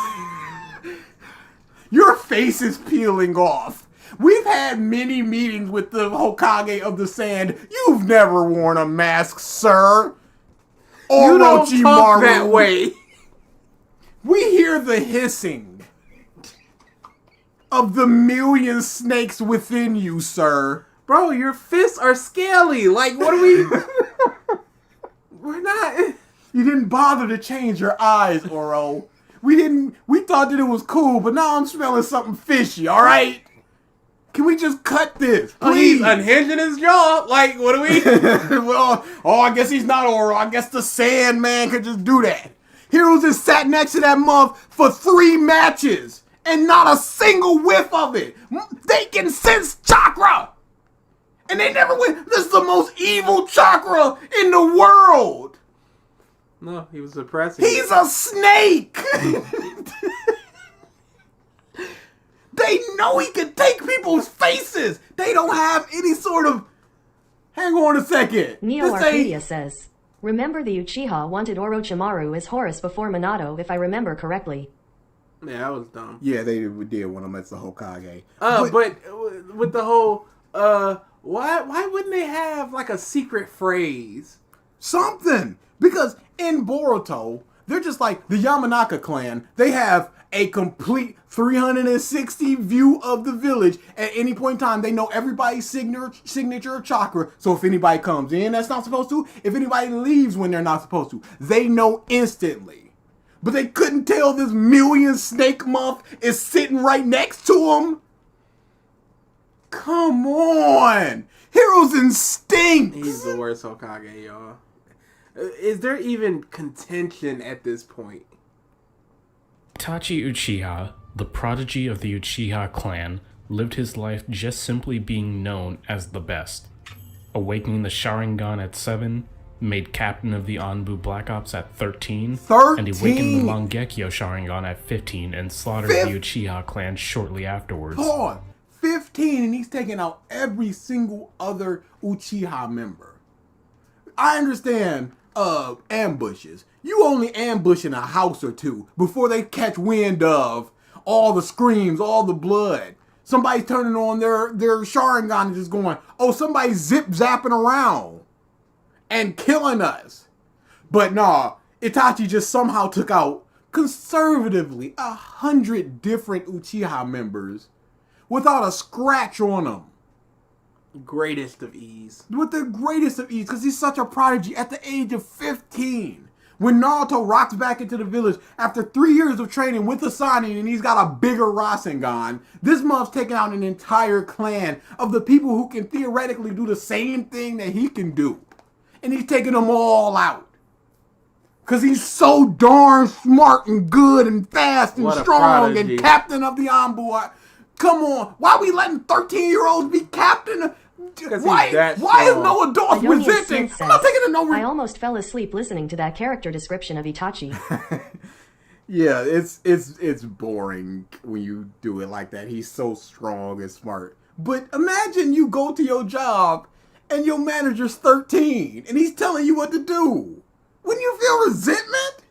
Your face is peeling off. We've had many meetings with the Hokage of the Sand. You've never worn a mask, sir. You don't talk that way. We hear the hissing of the million snakes within you, sir. Bro, your fists are scaly. Like, what are we... We're not... You didn't bother to change your eyes, Oro. We thought that it was cool, but now I'm smelling something fishy, alright? Can we just cut this, please? He's unhinging his jaw. Like, what are we... Well, I guess he's not Oro. I guess the Sandman could just do that. Heroes just sat next to that month for 3 matches, and not a single whiff of it. They can sense chakra, and they never win. This is the most evil chakra in the world. No, he was suppressing. He's a snake. They know he can take people's faces. They don't have any sort of... Hang on a second. Neo Arcadia says, remember the Uchiha wanted Orochimaru as Horus before Minato, if I remember correctly. Yeah, that was dumb. Yeah, they did want him as the Hokage. But with the whole, why wouldn't they have, like, a secret phrase? Something. Because in Boruto, they're just like the Yamanaka clan. They have a complete 360 view of the village. At any point in time, they know everybody's signature chakra. So if anybody comes in that's not supposed to, if anybody leaves when they're not supposed to, they know instantly. But they couldn't tell this million snake month is sitting right next to them. Come on. Heroes Instinct. He's the worst Hokage, y'all. Is there even contention at this point? Itachi Uchiha, the prodigy of the Uchiha clan, lived his life just simply being known as the best. Awakening the Sharingan at 7, made captain of the Anbu Black Ops at 13, and awakened the Mangekyo Sharingan at 15 and slaughtered the Uchiha clan shortly afterwards. Hold on. 15 and he's taking out every single other Uchiha member. I understand ambushes. You only ambush in a house or two before they catch wind of all the screams, all the blood. Somebody's turning on their Sharingan and just going, oh, somebody's zip-zapping around and killing us. But nah, Itachi just somehow took out, conservatively, 100 different Uchiha members without a scratch on them. Greatest of ease. With the greatest of ease, because he's such a prodigy at the age of 15. When Naruto rocks back into the village after 3 years of training with the Sannin and he's got a bigger Rasengan, this month's taking out an entire clan of the people who can theoretically do the same thing that he can do. And he's taking them all out. Because he's so darn smart and good and fast and strong and captain of the Anbu. Come on. Why are we letting 13-year-olds be captain? Why is no adult resisting? I'm not taking it no. I almost fell asleep listening to that character description of Itachi. Yeah, it's boring when you do it like that. He's so strong and smart. But imagine you go to your job and your manager's 13 and he's telling you what to do. Wouldn't you feel resentment?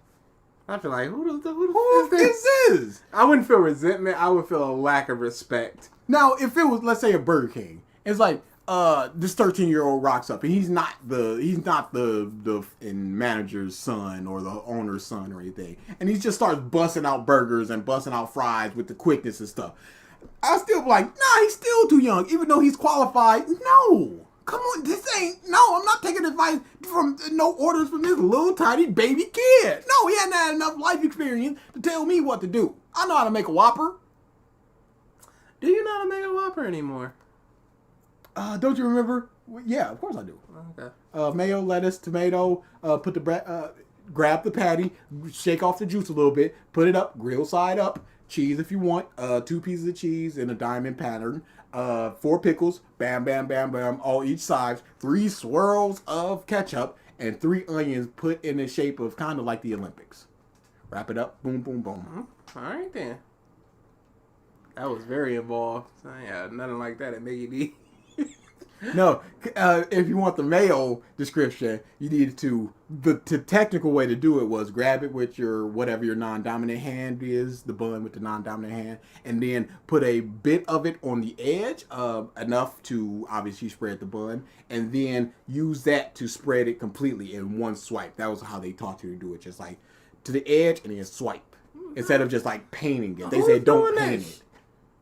I feel like, who is this? I wouldn't feel resentment. I would feel a lack of respect. Now, if it was, let's say, a Burger King, it's like this 13-year-old rocks up, and he's not the manager's son or the owner's son or anything, and he just starts busting out burgers and busting out fries with the quickness and stuff. I still be like, nah, he's still too young, even though he's qualified. No. Come on, I'm not taking advice from, no orders from this little tiny baby kid. No, he hadn't had enough life experience to tell me what to do. I know how to make a Whopper. Do you know how to make a Whopper anymore? Don't you remember? Yeah, of course I do. Okay. Mayo, lettuce, tomato, grab the patty, shake off the juice a little bit, put it up, grill side up, cheese if you want, 2 pieces of cheese in a diamond pattern, 4 pickles, bam, bam, bam, bam, all each side, 3 swirls of ketchup, and 3 onions put in the shape of kind of like the Olympics. Wrap it up, boom, boom, boom. All right, then. That was very involved. Yeah, nothing like that at Maggie. No, if you want the mayo description, you needed to, the technical way to do it was grab it with your, whatever your non-dominant hand is, the bun with the non-dominant hand, and then put a bit of it on the edge, enough to obviously spread the bun, and then use that to spread it completely in one swipe. That was how they taught you to do it, just like to the edge and then swipe. instead of just like painting it. They Who's said don't doing that? paint it.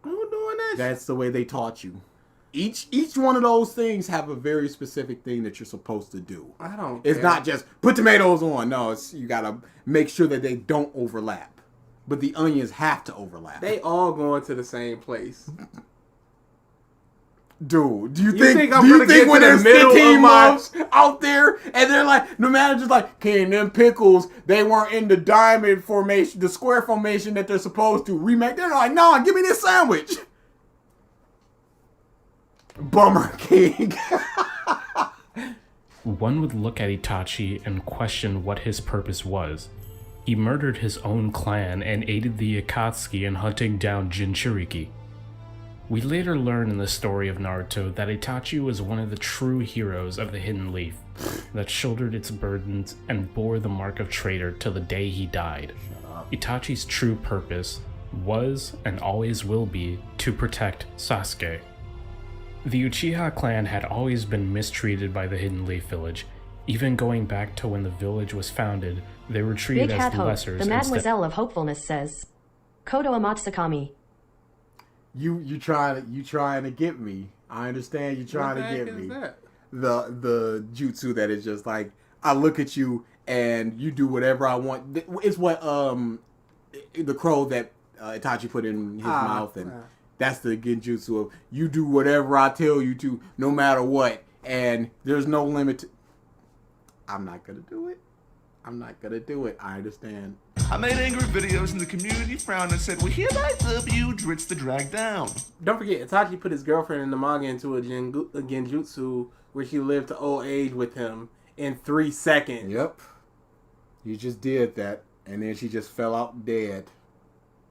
Who doing that? That's the way they taught you. Each one of those things have a very specific thing that you're supposed to do. I don't. It's care. not just put tomatoes on. No, you gotta make sure that they don't overlap. But the onions have to overlap. They all going to the same place. Dude, do you think think I'm gonna get when to the there's middle 15 of my- months out there and they're like, the manager's like, okay, and them pickles, they weren't in the diamond formation, the square formation that they're supposed to remake. They're like, no, give me this sandwich. Bummer King. One would look at Itachi and question what his purpose was. He murdered his own clan and aided the Akatsuki in hunting down Jinchuriki. We later learn in the story of Naruto that Itachi was one of the true heroes of the Hidden Leaf, that shouldered its burdens and bore the mark of traitor till the day he died. Itachi's true purpose was, and always will be, to protect Sasuke. The Uchiha clan had always been mistreated by the Hidden Leaf village. Even going back to when the village was founded, they were treated Big as Hat Hope, lessers the Mademoiselle of Hopefulness says. Kodo Amatsukami. You trying to get me. I understand you trying to get me. That? The jutsu that is just like, I look at you and you do whatever I want. It's what the crow that Itachi put in his mouth, and that's the genjutsu of you do whatever I tell you to, no matter what, and there's no limit to... I'm not gonna do it. I understand. I made angry videos and the community frowned and said, we hereby dub you Dritz the Drag Down. Don't forget, Itachi put his girlfriend in the manga into a genjutsu where she lived to old age with him in 3 seconds. Yep. You just did that, and then she just fell out dead.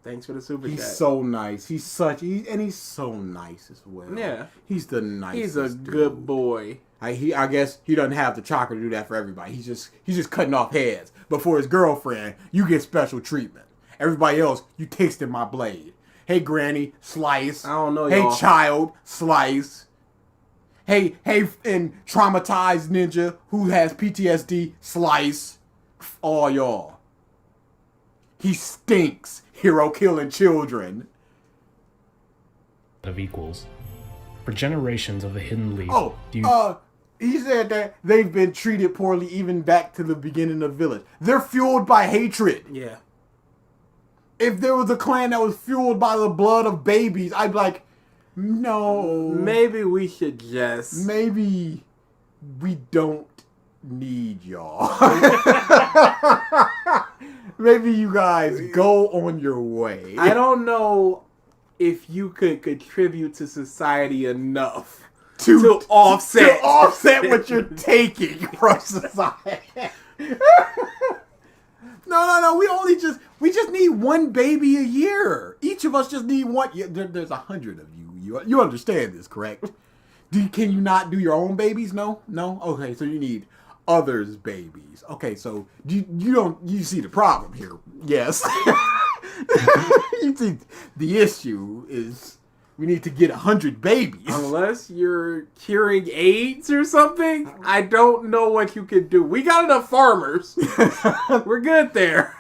Thanks for the super chat. He's so nice. He's so nice as well. Yeah. He's the nicest. He's a good boy. I guess he doesn't have the chakra to do that for everybody. He's just cutting off heads. But for his girlfriend, you get special treatment. Everybody else, you tasted my blade. Hey, Granny, slice. I don't know, Hey, y'all. child, slice. Hey, and traumatized ninja who has PTSD, slice. All y'all. He stinks. Hero killing children. Of equals. For generations of the Hidden Leaf, He said that they've been treated poorly even back to the beginning of the village. They're fueled by hatred. Yeah. If there was a clan that was fueled by the blood of babies, I'd be like, no. Maybe we should just... Maybe we don't need y'all. Maybe you guys go on your way. I don't know if you could contribute to society enough to offset what you're taking from society. No. We just need one baby a year. Each of us just need one. There's 100 of you. You understand this, correct? Can you not do your own babies? No. Okay, so you need others' babies. Okay, so you see the problem here? Yes. You see the issue is we need to get 100 babies. Unless you're curing AIDS or something, I don't know what you could do. We got enough farmers. We're good there.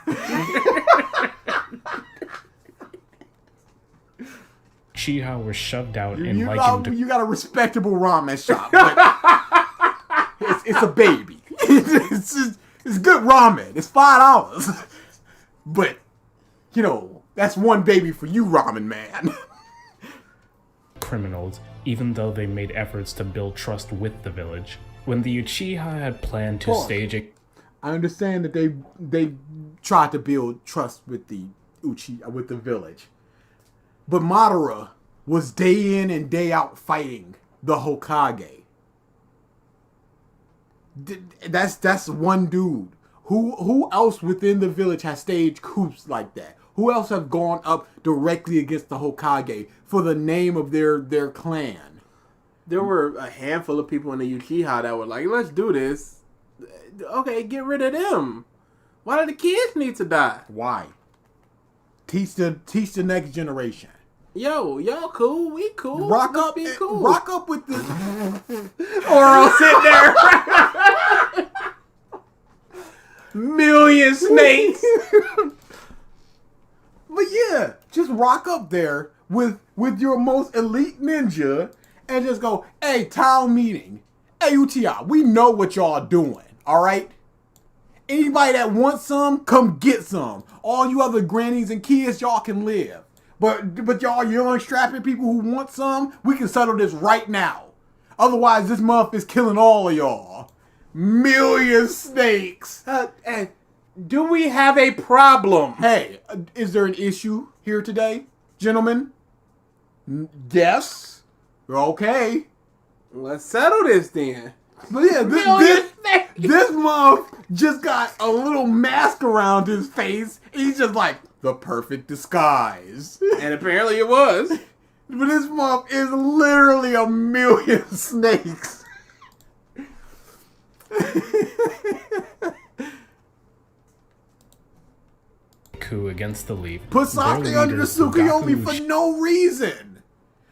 Uchiha were shoved out and You likened got a respectable ramen shop, but it's a baby. It's good ramen. It's $5, but that's one baby for you, ramen man. criminals, even though they made efforts to build trust with the village. When the Uchiha had planned to stage a... I understand that they tried to build trust with the village. But Madara was day in and day out fighting the Hokage. That's one dude. Who else within the village has staged coups like that? Who else have gone up directly against the Hokage for the name of their clan? There were a handful of people in the Uchiha that were like, let's do this. Okay, get rid of them. Why do the kids need to die? Why? Teach the next generation. Yo, y'all cool? We cool. Rock Let's up, be cool. rock up with this. Or I'll sit there. Million snakes. But yeah, just rock up there with your most elite ninja and just go, hey, town meeting. Hey, Uchiha, we know what y'all doing, all right? Anybody that wants some, come get some. All you other grannies and kids, y'all can live. But y'all young, strapping people who want some, we can settle this right now. Otherwise, this month is killing all of y'all. Million snakes. And do we have a problem? Hey, is there an issue here today, gentlemen? Yes. Okay. Let's settle this then. But yeah, this month just got a little mask around his face. He's just like, the perfect disguise. And apparently it was. But this month is literally a million snakes. Coup against the Leaf. Put Sasuke under the Tsukuyomi for no reason.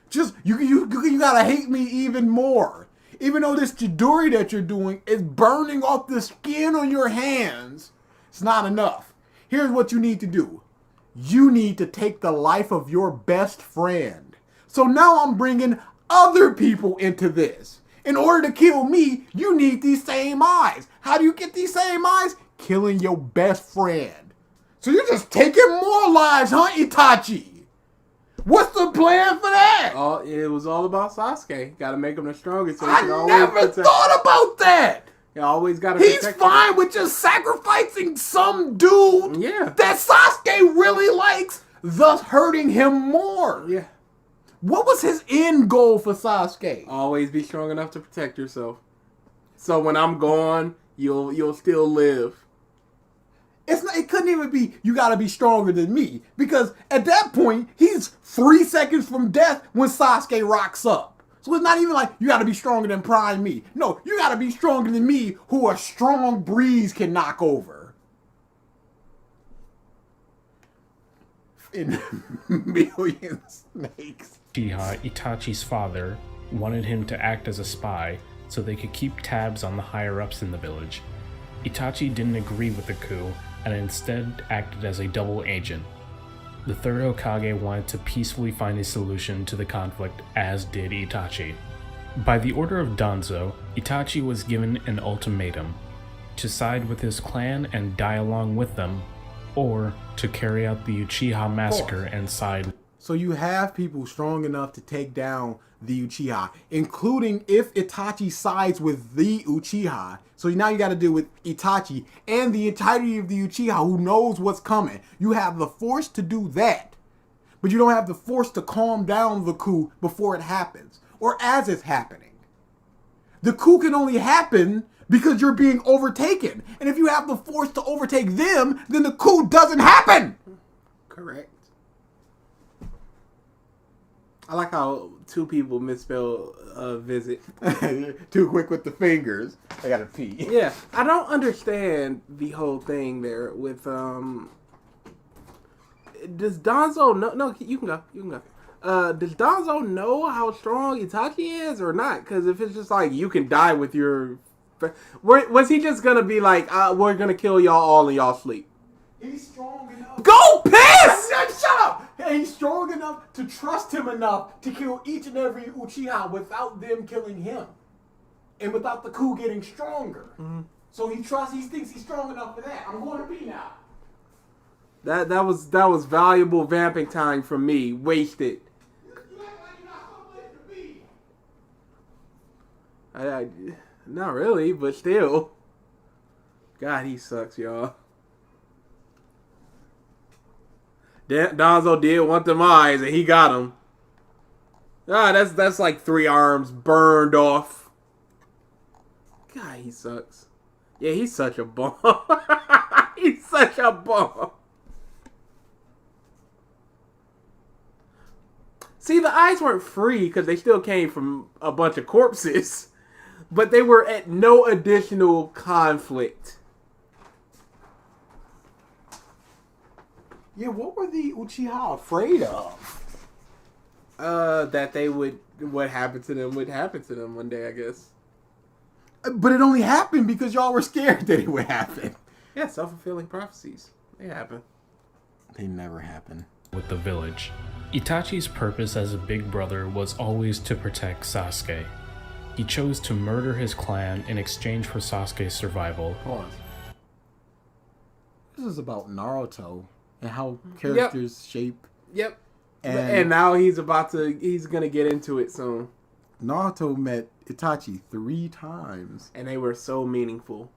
Just, you gotta hate me even more. Even though this Chidori that you're doing is burning off the skin on your hands, it's not enough. Here's what you need to do. You need to take the life of your best friend. So now I'm bringing other people into this. In order to kill me, you need these same eyes. How do you get these same eyes? Killing your best friend. So you're just taking more lives, huh, Itachi? What's the plan for that? Oh, it was all about Sasuke. Got to make him the strongest. So I never thought about that. You always got to. He's fine with just sacrificing some dude that Sasuke really likes, thus hurting him more. Yeah. What was his end goal for Sasuke? Always be strong enough to protect yourself. So when I'm gone, you'll still live. It couldn't even be, you gotta be stronger than me. Because at that point, he's 3 seconds from death when Sasuke rocks up. So it's not even like, you gotta be stronger than Prime me. No, you gotta be stronger than me, who a strong breeze can knock over. In million snakes. Uchiha, Itachi's father, wanted him to act as a spy so they could keep tabs on the higher-ups in the village. Itachi didn't agree with the coup and instead acted as a double agent. The third Hokage wanted to peacefully find a solution to the conflict, as did Itachi. By the order of Danzo, Itachi was given an ultimatum: to side with his clan and die along with them, or to carry out the Uchiha massacre and side. So you have people strong enough to take down the Uchiha, including if Itachi sides with the Uchiha. So now you got to deal with Itachi and the entirety of the Uchiha who knows what's coming. You have the force to do that, but you don't have the force to calm down the coup before it happens or as it's happening. The coup can only happen because you're being overtaken. And if you have the force to overtake them, then the coup doesn't happen. Correct. I like how two people misspell visit. Too quick with the fingers. I gotta pee. Yeah, I don't understand the whole thing there with Does Danzo know? No, you can go. You can go. Does Danzo know how strong Itachi is or not? Because if it's just like you can die with your, was he just gonna be like, we're gonna kill y'all all in y'all sleep? He's strong enough. Go piss! Shut up! Hey, he's strong enough to trust him enough to kill each and every Uchiha without them killing him. And without the coup getting stronger. Mm-hmm. So he thinks he's strong enough for that. I'm going to be now. That was valuable vamping time from me. Wasted. Not really, but still. God, he sucks, y'all. Danzo did want them eyes, and he got them. That's like 3 arms burned off. God, he sucks. Yeah, he's such a bum. He's such a bum. See, the eyes weren't free because they still came from a bunch of corpses, but they were at no additional conflict. Yeah, what were the Uchiha afraid of? That they would, what happened to them would happen to them one day, I guess. But it only happened because y'all were scared that it would happen. Yeah, self-fulfilling prophecies. They happen. They never happen. With the village. Itachi's purpose as a big brother was always to protect Sasuke. He chose to murder his clan in exchange for Sasuke's survival. Pause. This is about Naruto and how characters shape. Yep. And now he's gonna get into it soon. Naruto met Itachi 3 times. And they were so meaningful.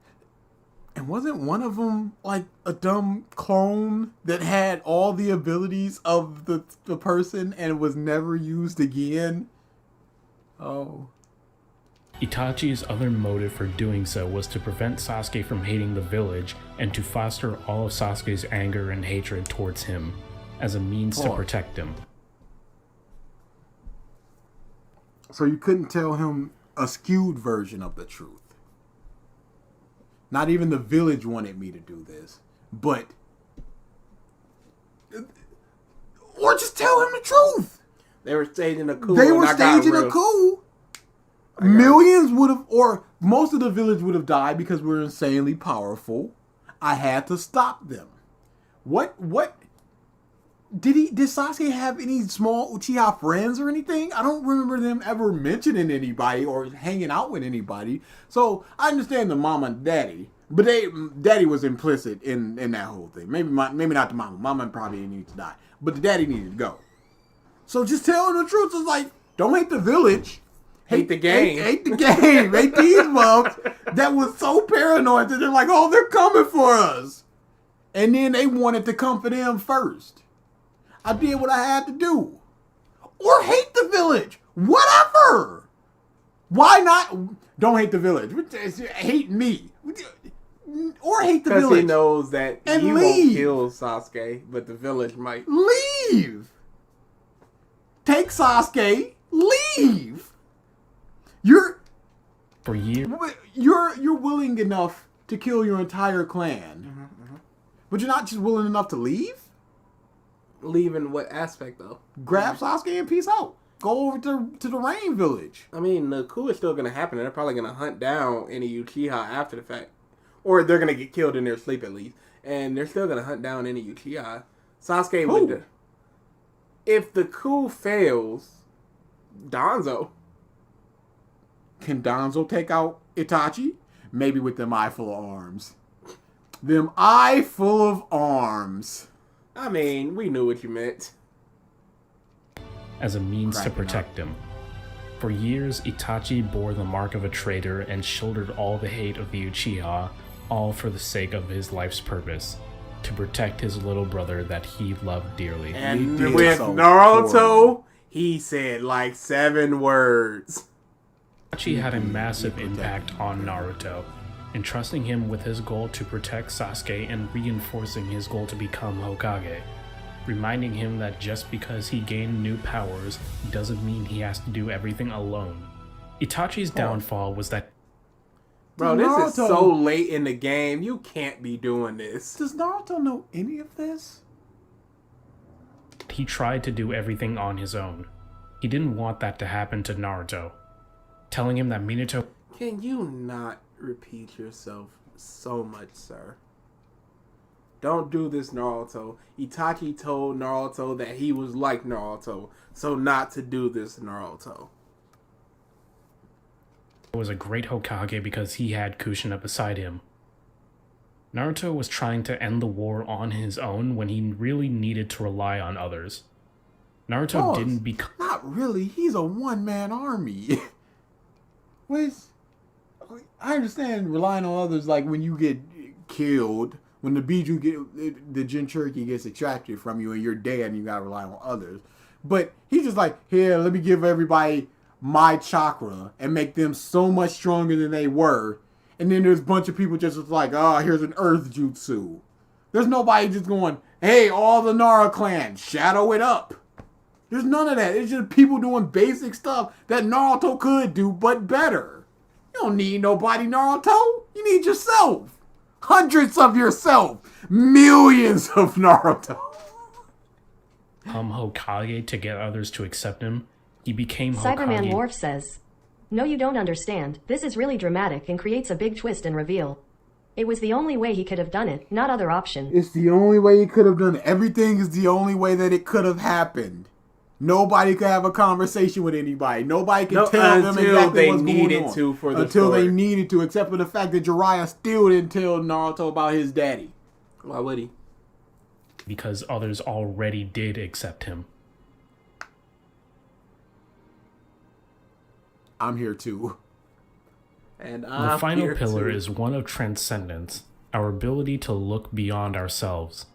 And wasn't one of them like a dumb clone that had all the abilities of the person and was never used again? Oh. Itachi's other motive for doing so was to prevent Sasuke from hating the village and to foster all of Sasuke's anger and hatred towards him as a means to protect him. So you couldn't tell him a skewed version of the truth. Not even the village wanted me to do this, but... Or just tell him the truth! They were staging a coup. Millions would have, or most of the village would have died because we're insanely powerful. I had to stop them. What did Sasuke have any small Uchiha friends or anything? I don't remember them ever mentioning anybody or hanging out with anybody. So I understand the mama and daddy, but daddy was implicit in that whole thing. Maybe not the mama. Mama probably needed to die, but the daddy needed to go. So just telling the truth is like, don't hate the village. Hate the game. Hate the game. Hate these moms that was so paranoid that they're like, oh, they're coming for us. And then they wanted to come for them first. I did what I had to do. Or hate the village. Whatever. Why not? Don't hate the village. Hate me. Or hate the village. Because he knows that and he leave. won't kill Sasuke, but the village might. Leave. Take Sasuke. Leave. For years. You're willing enough to kill your entire clan, but you're not just willing enough to leave. Leave in what aspect though? Grab Sasuke and peace out. Go over to the Rain Village. I mean, the coup is still gonna happen, and they're probably gonna hunt down any Uchiha after the fact, or they're gonna get killed in their sleep at least, and they're still gonna hunt down any Uchiha. Sasuke would. If the coup fails, Danzo. Can Danzo take out Itachi? Maybe with them eye full of arms. Them eye full of arms. I mean, we knew what you meant. As a means to protect him. For years, Itachi bore the mark of a traitor and shouldered all the hate of the Uchiha, all for the sake of his life's purpose, to protect his little brother that he loved dearly. And with Naruto, he said like 7 words. Itachi had a massive impact on Naruto, entrusting him with his goal to protect Sasuke and reinforcing his goal to become Hokage, reminding him that just because he gained new powers doesn't mean he has to do everything alone. Itachi's downfall was that... Bro, this is so late in the game, you can't be doing this. Does Naruto know any of this? He tried to do everything on his own. He didn't want that to happen to Naruto, telling him that Minato... Can you not repeat yourself so much, sir? Don't do this, Naruto. Itachi told Naruto that he was like Naruto, so not to do this, Naruto. Was a great Hokage because he had Kushina beside him. Naruto was trying to end the war on his own when he really needed to rely on others. Naruto didn't become... Not really. He's a one-man army. I understand relying on others, like when you get killed, when the Jinchuriki gets extracted from you and you're dead and you gotta rely on others. But he's just like, here, let me give everybody my chakra and make them so much stronger than they were. And then there's a bunch of people just like, here's an earth jutsu. There's nobody just going, hey, all the Nara clan, shadow it up. There's none of that. It's just people doing basic stuff that Naruto could do, but better. You don't need nobody, Naruto. You need yourself. Hundreds of yourself. Millions of Naruto. Hokage to get others to accept him. He became Cyberman Hokage. Morph says, "No, you don't understand. This is really dramatic and creates a big twist and reveal. It was the only way he could have done it, not other option. It's the only way he could have done it. Everything is the only way that it could have happened. Nobody could have a conversation with anybody. Nobody could tell them exactly what's going on. Until they needed to, except for the fact that Jiraiya still didn't tell Naruto about his daddy. Why would he? Because others already did accept him. I'm here too. And the final pillar is one of transcendence, our ability to look beyond ourselves.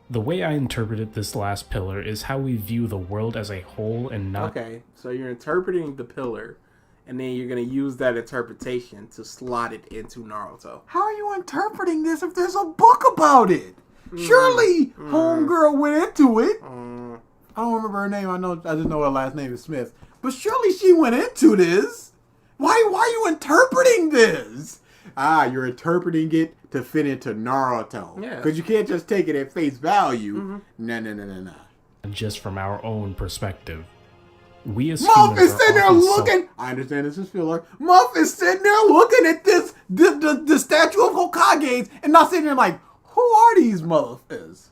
The way I interpreted this last pillar is how we view the world as a whole and not... Okay, so you're interpreting the pillar, and then you're going to use that interpretation to slot it into Naruto. How are you interpreting this if there's a book about it? Surely Homegirl went into it. I don't remember her name. I just know her last name is Smith. But surely she went into this. Why are you interpreting this? You're interpreting it to fit into Naruto. Yeah. Because you can't just take it at face value. No. Just from our own perspective. We as Muff is sitting there looking. I understand this is filler. Muff is sitting there looking at this, the statue of Hokages, and not sitting there like, who are these motherfuckers?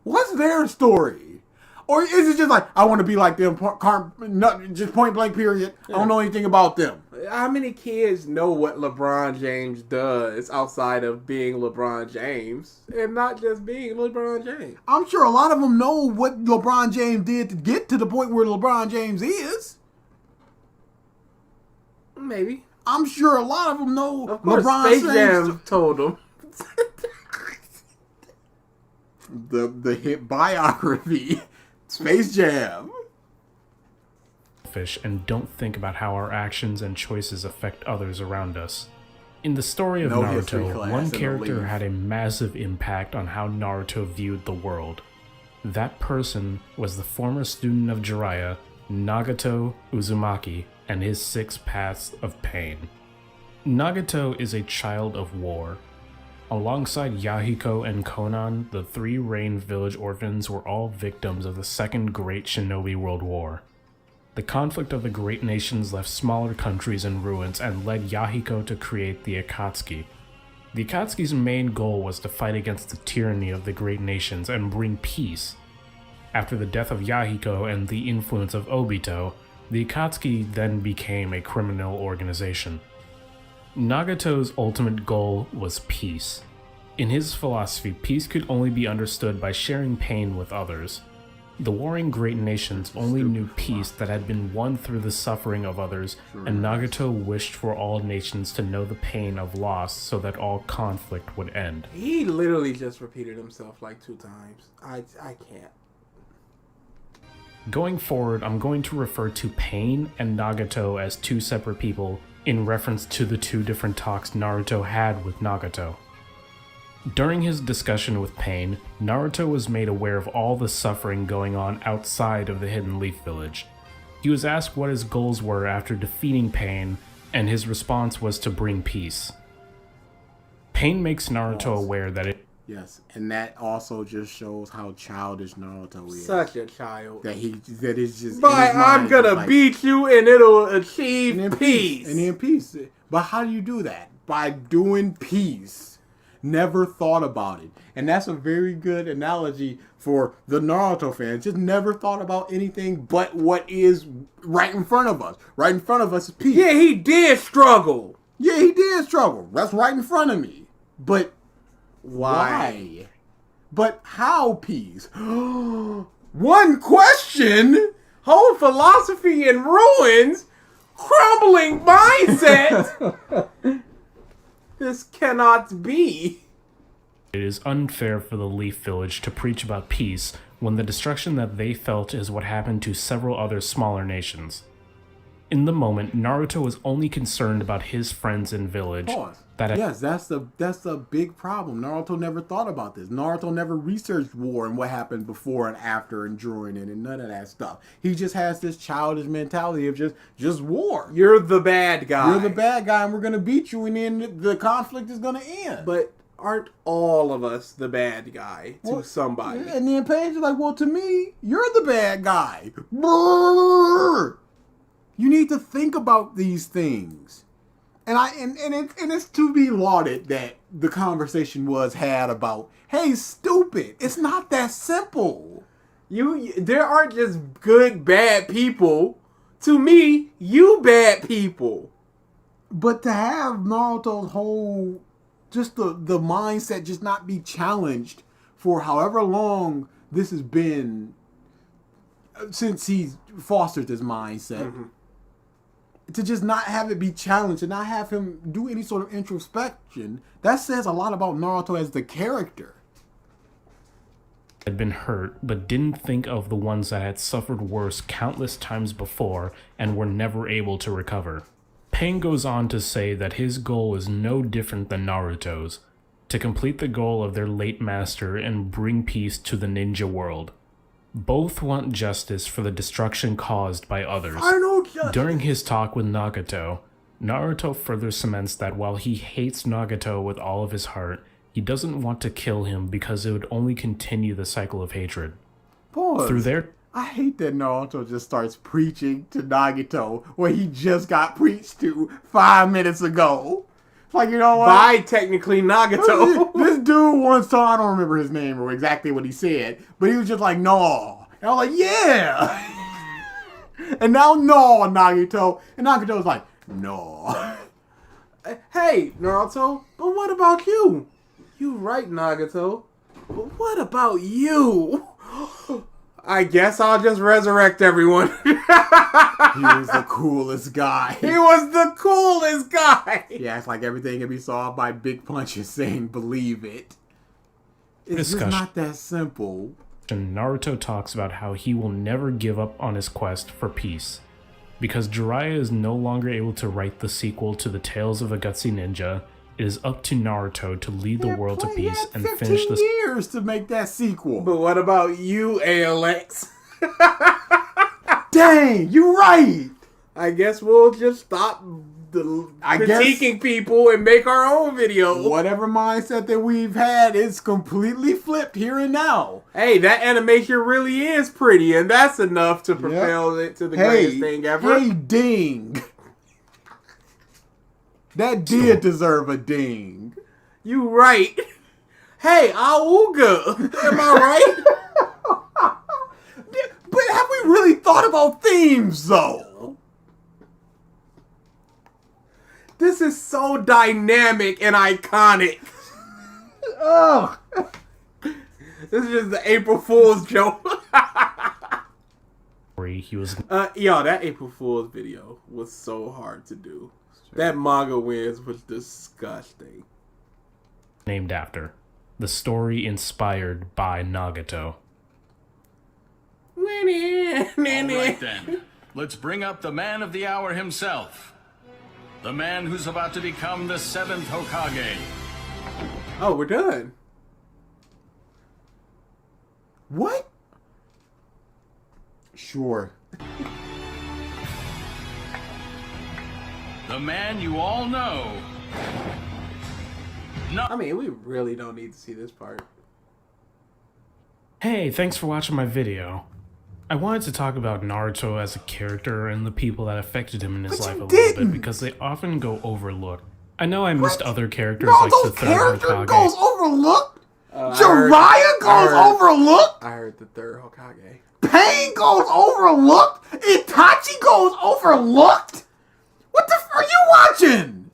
What's their story? Or is it just like, I want to be like them, just point blank period. I don't know anything about them. How many kids know what LeBron James does outside of being LeBron James and not just being LeBron James? I'm sure a lot of them know what LeBron James did to get to the point where LeBron James is. Maybe. I'm sure a lot of them know. Of course, LeBron Space Jam told them. the hit biography, Space Jam. And don't think about how our actions and choices affect others around us. In the story of Naruto, one character had a massive impact on how Naruto viewed the world. That person was the former student of Jiraiya, Nagato Uzumaki, and his 6 paths of pain. Nagato is a child of war. Alongside Yahiko and Konan, the 3 Rain Village orphans were all victims of the Second Great Shinobi World War. The conflict of the great nations left smaller countries in ruins and led Yahiko to create the Akatsuki. The Akatsuki's main goal was to fight against the tyranny of the great nations and bring peace. After the death of Yahiko and the influence of Obito, the Akatsuki then became a criminal organization. Nagato's ultimate goal was peace. In his philosophy, peace could only be understood by sharing pain with others. The warring great nations only knew peace that had been won through the suffering of others, and Nagato wished for all nations to know the pain of loss so that all conflict would end. He literally just repeated himself like 2 times. I can't. Going forward, I'm going to refer to Pain and Nagato as 2 separate people in reference to the 2 different talks Naruto had with Nagato. During his discussion with Pain, Naruto was made aware of all the suffering going on outside of the Hidden Leaf Village. He was asked what his goals were after defeating Pain, and his response was to bring peace. Pain makes Naruto aware that it... Yes, and that also just shows how childish Naruto is. Such a child. That is just... But I'm gonna beat you and it'll achieve peace. And then peace. But how do you do that? By doing peace. Never thought about it. And that's a very good analogy for the Naruto fans. Just never thought about anything but what is right in front of us. Right in front of us is peace. Yeah, he did struggle. Yeah, he did struggle. That's right in front of me. But why? But how peace? One question? Whole philosophy in ruins? Crumbling mindset? This cannot be. It is unfair for the Leaf Village to preach about peace when the destruction that they felt is what happened to several other smaller nations. In the moment, Naruto was only concerned about his friends in village. Yes, that's the big problem. Naruto never thought about this. Naruto never researched war and what happened before and after and during it and none of that stuff. He just has this childish mentality of just war. You're the bad guy. You're the bad guy and we're going to beat you and then the conflict is going to end. But aren't all of us the bad guy to somebody? And then Paige is like, well, to me, you're the bad guy. Brrr. You need to think about these things. And it's to be lauded that the conversation was had about, hey, stupid, it's not that simple. There aren't just good, bad people. To me, you bad people. But to have Naruto's whole, just the mindset just not be challenged for however long this has been since he's fostered this mindset, to just not have it be challenged and not have him do any sort of introspection, that says a lot about Naruto as the character. Had been hurt, but didn't think of the ones that had suffered worse countless times before and were never able to recover. Pain goes on to say that his goal is no different than Naruto's, to complete the goal of their late master and bring peace to the ninja world. Both want justice for the destruction caused by others. During his talk with Nagato, Naruto further cements that while he hates Nagato with all of his heart, he doesn't want to kill him because it would only continue the cycle of hatred. Pause. Through their... I hate that Naruto just starts preaching to Nagato where he just got preached to 5 minutes ago. It's like, you know what? By technically Nagato. This dude once told, I don't remember his name or exactly what he said, but he was just like, no. And I was like, yeah. And now, no, Nagato. And Nagato's like, no. Hey, Naruto, but what about you? You right, Nagato. But what about you? I guess I'll just resurrect everyone. He was the coolest guy. He was the coolest guy. Yeah, it's like everything can be solved by big punches saying, believe it. It's just not that simple. Naruto talks about how he will never give up on his quest for peace. Because Jiraiya is no longer able to write the sequel to the Tales of a Gutsy Ninja, it is up to Naruto to lead the world to peace and finish the... 15 years to make that sequel. But what about you, ALX? Dang, you right. I guess we'll just stop critiquing people and make our own video. Whatever mindset that we've had is completely flipped here and now. Hey, that animation really is pretty, and that's enough to propel it to the greatest thing ever. Hey, ding. That did deserve a ding. You right. Hey, Auga. Am I right? But have we really thought about themes, though? This is so dynamic and iconic. Ugh. This is just the April Fool's joke. He was... Yo, that April Fool's video was so hard to do. That manga wins was disgusting. Named after. The story inspired by Nagato. Alright then, let's bring up the man of the hour himself. The man who's about to become the 7th Hokage. Oh, we're done. What? Sure. The man you all know. No. I mean, we really don't need to see this part. Hey, thanks for watching my video. I wanted to talk about Naruto as a character and the people that affected him in his life a little bit because they often go overlooked. I know I missed other characters like the third Hokage. Goes overlooked? Jiraiya goes overlooked? I heard the third Hokage. Pain goes overlooked? Itachi goes overlooked? What the f are you watching?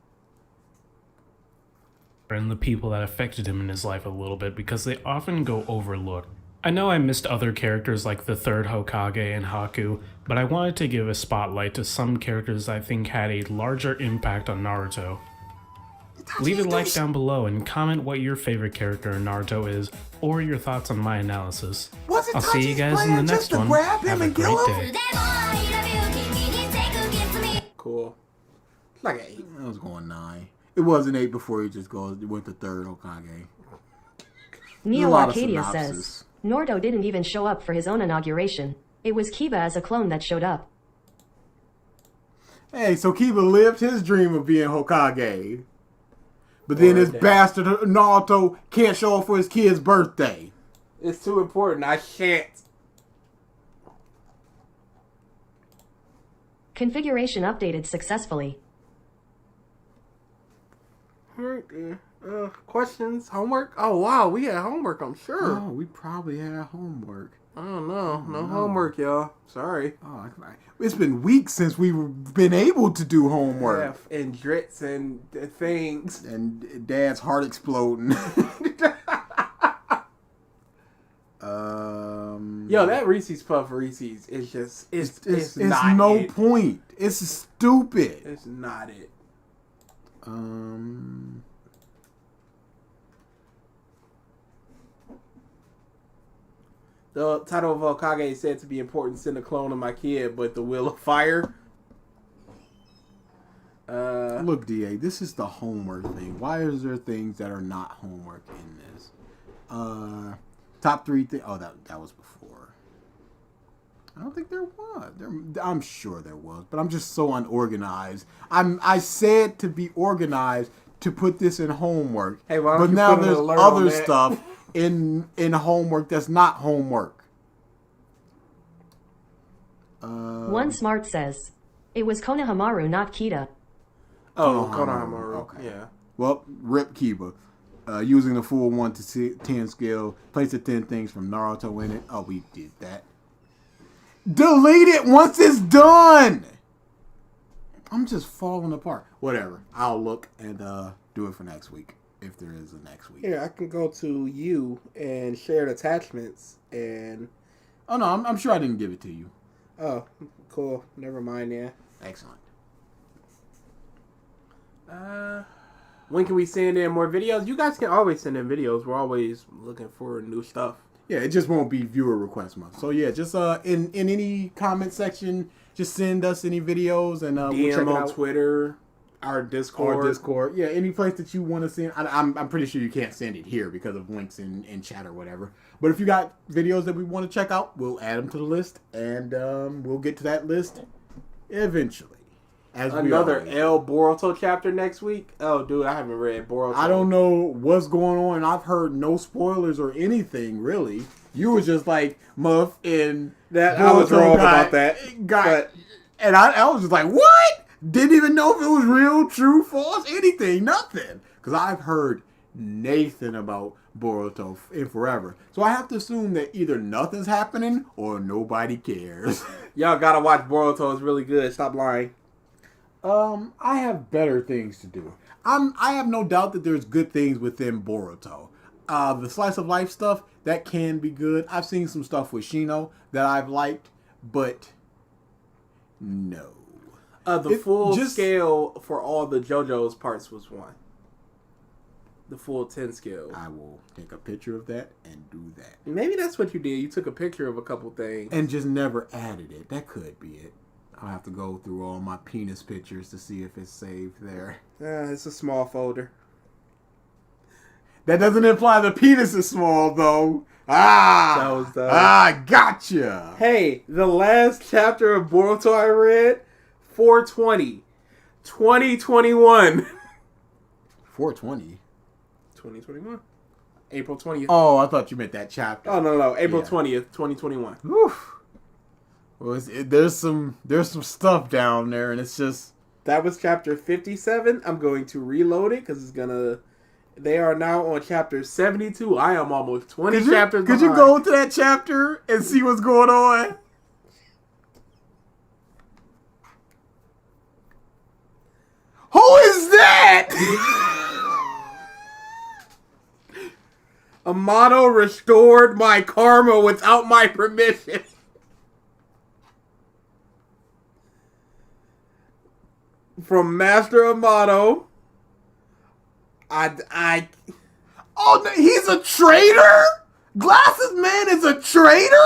And the people that affected him in his life a little bit because they often go overlooked. I know I missed other characters like the third Hokage and Haku, but I wanted to give a spotlight to some characters I think had a larger impact on Naruto. Leave a like down below and comment what your favorite character in Naruto is, or your thoughts on my analysis. I'll see you guys in the next one. Have a great day. Cool. It's like an 8. I was going 9. It was an 8 before he just went to third Hokage. Neo Arcadia says, Naruto didn't even show up for his own inauguration. It was Kiba as a clone that showed up. Hey, so Kiba lived his dream of being Hokage. But then his bastard Naruto can't show up for his kid's birthday. It's too important. I shan't. Configuration updated successfully. All right, then. Questions? Homework? Oh, wow. We had homework, I'm sure. Oh, we probably had homework. I don't know. No homework, y'all. Sorry. Oh, it's been weeks since we've been able to do homework. Yeah, and drits and things. And Dad's heart exploding. Yo, that Reese's Puff Reese's is just it's not no it. Point. It's stupid. It's not it. The title of Hokage is said to be important to send a clone of my kid, but the Wheel of Fire. Look, DA, this is the homework thing. Why is there things that are not homework in this? Top 3 things. Oh, that was before. I don't think there was. I'm sure there was, but I'm just so unorganized. I said to be organized to put this in homework. Hey, why don't but you now put an there's alert other on that? stuff in homework that's not homework. One Smart says, it was Konohamaru, not Kita. Oh, Konohamaru. Okay. Yeah. Well, Rip Kiba. Using the full 1 to 10 scale. Place the 10 things from Naruto in it. Oh, we did that. Delete it once it's done! I'm just falling apart. Whatever. I'll look and do it for next week. If there is a next week. Here, I can go to you and shared attachments and... Oh, no, I'm sure I didn't give it to you. Oh, cool. Never mind, yeah. Excellent. When can we send in more videos? You guys can always send in videos. We're always looking for new stuff. Yeah, it just won't be viewer request month. So yeah, just in any comment section, just send us any videos and DM we'll check it on out. Twitter, our Discord. Yeah, any place that you want to send. I'm pretty sure you can't send it here because of links in chat or whatever. But if you got videos that we want to check out, we'll add them to the list, and we'll get to that list eventually. As another El Boruto chapter next week. Oh, dude, I haven't read Boruto. I don't know what's going on. I've heard no spoilers or anything really. You were just like Muff and that. I was wrong about that. And I was just like, what? Didn't even know if it was real, true, false, anything, nothing. Because I've heard Nathan about Boruto in forever. So I have to assume that either nothing's happening or nobody cares. Y'all gotta watch Boruto. It's really good. Stop lying. I have better things to do. I have no doubt that there's good things within Boruto. The slice of life stuff, that can be good. I've seen some stuff with Shino that I've liked, but no. The full scale for all the JoJo's parts was 1. The full 10 scale. I will take a picture of that and do that. Maybe that's what you did. You took a picture of a couple things. And just never added it. That could be it. I'll have to go through all my penis pictures to see if it's saved there. It's a small folder. That doesn't imply the penis is small, though. Gotcha. Hey, the last chapter of Boruto I read, 420. 2021. 420? 2021. April 20th. Oh, I thought you meant that chapter. Oh, no. April 20th, 2021. Oof. Well, there's some stuff down there, and it's just... That was chapter 57. I'm going to reload it, because it's going to... They are now on chapter 72. I am almost 20 chapters behind. Could you go to that chapter and see what's going on? Who is that? Amato restored my karma without my permission. From Master Amato. Oh, he's a traitor? Glasses Man is a traitor?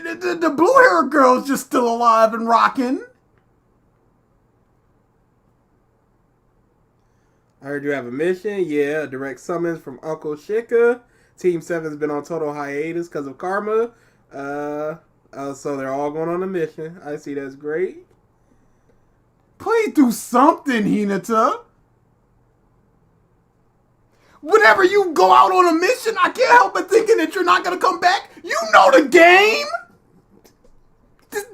The blue hair girl's just still alive and rocking. I heard you have a mission. Yeah, direct summons from Uncle Shika. Team 7's been on total hiatus because of karma. So they're all going on a mission. I see, that's great. Please do something, Hinata. Whenever you go out on a mission, I can't help but thinking that you're not going to come back. You know the game.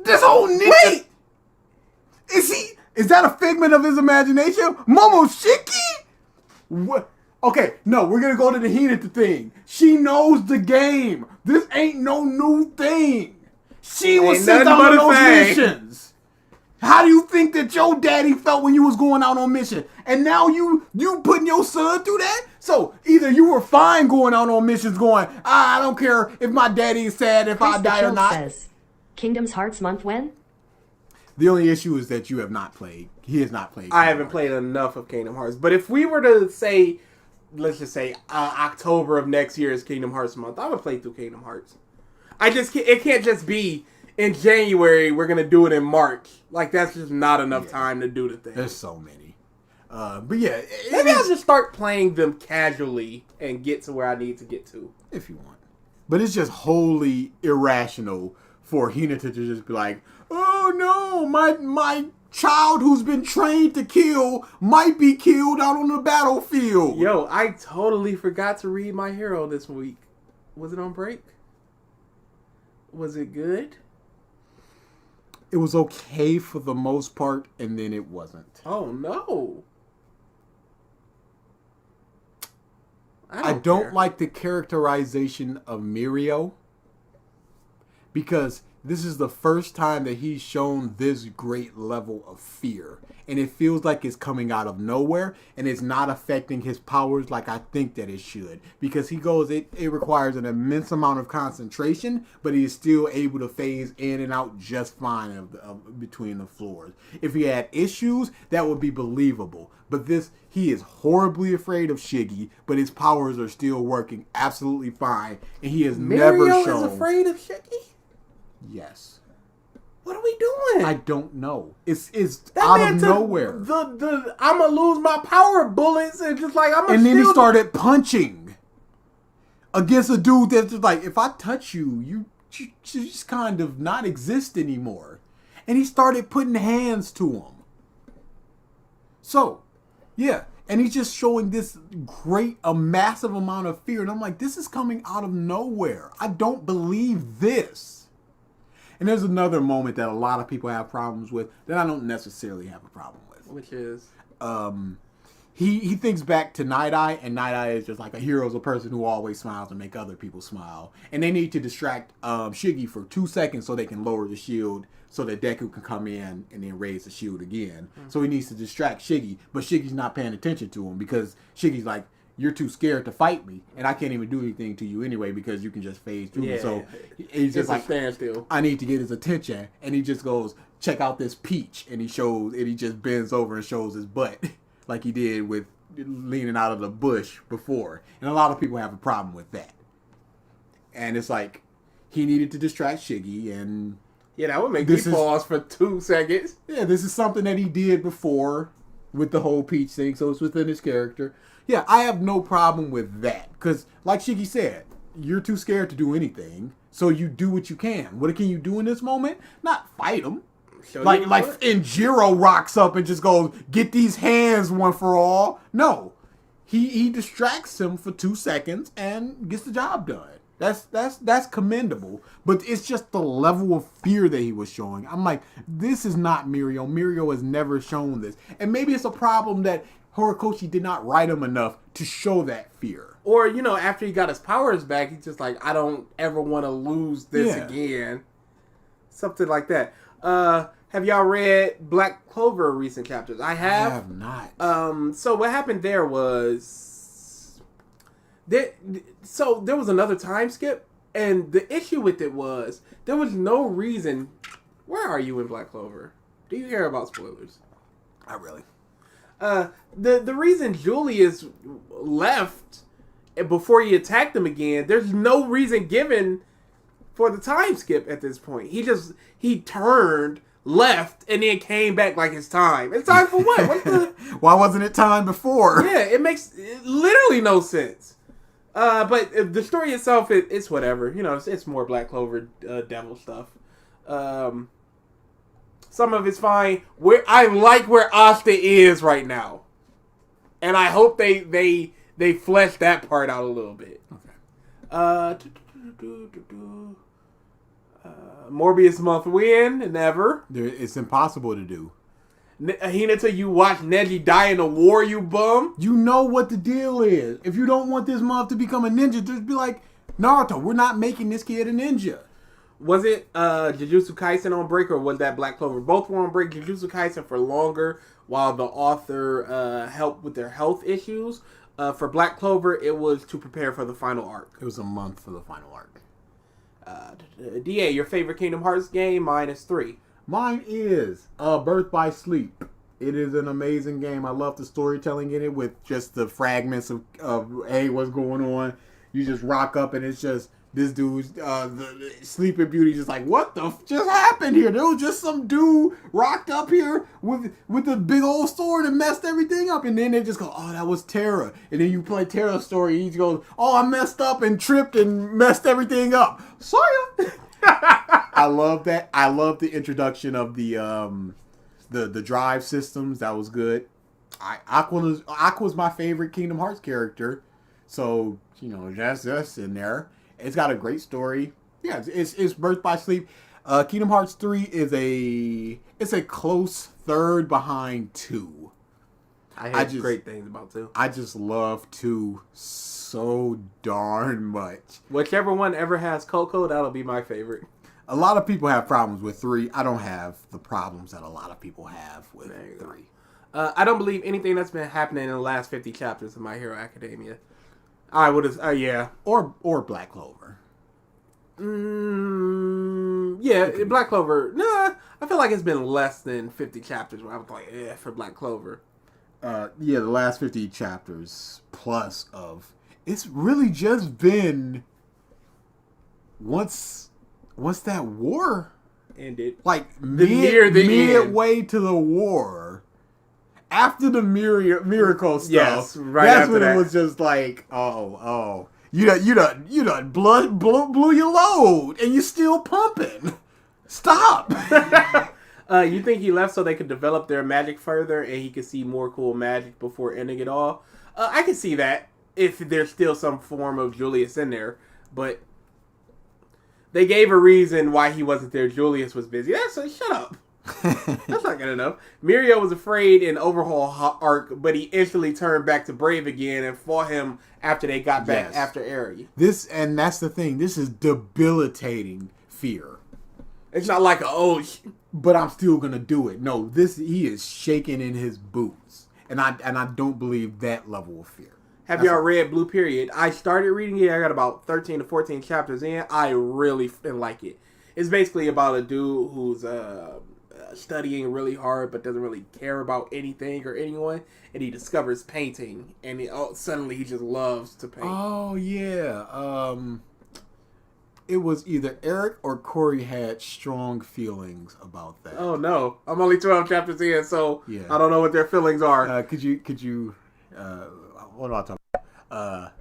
This whole ninja. Wait! Is that a figment of his imagination? Momoshiki? What? Okay, no, we're gonna go to the Hinata thing. She knows the game. This ain't no new thing. She was sent out on those missions. How do you think that your daddy felt when you was going out on mission? And now you putting your son through that? So either you were fine going out on missions going, I don't care if my daddy is sad if I die or not. Says, Kingdom's Hearts month when? The only issue is that you have not played. He has not played. I haven't played enough of Kingdom Hearts. But if we were to say, let's just say October of next year is Kingdom Hearts month, I would play through Kingdom Hearts. It can't just be in January, we're going to do it in March. Like, that's just not enough time to do the thing. There's so many. But yeah. Maybe I'll just start playing them casually and get to where I need to get to. If you want. But it's just wholly irrational for Hinata to just be like, oh no, my child who's been trained to kill might be killed out on the battlefield. Yo, I totally forgot to read My Hero this week. Was it on break? Was it good? It was okay for the most part, and then it wasn't. Oh no. I don't like the characterization of Mirio, because this is the first time that he's shown this great level of fear. And it feels like it's coming out of nowhere, and it's not affecting his powers like I think that it should. Because he goes, it requires an immense amount of concentration, but he is still able to phase in and out just fine of between the floors. If he had issues, that would be believable. But he is horribly afraid of Shiggy, but his powers are still working absolutely fine, and he has never shown... Mirio is afraid of Shiggy? Yes. What are we doing? I don't know. It's out of nowhere. I'm gonna lose my power bullets and just like I'm gonna. And then he started punching against a dude that's just like, if I touch you, you just kind of not exist anymore. And he started putting hands to him. So, yeah. And he's just showing this a massive amount of fear. And I'm like, this is coming out of nowhere. I don't believe this. And there's another moment that a lot of people have problems with that I don't necessarily have a problem with. Which is? He thinks back to Night Eye, and Night Eye is just like a hero is a person who always smiles and make other people smile. And they need to distract Shiggy for 2 seconds so they can lower the shield so that Deku can come in and then raise the shield again. Mm-hmm. So he needs to distract Shiggy, but Shiggy's not paying attention to him because Shiggy's like, you're too scared to fight me, and I can't even do anything to you anyway because you can just phase through me. So he's just like, standstill. I need to get his attention, and he just goes, check out this peach, and he just bends over and shows his butt like he did with leaning out of the bush before. And a lot of people have a problem with that. And it's like, he needed to distract Shiggy, and yeah, that would make me pause for 2 seconds. Yeah, this is something that he did before with the whole peach thing, so it's within his character. Yeah, I have no problem with that. Because, like Shiggy said, you're too scared to do anything. So you do what you can. What can you do in this moment? Not fight him. Like Jiro rocks up and just goes, get these hands one for all. No. He distracts him for 2 seconds and gets the job done. That's commendable. But it's just the level of fear that he was showing. I'm like, this is not Mirio. Mirio has never shown this. And maybe it's a problem that Horikoshi did not write him enough to show that fear. Or, after he got his powers back, he's just like, I don't ever want to lose this again. Something like that. Have y'all read Black Clover recent chapters? I have. I have not. So what happened there was... there was another time skip, and the issue with it was there was no reason... Where are you in Black Clover? Do you care about spoilers? Not really. The reason Julius left before he attacked him again, there's no reason given for the time skip at this point. He turned, left, and then came back like it's time. It's time for what? Why wasn't it time before? Yeah, it makes literally no sense. But the story itself, it's whatever. It's more Black Clover devil stuff. Some of it's fine. I like where Asta is right now, and I hope they flesh that part out a little bit. Okay. Morbius month win, never. It's impossible to do. Hinata, you watch Neji die in a war, you bum. You know what the deal is. If you don't want this month to become a ninja, just be like, Naruto, we're not making this kid a ninja. Was it Jujutsu Kaisen on break, or was that Black Clover? Both were on break. Jujutsu Kaisen for longer, while the author helped with their health issues. For Black Clover, it was to prepare for the final arc. It was a month for the final arc. DA, your favorite Kingdom Hearts game? Mine is 3. Mine is Birth by Sleep. It is an amazing game. I love the storytelling in it with just the fragments of hey, what's going on? You just rock up and it's just this dude's the Sleeping Beauty just like, what the just happened here? There was just some dude rocked up here with a big old sword and messed everything up. And then they just go, oh, that was Terra. And then you play Terra's story. He goes, oh, I messed up and tripped and messed everything up. Sorry. I love that. I love the introduction of the drive systems. That was good. Aqua's my favorite Kingdom Hearts character. So, you know, that's in there. It's got a great story. Yeah, it's Birth by Sleep. Kingdom Hearts 3 is a close third behind 2. I heard great things about 2. I just love 2 so darn much. Whichever one ever has Coco, that'll be my favorite. A lot of people have problems with 3. I don't have the problems that a lot of people have with 3. I don't believe anything that's been happening in the last 50 chapters of My Hero Academia. I would have, yeah. Or Black Clover. Yeah, Black Clover. Nah, I feel like it's been less than 50 chapters where I was like, yeah, for Black Clover. Yeah, the last 50 chapters plus of... It's really just been... Once that war ended. Like, midway to the war... After the miracle stuff, yes, right that's after when that. It was just like, oh, you done blew your load, and you still pumping. Stop. You think he left so they could develop their magic further, and he could see more cool magic before ending it all? I can see that if there's still some form of Julius in there, but they gave a reason why he wasn't there. Julius was busy. Shut up. That's not good enough. Mirio was afraid in Overhaul arc, but he instantly turned back to Brave again and fought him after they got back after Eri. And that's the thing. This is debilitating fear. It's not like but I'm still gonna do it. No, he is shaking in his boots, and I don't believe that level of fear. Have y'all read Blue Period? I started reading it. I got about 13 to 14 chapters in. I really like it. It's basically about a dude who's studying really hard but doesn't really care about anything or anyone, and he discovers painting, and suddenly he just loves to paint. Oh yeah, it was either Eric or Corey had strong feelings about that. Oh no, I'm only 12 chapters in, so yeah. I don't know what their feelings are. Could you what am I talking about?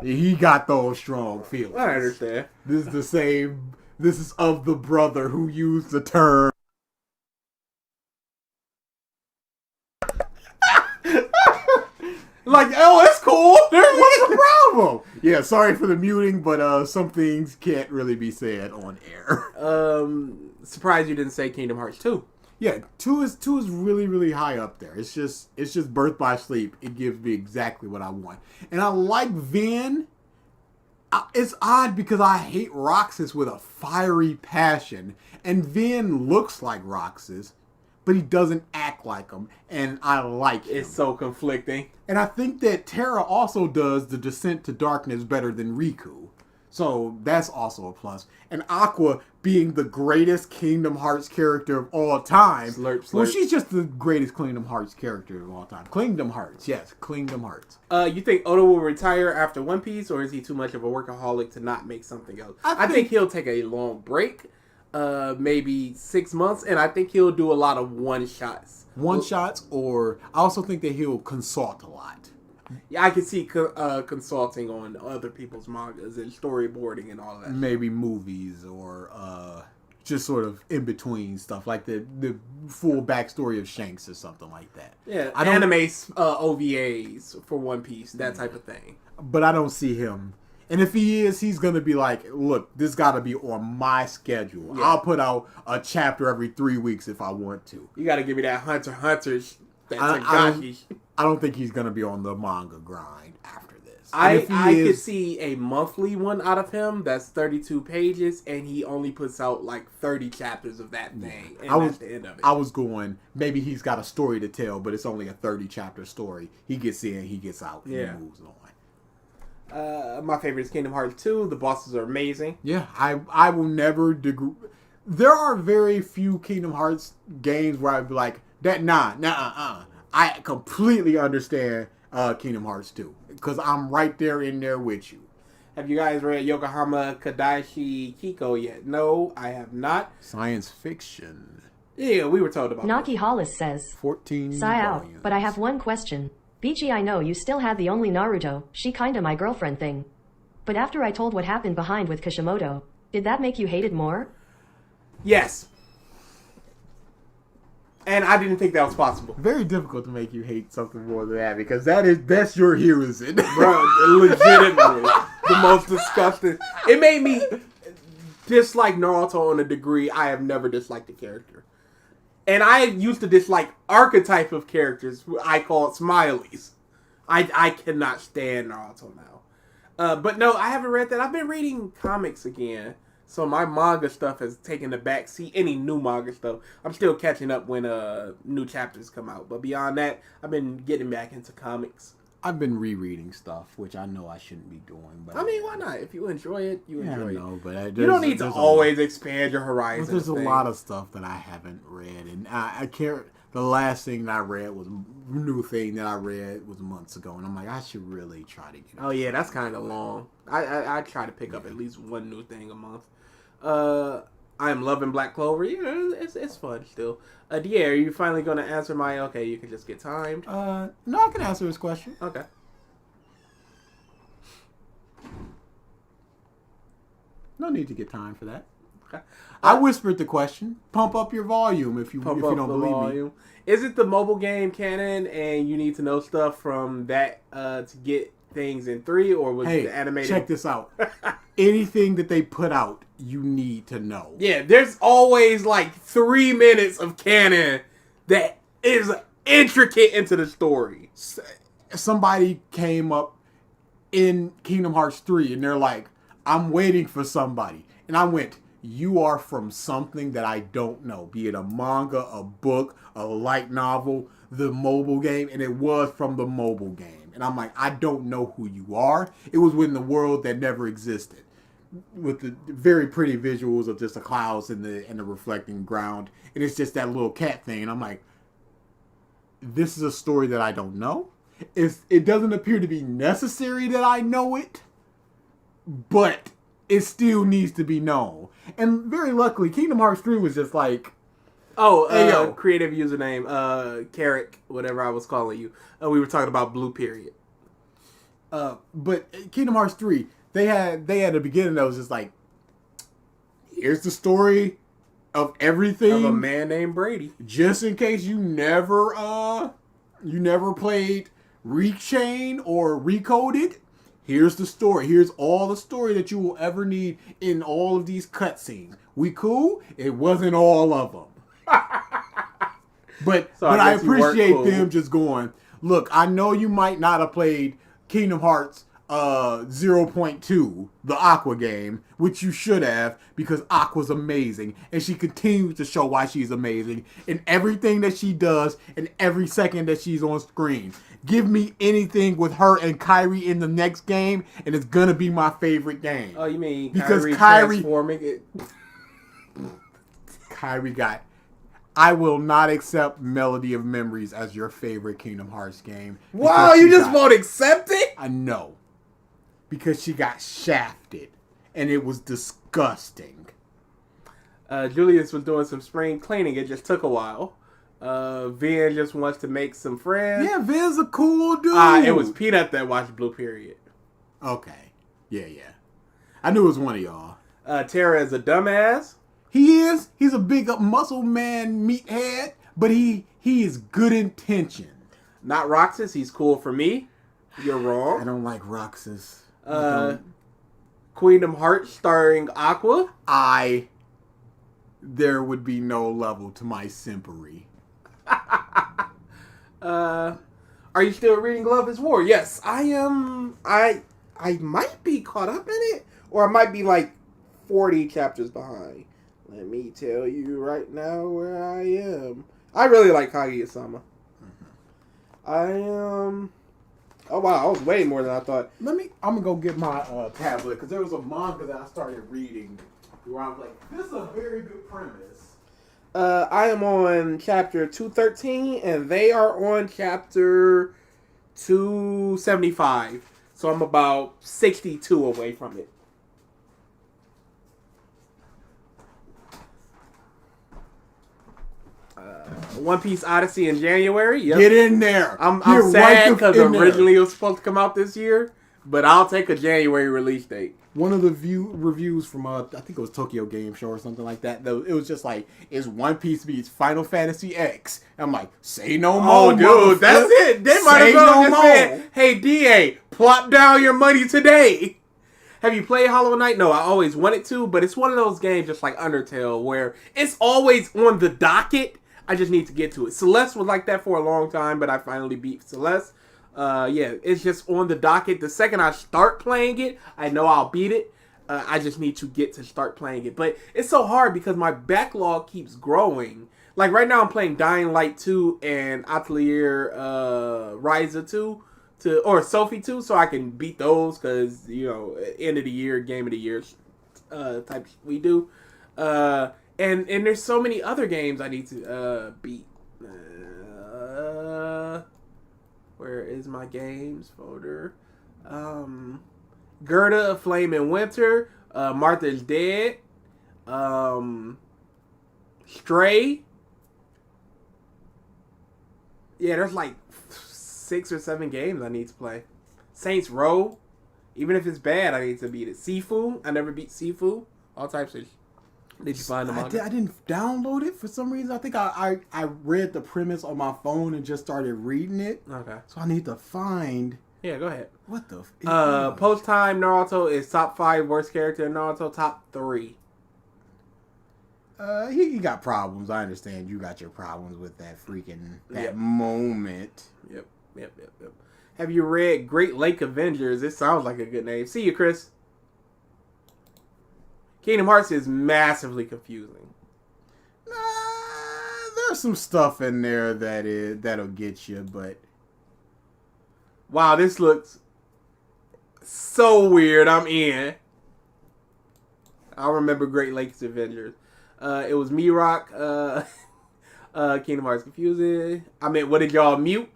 He got those strong feelings. I understand. This is the same. This is of the brother who used the term. Like, oh, it's cool. What's the problem? Yeah, sorry for the muting, but some things can't really be said on air. Surprised you didn't say Kingdom Hearts 2. Yeah, 2 is really, really high up there. It's just Birth by Sleep. It gives me exactly what I want. And I like Vin. It's odd because I hate Roxas with a fiery passion. And Vin looks like Roxas, but he doesn't act like him. And I like him. It's so conflicting. And I think that Terra also does the Descent to Darkness better than Riku. So that's also a plus. And Aqua being the greatest Kingdom Hearts character of all time. Slurp, slurp. Well, she's just the greatest Kingdom Hearts character of all time. Kingdom Hearts, yes, Kingdom Hearts. You think Oda will retire after One Piece, or is he too much of a workaholic to not make something else? I think he'll take a long break, maybe 6 months, and I think he'll do a lot of one-shots. One-shots, or I also think that he'll consult a lot. Yeah, I can see consulting on other people's mangas and storyboarding and all that. Maybe movies or just sort of in between stuff, like the full backstory of Shanks or something like that. Yeah, I don't, anime OVAs for One Piece, that type of thing. But I don't see him. And if he is, he's going to be like, look, this got to be on my schedule. Yeah. I'll put out a chapter every 3 weeks if I want to. You got to give me that Hunter I don't think he's going to be on the manga grind after this. I could see a monthly one out of him that's 32 pages, and he only puts out like 30 chapters of that thing, and that's the end of it. I was going, maybe he's got a story to tell, but it's only a 30-chapter story. He gets in, he gets out, he moves on. My favorite is Kingdom Hearts 2. The bosses are amazing. Yeah, I will never There are very few Kingdom Hearts games where I'd be like, I completely understand Kingdom Hearts 2 because I'm right there in there with you. Have you guys read Yokohama Kadashi Kiko yet? No, I have not. Science fiction. Yeah, we were told about Naki Hollis says, 14 sigh out, volumes. but I have one question. Beachy, I know you still had the only Naruto, she kinda my girlfriend thing. But after I told what happened behind with Kishimoto, did that make you hate it more? Yes. And I didn't think that was possible. Very difficult to make you hate something more than that because that's your heroism. Bro, legitimately. The most disgusting. It made me dislike Naruto on a degree I have never disliked a character. And I used to dislike archetype of characters I called smileys. I cannot stand Naruto now. But no, I haven't read that. I've been reading comics again. So my manga stuff has taken the back seat. Any new manga stuff. I'm still catching up when new chapters come out. But beyond that, I've been getting back into comics. I've been rereading stuff, which I know I shouldn't be doing. But I mean, why not? If you enjoy it, you enjoy it. No, but you don't need to always expand your horizons. There's a lot of stuff that I haven't read, and I can't. The last thing that I read was new thing that I read was months ago, and I'm like, I should really try to get. Oh yeah, that's kind of long. I try to pick up at least one new thing a month. I am loving Black Clover. Yeah, it's fun still. Yeah, are you finally going to answer my, okay, you can just get timed? No, I can answer his question. Okay. No need to get time for that. Okay. I whispered the question. Pump up your volume if you don't believe me. Is it the mobile game canon and you need to know stuff from that to get things in 3, or was it the animated? Check this out. Anything that they put out, you need to know. Yeah, there's always like 3 minutes of canon that is intricate into the story. Somebody came up in Kingdom Hearts 3 and they're like, I'm waiting for somebody. And I went, you are from something that I don't know. Be it a manga, a book, a light novel, the mobile game. And it was from the mobile game. And I'm like, I don't know who you are. It was in the world that never existed. With the very pretty visuals of just the clouds and the reflecting ground. And it's just that little cat thing. And I'm like, this is a story that I don't know. It doesn't appear to be necessary that I know it. But it still needs to be known. And very luckily, Kingdom Hearts 3 was just like, creative username, Carrick, whatever I was calling you. We were talking about Blue Period. But Kingdom Hearts 3, they had a beginning that was just like, here's the story of everything of a man named Brady. Just in case you never played Rechain or Recoded. Here's the story. Here's all the story that you will ever need in all of these cutscenes. We cool? It wasn't all of them. But I appreciate them just going, look, I know you might not have played Kingdom Hearts 0.2, the Aqua game, which you should have, because Aqua's amazing. And she continues to show why she's amazing in everything that she does and every second that she's on screen. Give me anything with her and Kairi in the next game, and it's gonna be my favorite game. Oh, you mean because Kairi transforming it? Kairi got... I will not accept Melody of Memories as your favorite Kingdom Hearts game. Wow, you just won't accept it? I know. Because she got shafted. And it was disgusting. Julius was doing some spring cleaning. It just took a while. Vin just wants to make some friends. Yeah, Vin's a cool dude. It was Peanut that watched Blue Period. Okay. Yeah. I knew it was one of y'all. Tara is a dumbass. He is. He's a big muscle man meathead, but he is good intentioned. Not Roxas. He's cool for me. You're wrong. I don't like Roxas. Kingdom Hearts starring Aqua. There would be no level to my simpery. Are you still reading Love is War? Yes, I am. I might be caught up in it, or I might be like 40 chapters behind. Let me tell you right now where I am. I really like Kaguya-sama. I am. Oh wow, I was way more than I thought. I'm gonna go get my tablet because there was a manga that I started reading where I was like, this is a very good premise. I am on chapter 213, and they are on chapter 275. So I'm about 62 away from it. One Piece Odyssey in January. Yep. Get in there. I'm sad because originally it was supposed to come out this year, but I'll take a January release date. One of the reviews from I think it was Tokyo Game Show or something like that. Though it was just like, "Is One Piece beats Final Fantasy X?" I'm like, "Say no more, dude. That's it. They might as well just said, "Hey, DA, plop down your money today." Have you played Hollow Knight? No, I always wanted to, but it's one of those games just like Undertale where it's always on the docket. I just need to get to it. Celeste was like that for a long time, but I finally beat Celeste. Yeah, it's just on the docket. The second I start playing it, I know I'll beat it. I just need to get to start playing it. But it's so hard because my backlog keeps growing. Like right now I'm playing Dying Light 2 and Atelier Ryza 2 or Sophie 2 so I can beat those because, you know, end of the year, game of the year type we do. And there's so many other games I need to beat. Where is my games folder? Gerda, Flame in Winter. Martha's Dead. Stray. Yeah, there's like 6 or 7 games I need to play. Saints Row. Even if it's bad, I need to beat it. Sifu. I never beat Sifu. All types of. Did you find the manga? I didn't download it for some reason. I think I read the premise on my phone and just started reading it. Okay. So I need to find. Yeah, go ahead. What the? Post time Naruto is top 5 worst character in Naruto. Top 3. He got problems. I understand you got your problems with that moment. Yep. Have you read Great Lake Avengers? It sounds like a good name. See you, Chris. Kingdom Hearts is massively confusing. There's some stuff in there that'll get you, but wow, this looks so weird. I'm in. I remember Great Lakes Avengers. It was Mirock. Kingdom Hearts confusing. I mean, what did y'all mute?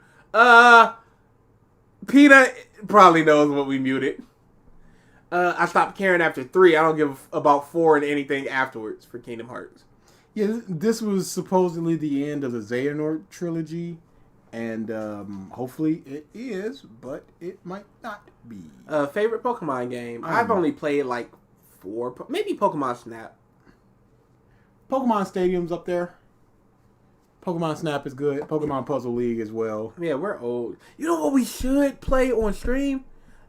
Peanut probably knows what we muted. I stopped caring after 3. I don't give about 4 and anything afterwards for Kingdom Hearts. Yeah, this was supposedly the end of the Xehanort trilogy, and hopefully it is, but it might not be. Favorite Pokemon game? I've only played like 4, maybe Pokemon Snap. Pokemon Stadium's up there. Pokemon Snap is good. Pokemon Puzzle League as well. Yeah, we're old. You know what we should play on stream?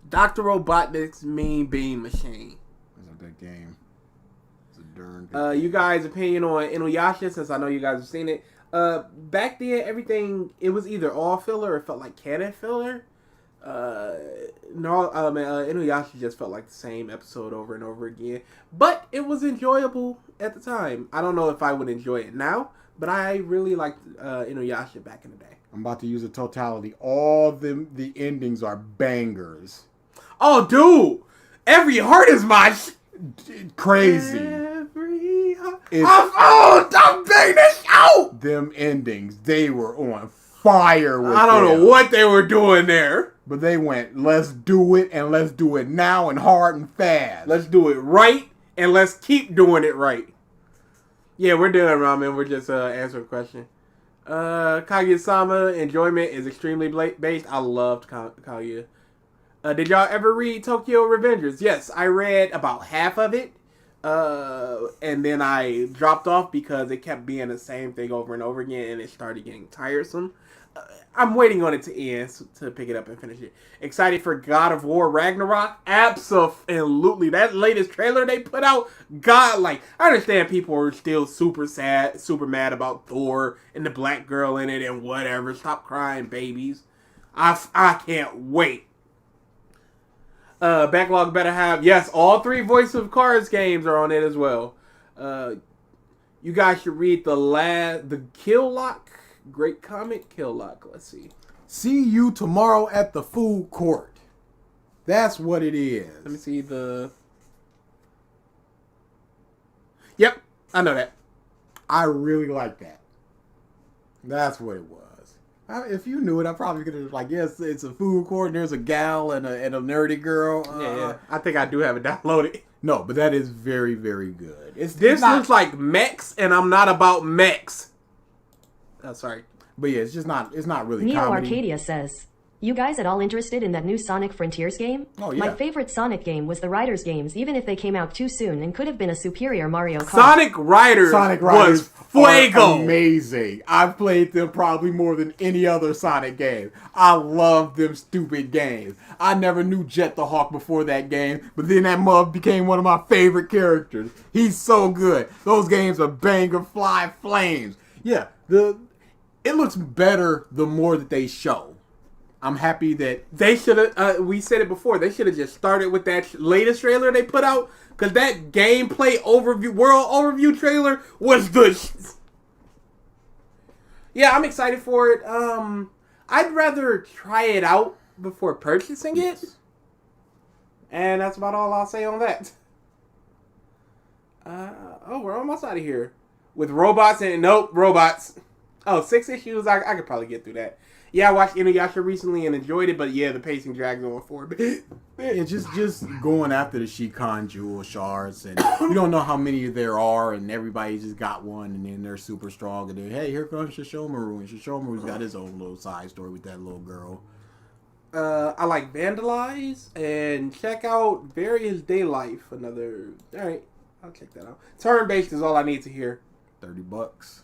Dr. Robotnik's Mean Bean Machine. It's a good game. It's a darn good game. You guys' opinion on Inuyasha, since I know you guys have seen it. Back then, everything, it was either all filler or it felt like canon filler. Inuyasha just felt like the same episode over and over again. But it was enjoyable at the time. I don't know if I would enjoy it now, but I really liked Inuyasha back in the day. I'm about to use a totality. All the endings are bangers. Oh, dude! Every heart is my crazy. Every heart. I'm banging this out. Them endings, they were on fire with I don't know what they were doing there. But they went, let's do it, and let's do it now and hard and fast. Let's do it right, and let's keep doing it right. Yeah, we're done, Ramen. We're just answering a question. Kaguya-sama enjoyment is extremely based. I loved Kaguya. Did y'all ever read Tokyo Revengers? Yes, I read about half of it. And then I dropped off because it kept being the same thing over and over again, and it started getting tiresome. I'm waiting on it to end to pick it up and finish it. Excited for God of War Ragnarok? Absolutely. That latest trailer they put out, God, like, I understand people are still super sad, super mad about Thor and the black girl in it and whatever. Stop crying, babies. I can't wait. Backlog better have, yes, all 3 Voice of Cards games are on it as well. You guys should read the Kill Lock. Great comic, Kill Lock. Let's see. See you tomorrow at the food court. That's what it is. Let me see the... Yep, I know that. I really like that. That's what it was. If you knew it, I probably could have like, yes, it's a food court and there's a gal and a nerdy girl. Yeah. I think I do have it downloaded. No, but that is very, very good. This looks like mechs, and I'm not about mechs. Oh, sorry. But yeah, it's not really Neo comedy. Arcadia says, you guys at all interested in that new Sonic Frontiers game? Oh, yeah. My favorite Sonic game was the Riders games, even if they came out too soon and could have been a superior Mario Kart. Sonic Riders was fuego. Amazing. I've played them probably more than any other Sonic game. I love them stupid games. I never knew Jet the Hawk before that game, but then that mug became one of my favorite characters. He's so good. Those games are banger fly flames. Yeah, it looks better the more that they show. I'm happy that they should have, we said it before, they should have just started with that latest trailer they put out, because that gameplay overview, world overview trailer was the... Yeah, I'm excited for it. I'd rather try it out before purchasing it. And that's about all I'll say on that. We're almost out of here. With robots and... Nope, robots. Oh, 6 issues? I could probably get through that. Yeah, I watched Inuyasha recently and enjoyed it, but yeah, the pacing drags on for a bit. Yeah, just going after the Shikan Jewel shards, and you don't know how many there are, and everybody just got one, and then they're super strong, and then, hey, here comes Shishomaru, and Shishomaru's got his own little side story with that little girl. I like Vandalize, and check out Various Day Life, another... Alright, I'll check that out. Turn-based is all I need to hear. $30.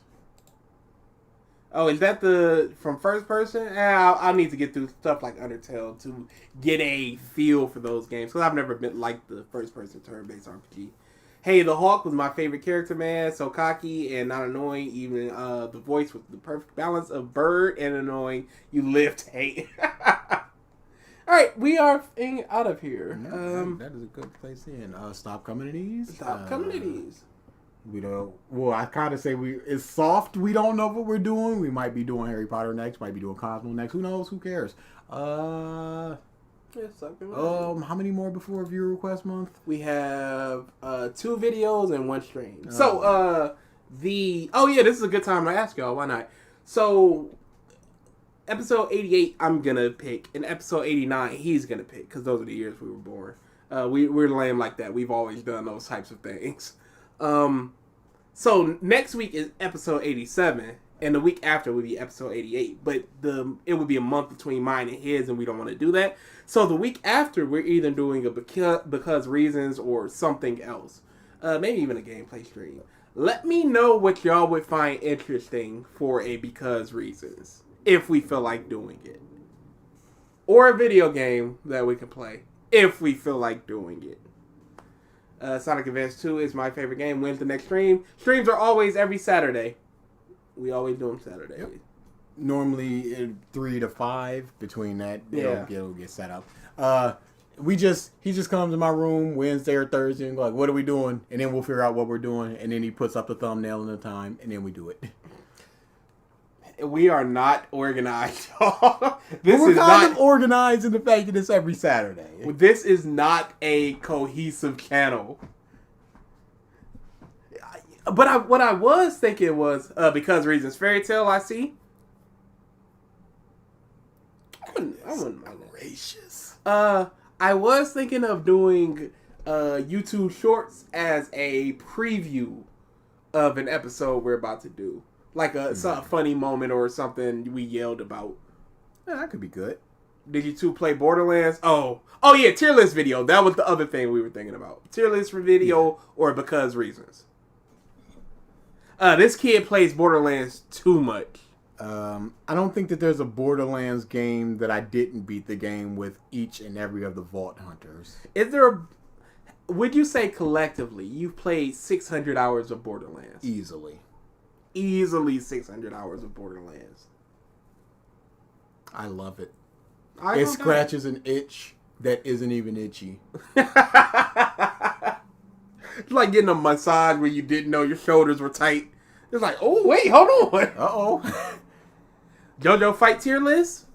Oh, is that the from first person? I'll need to get through stuff like Undertale to get a feel for those games, because I've never been like the first person turn-based RPG. Hey, the Hawk was my favorite character, man. So cocky and not annoying. Even the voice with the perfect balance of bird and annoying. You live to hate. All right, we are out of here. That is a good place to end. Stop coming to these. Stop coming to these. We don't. Well, I kind of say it's soft. We don't know what we're doing. We might be doing Harry Potter next. Might be doing Cosmo next. Who knows? Who cares? How many more before viewer request month? We have 2 videos and 1 stream. So this is a good time to ask y'all. Why not? So episode 88, I'm gonna pick, and episode 89, he's gonna pick, because those are the years we were born. We're lame like that. We've always done those types of things. So next week is episode 87, and the week after would be episode 88. But it would be a month between mine and his, and we don't want to do that. So the week after, we're either doing a because reasons or something else. Maybe even a gameplay stream. Let me know what y'all would find interesting for a because reasons, if we feel like doing it. Or a video game that we can play, if we feel like doing it. Sonic Advance 2 is my favorite game. When's the next stream? Streams are always every Saturday. We always do them Saturday. Yep. Normally 3 to 5 between that. It'll get set up. He just comes in my room Wednesday or Thursday and like, what are we doing? And then we'll figure out what we're doing. And then he puts up the thumbnail in the time, and then we do it. We are not organized, y'all. We're kind of organized in the fact that it's every Saturday. This is not a cohesive channel. But what I was thinking was, because reasons, Fairy Tail I see. I wouldn't mind gracious. I was thinking of doing YouTube Shorts as a preview of an episode we're about to do. Like a funny moment or something we yelled about. Yeah, that could be good. Did you two play Borderlands? Oh yeah, tier list video. That was the other thing we were thinking about. Tier list for video or because reasons. This kid plays Borderlands too much. I don't think that there's a Borderlands game that I didn't beat the game with each and every of the Vault Hunters. Is there would you say collectively you've played 600 hours of Borderlands? Easily 600 hours of Borderlands. I love it. I It don't scratches an itch that isn't even itchy. It's like getting a massage where you didn't know your shoulders were tight. It's like, oh wait, hold on. Uh-oh. JoJo fight tier list?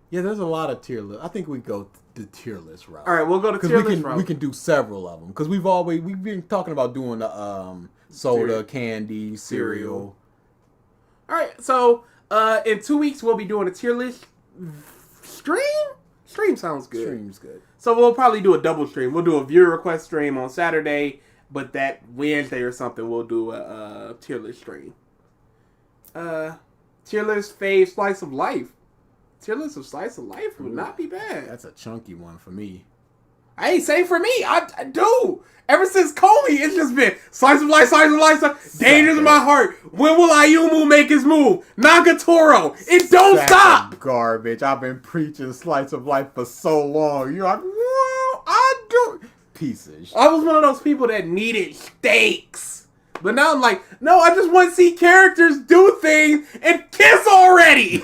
Yeah, there's a lot of tier list. I think we go the tier list route. All right, we'll go to tier list route. We can do several of them because we've been talking about doing the soda, candy, cereal. All right, so in 2 weeks we'll be doing a tier list stream. Stream sounds good. Stream's good. So we'll probably do a double stream. We'll do a viewer request stream on Saturday, but that Wednesday or something we'll do a tier list stream. Tier list fave slice of life. Tier list of slice of life would not be bad. That's a chunky one for me. I ain't saying for me. I do. Ever since Comey, it's just been slice of life, Dangers in my heart. When will Ayumu make his move? Nagatoro. It don't stop. Garbage. I've been preaching slice of life for so long. You're like, well, I do. Pieces. I was one of those people that needed stakes. But now I'm like, no, I just want to see characters do things and kiss already.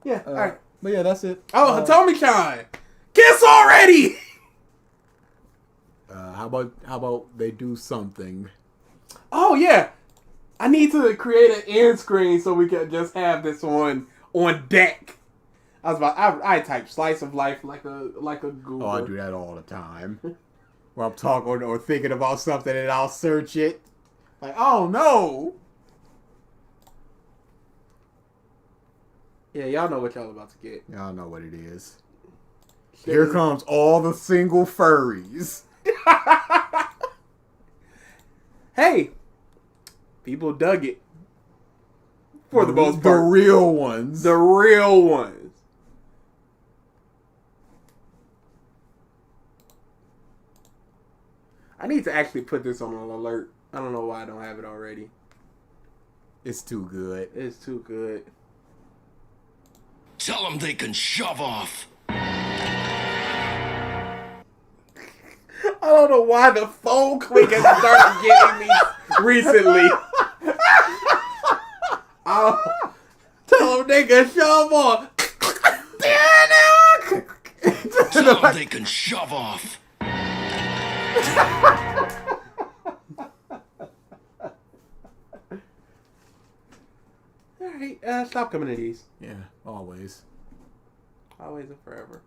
Yeah, all right. But yeah, that's it. Oh, Hitomi-chan. Kiss already. How about they do something? Oh yeah, I need to create an end screen so we can just have this on deck. I type slice of life like a Google. Oh, I do that all the time. Where I'm talking or thinking about something and I'll search it. Like, oh no. Yeah, y'all know what y'all about to get. Y'all know what it is. Here comes all the single furries. Hey, people dug it. For the most part. The real ones. The real ones. I need to actually put this on an alert. I don't know why I don't have it already. It's too good. It's too good. Tell them they can shove off. I don't know why the phone click has started getting me recently. Tell them they can shove off. Tell them they can shove off. Alright, stop coming to these. Yeah, always. Always and forever.